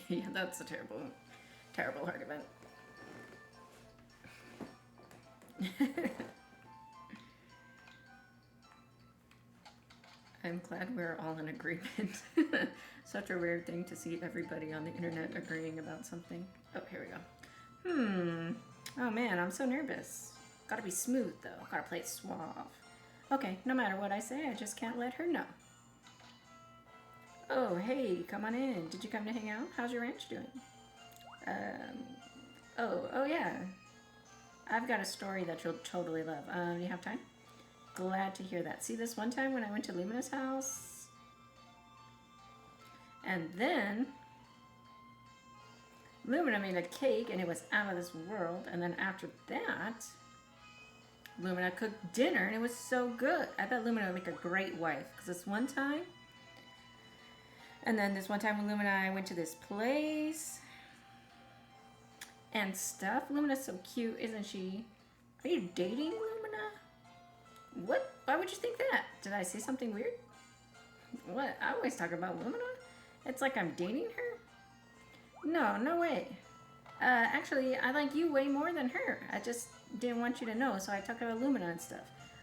Yeah, that's a terrible, terrible heart event. I'm glad we're all in agreement. Such a rare thing to see everybody on the internet agreeing about something. Oh, here we go. Oh man, I'm so nervous. Gotta be smooth though. Gotta play it suave. Okay, no matter what I say, I just can't let her know. Oh, hey, come on in. Did you come to hang out? How's your ranch doing? Oh yeah. I've got a story that you'll totally love. You have time? Glad to hear that. See, this one time when I went to Lumina's house, and then Lumina made a cake and it was out of this world, and then after that, Lumina cooked dinner and it was so good. I bet Lumina would make a great wife, because this one time, and then this one time when Lumina and I went to this place and stuff. Lumina's so cute, isn't she? Are you dating Lumina? What? Why would you think that? Did I say something weird? What? I always talk about Lumina. It's like I'm dating her? No, no way. Actually, I like you way more than her. I just didn't want you to know, so I talked about Lumina and stuff.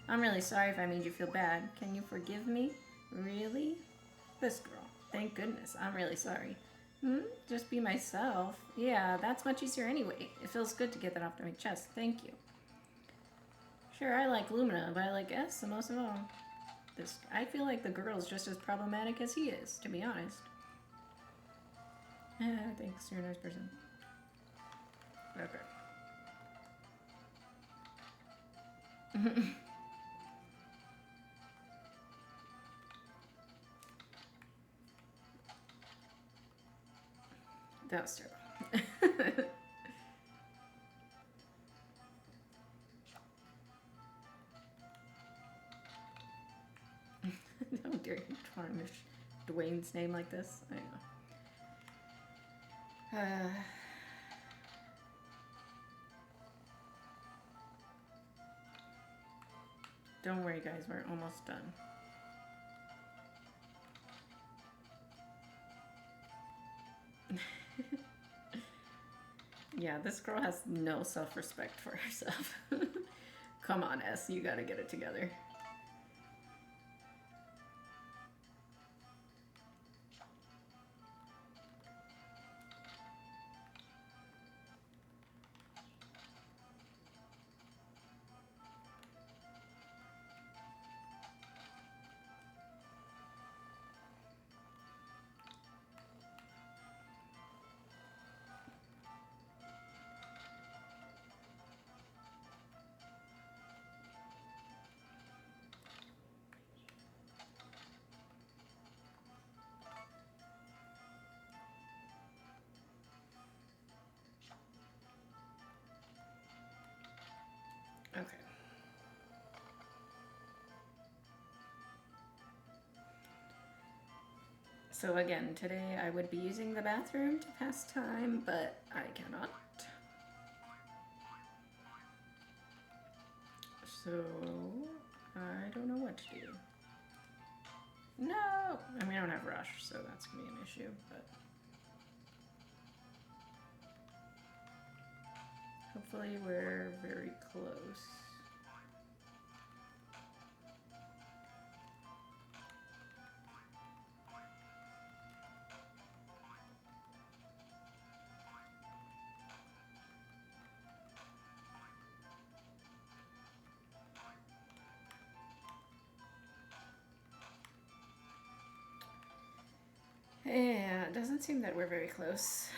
I'm really sorry if I made you feel bad. Can you forgive me? Really? This girl. Thank goodness. I'm really sorry. Just be myself. Yeah, that's much easier anyway. It feels good to get that off my chest. Thank you. Sure, I like Lumina, but I like S the most of all. I feel like the girl's just as problematic as he is, to be honest. Thanks, you're a nice person. Okay. That was terrible. How dare you tarnish Dwayne's name like this? I know. Don't worry, guys. We're almost done. Yeah, this girl has no self-respect for herself. Come on, S. You gotta get it together. Okay. So again, today I would be using the bathroom to pass time, but I cannot. So I don't know what to do. No! I mean, I don't have rush, so that's gonna be an issue, but hopefully we're very close. Yeah, it doesn't seem that we're very close.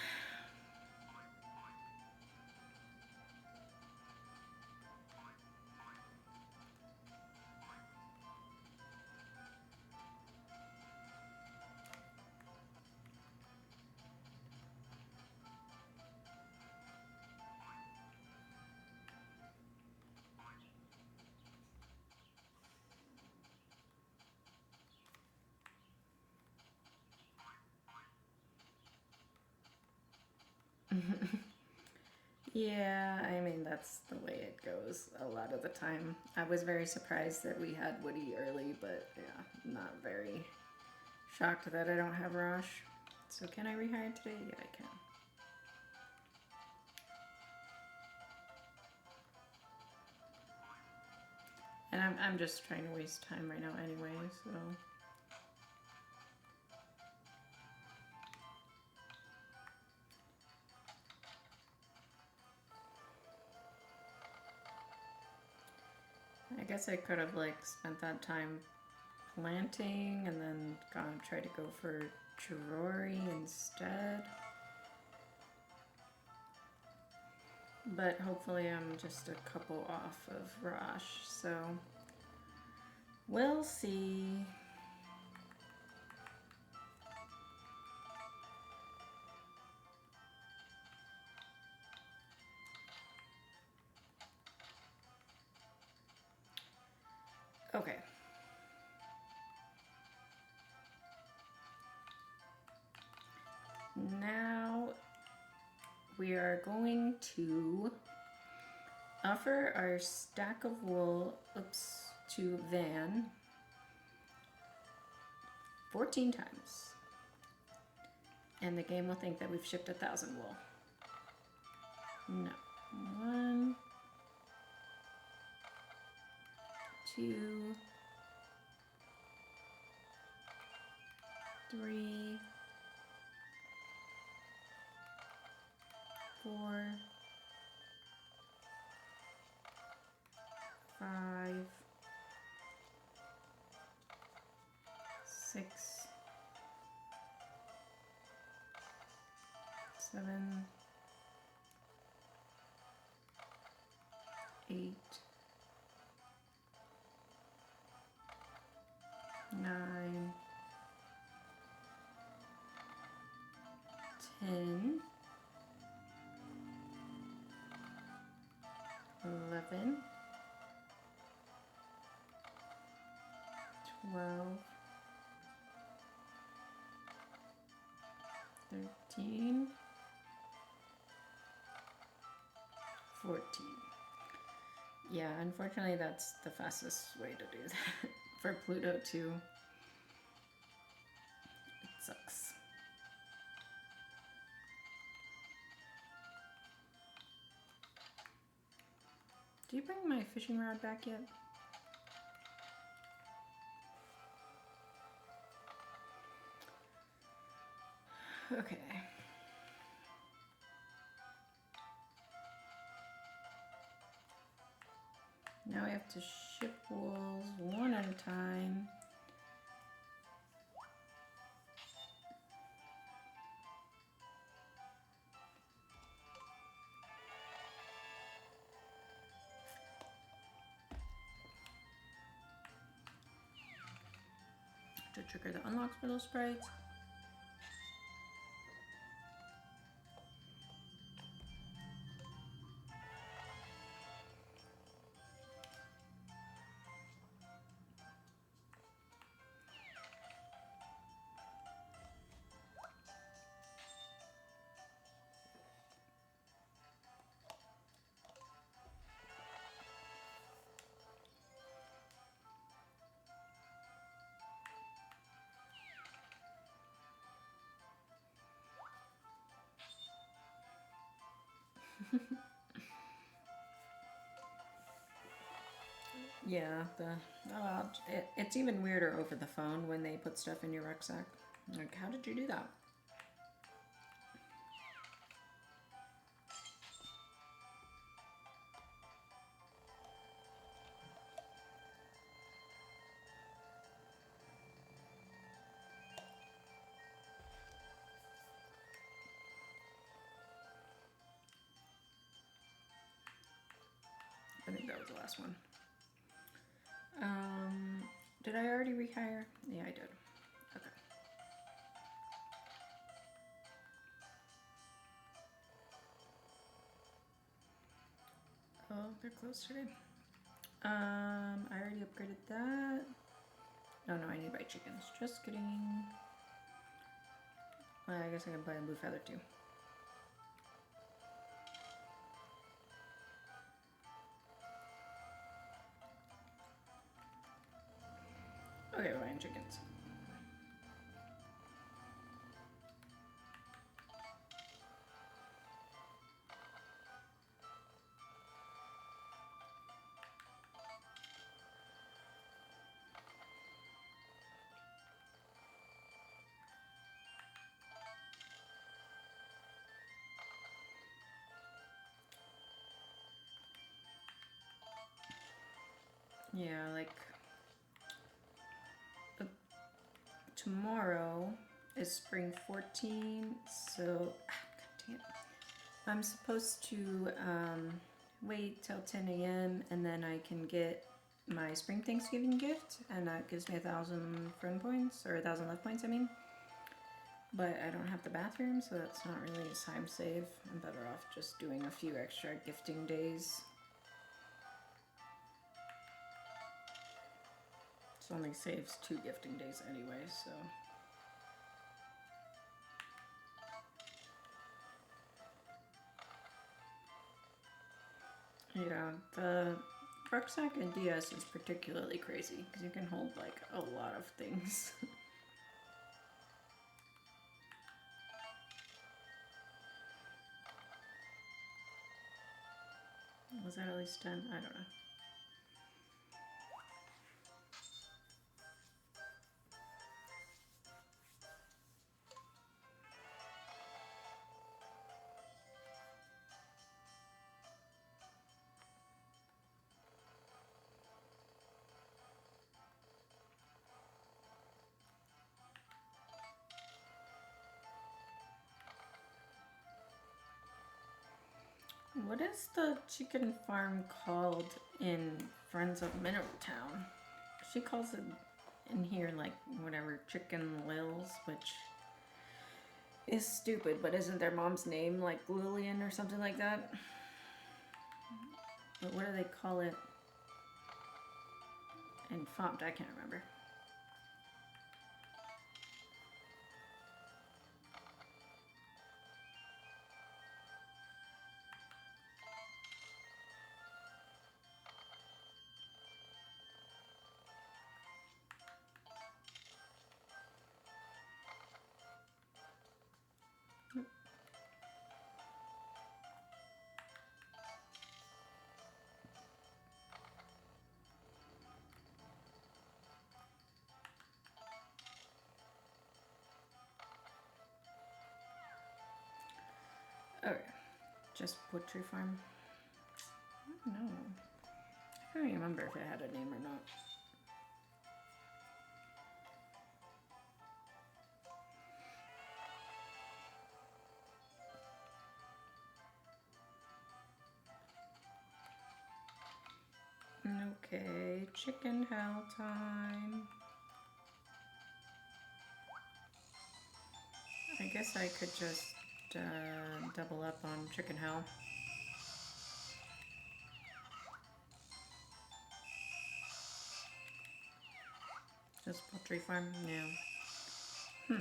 Yeah, I mean, that's the way it goes a lot of the time. I was very surprised that we had Woody early, but yeah, not very shocked that I don't have Rosh. So can I rehire today? Yeah, I can. And I'm just trying to waste time right now anyway, so... I guess I could have, like, spent that time planting and then try to go for Chirori instead. But hopefully I'm just a couple off of Rosh, so we'll see. Okay. Now we are going to offer our stack of wool, to Van 14 times. And the game will think that we've shipped 1,000 wool. No. 1, 2, 3, 4, 5, 6, 7, 8, 9, 10, 11, 12, 13, 14. Yeah, unfortunately that's the fastest way to do that. For Pluto too. It sucks. Do you bring my fishing rod back yet? Okay. Now we have to ship wools one at a time. To trigger the unlocks for those sprites. Yeah, it's even weirder over the phone when they put stuff in your rucksack. Like, how did you do that? was the last one. Did I already rehire? Yeah, I did. Okay. Oh, they're closed today. I already upgraded that. Oh no, I need to buy chickens. Just kidding. Well, I guess I can buy a blue feather too. Okay, we're buying chickens. Yeah, like tomorrow is spring 14, so God damn. I'm supposed to wait till 10 a.m. and then I can get my spring Thanksgiving gift, and that gives me 1,000 friend points, or 1,000 love points, I mean. But I don't have the bathroom, so that's not really a time save. I'm better off just doing a few extra gifting days. This only saves 2 gifting days anyway, so. Yeah, the rucksack in DS is particularly crazy because you can hold like a lot of things. Was that at least 10? I don't know. What is the chicken farm called in Friends of Mineral Town? She calls it in here like whatever, Chicken Lils, which is stupid, but isn't their mom's name like Lillian or something like that? But what do they call it in Font? I can't remember. Okay, just Butchery Farm. I don't know. I can't remember if it had a name or not. Okay, chicken hell time. I guess I could just double up on chicken hell. Just poultry farm? Yeah.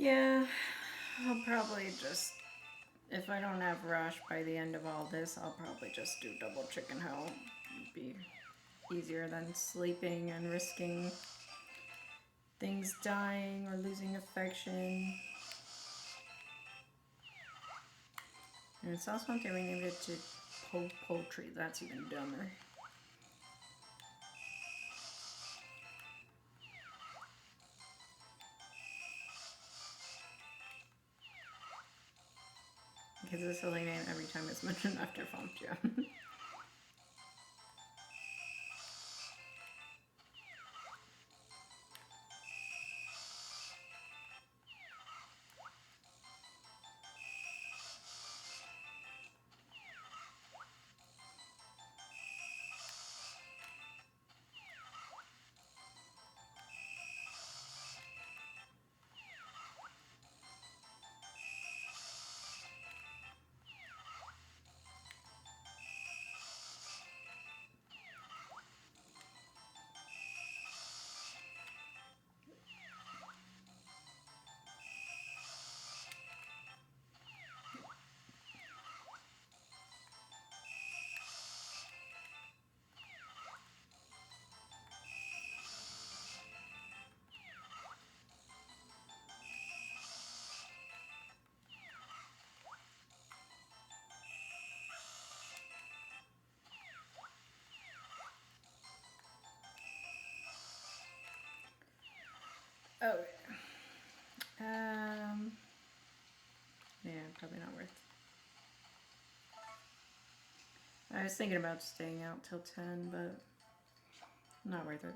Yeah, I'll probably just, if I don't have rush by the end of all this, I'll probably just do double chicken hoe. It'd be easier than sleeping and risking things dying or losing affection. And it's also something we named it to poultry. That's even dumber. Because it's a silly name every time it's mentioned after Famtia. Oh, yeah, probably not worth. I was thinking about staying out till 10, but not worth it.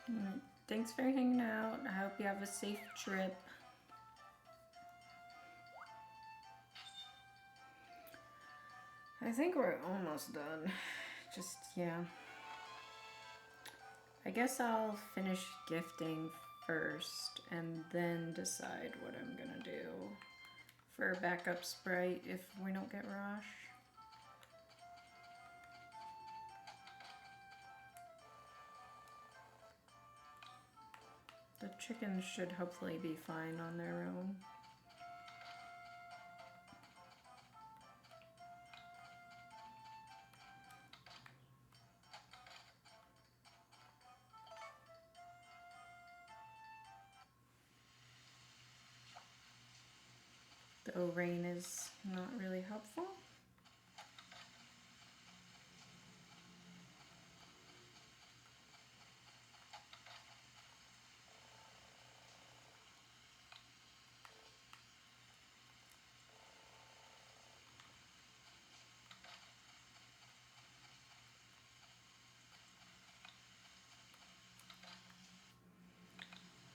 Alright, thanks for hanging out. I hope you have a safe trip. I think we're almost done. Just, yeah. I guess I'll finish gifting first and then decide what I'm gonna do for a backup sprite if we don't get Rosh. The chickens should hopefully be fine on their own. Though rain is not really helpful.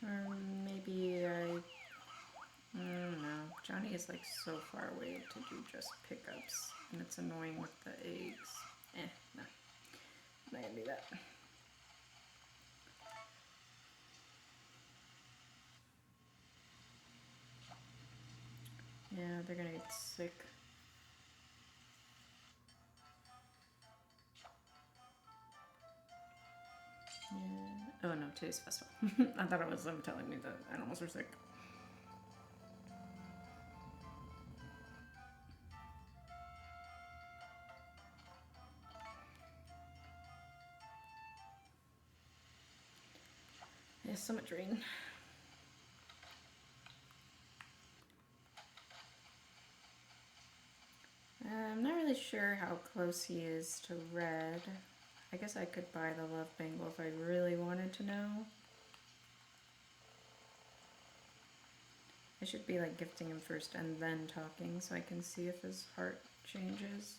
Or maybe I don't know. Johnny is like so far away to do just pickups, and it's annoying with the eggs. No. I'm not gonna do that. Yeah, they're gonna get sick. Yeah. Oh no, today's festival. I thought it was them telling me that animals were sick. Yeah, so much rain. I'm not really sure how close he is to red. I guess I could buy the love bangle if I really wanted to know. I should be like gifting him first and then talking so I can see if his heart changes.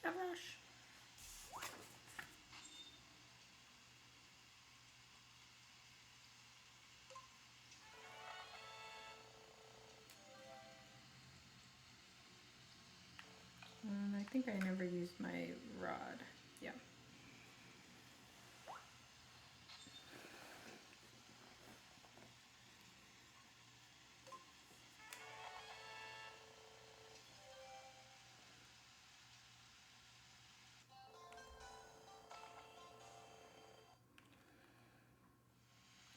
Rush. I think I never used my rod. Yeah.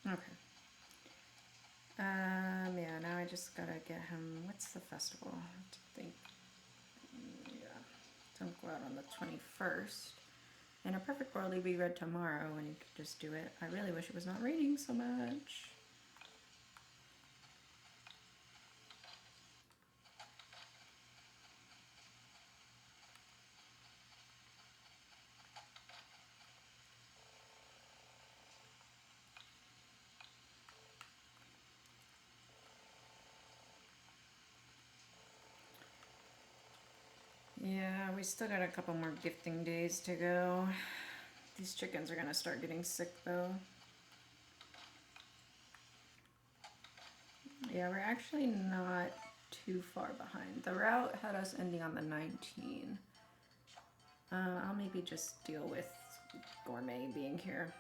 Okay. Yeah, now I just gotta get him, what's the festival? I think, yeah, don't go out on the 21st. In a perfect world, he'd be read tomorrow and you could just do it. I really wish it was not raining so much. Yeah, we still got a couple more gifting days to go. These chickens are gonna start getting sick though. Yeah, we're actually not too far behind. The route had us ending on the 19. I'll maybe just deal with Gourmet being here.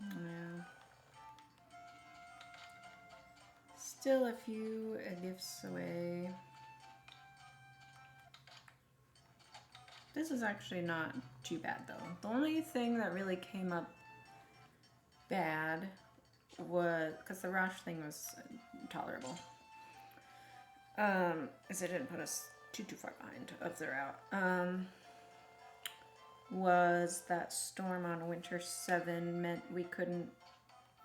Yeah. Still a few gifts away. This is actually not too bad though. The only thing that really came up bad was, because the Rosh thing was tolerable, is it didn't put us too far behind of the route. Was that storm on Winter 7 meant we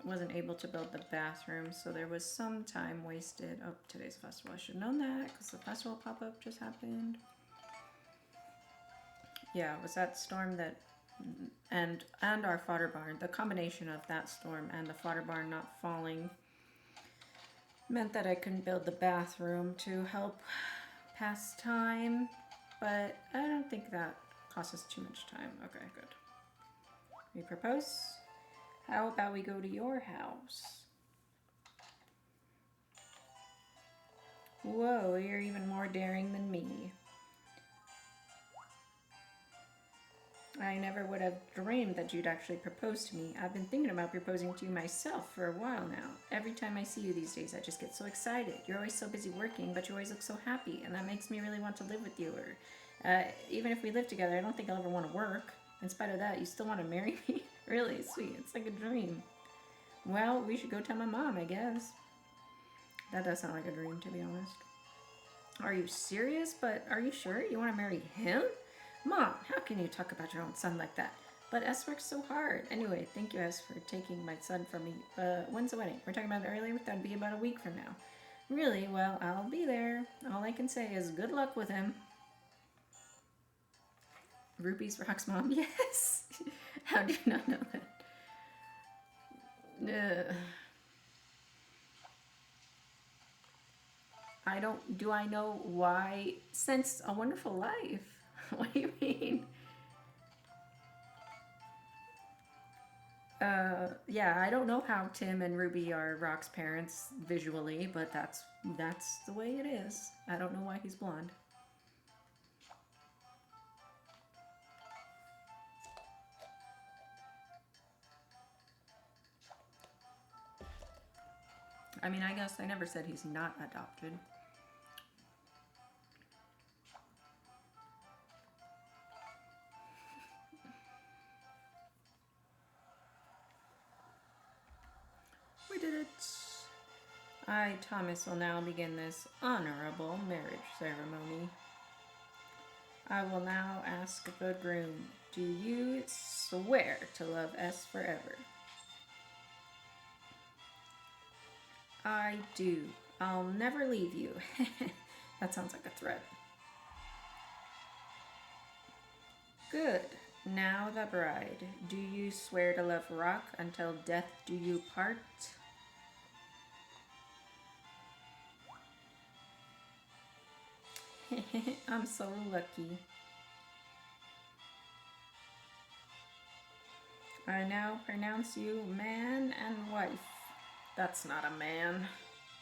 wasn't able to build the bathroom, so there was some time wasted. Oh, today's festival. I should have known that because the festival pop-up just happened. Yeah, it was that storm that, and our fodder barn, the combination of that storm and the fodder barn not falling meant that I couldn't build the bathroom to help pass time, but I don't think that cost us too much time. Okay, good. We propose? How about we go to your house? Whoa, you're even more daring than me. I never would have dreamed that you'd actually propose to me. I've been thinking about proposing to you myself for a while now. Every time I see you these days, I just get so excited. You're always so busy working, but you always look so happy, and that makes me really want to live with you. Or even if we live together, I don't think I'll ever want to work. In spite of that, you still want to marry me? Really sweet. It's like a dream. Well, we should go tell my mom, I guess. That does sound like a dream, to be honest. Are you serious? But are you sure you want to marry him? Mom, how can you talk about your own son like that? But S works so hard. Anyway, thank you, S, for taking my son from me. When's the wedding? We're talking about it earlier? That'd be about a week from now. Really? Well, I'll be there. All I can say is good luck with him. Ruby's Rock's mom? Yes! How do you not know that? Do I know why? Since A Wonderful Life. What do you mean? Yeah, I don't know how Tim and Ruby are Rock's parents visually, but that's the way it is. I don't know why he's blonde. I mean, I guess I never said he's not adopted. We did it. I, Thomas, will now begin this honorable marriage ceremony. I will now ask the groom, do you swear to love S forever? I do. I'll never leave you. That sounds like a threat. Good. Now the bride. Do you swear to love Rock until death do you part? I'm so lucky. I now pronounce you man and wife. That's not a man.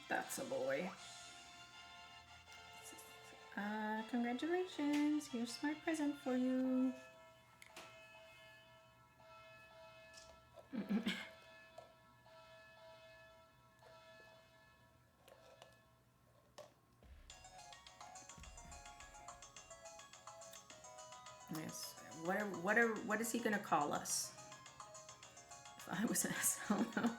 That's a boy. Congratulations. Here's my present for you. Yes. What is he gonna call us? If I was S, I don't know.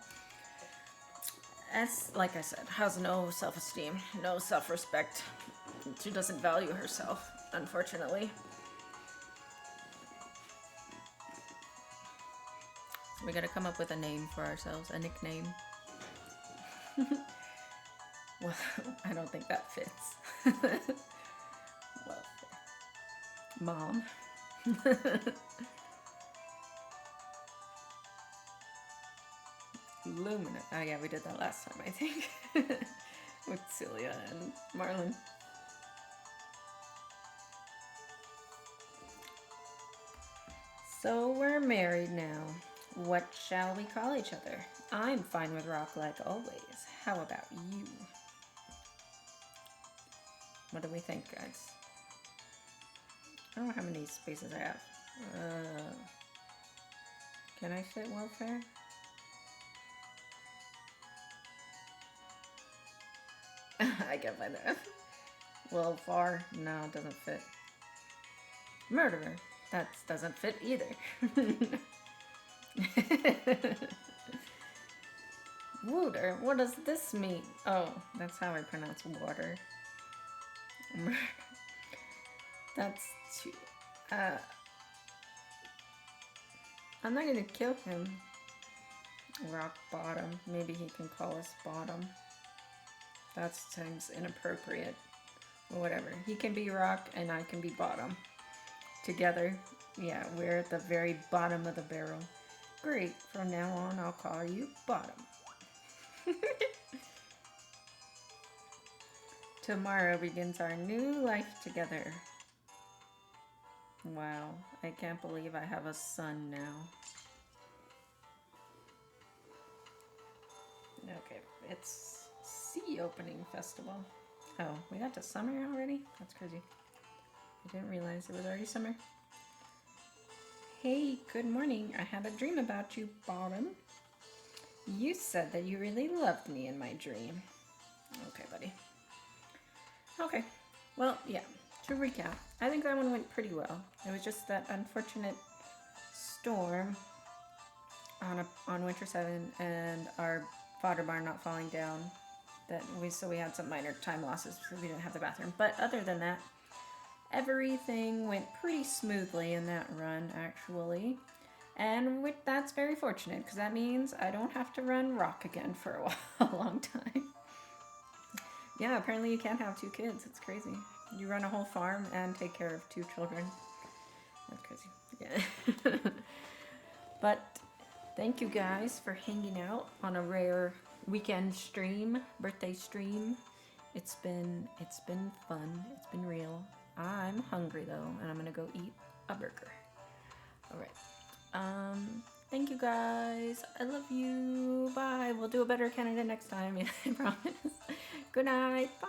S, like I said, has no self-esteem, no self-respect. She doesn't value herself, unfortunately. So we gotta come up with a name for ourselves, a nickname. Well, I don't think that fits. Well, Mom. Lumina. Oh yeah, we did that last time, I think. With Celia and Marlon. So we're married now. What shall we call each other? I'm fine with Rock like always. How about you? What do we think, guys? I don't know how many spaces I have. Can I fit welfare? I can't find that. Welfare? No, it doesn't fit. Murderer? That doesn't fit either. Water? What does this mean? Oh, that's how I pronounce water. Murder. That's too... I'm not gonna kill him. Rock bottom. Maybe he can call us bottom. That seems inappropriate. Whatever. He can be rock and I can be bottom. Together. Yeah, we're at the very bottom of the barrel. Great. From now on, I'll call you bottom. Tomorrow begins our new life together. Wow. I can't believe I have a son now. Okay. It's Sea Opening Festival. Oh, we got to summer already? That's crazy. I didn't realize it was already summer. Hey, good morning. I had a dream about you, Bottom. You said that you really loved me in my dream. Okay, buddy. Okay. Well, yeah. To recap, I think that one went pretty well. It was just that unfortunate storm on Winter 7 and our fodder barn not falling down. So we had some minor time losses because we didn't have the bathroom. But other than that, everything went pretty smoothly in that run, actually. And that's very fortunate because that means I don't have to run Rock again for a long time. Yeah, apparently you can't have 2 kids. It's crazy. You run a whole farm and take care of 2 children. That's crazy. Yeah. But thank you guys for hanging out on a rare weekend stream, birthday stream. It's been fun. It's been real. I'm hungry though, and I'm gonna go eat a burger. All right. Thank you guys. I love you. Bye. We'll do a better Canada next time. Yeah, I promise. Good night. Bye.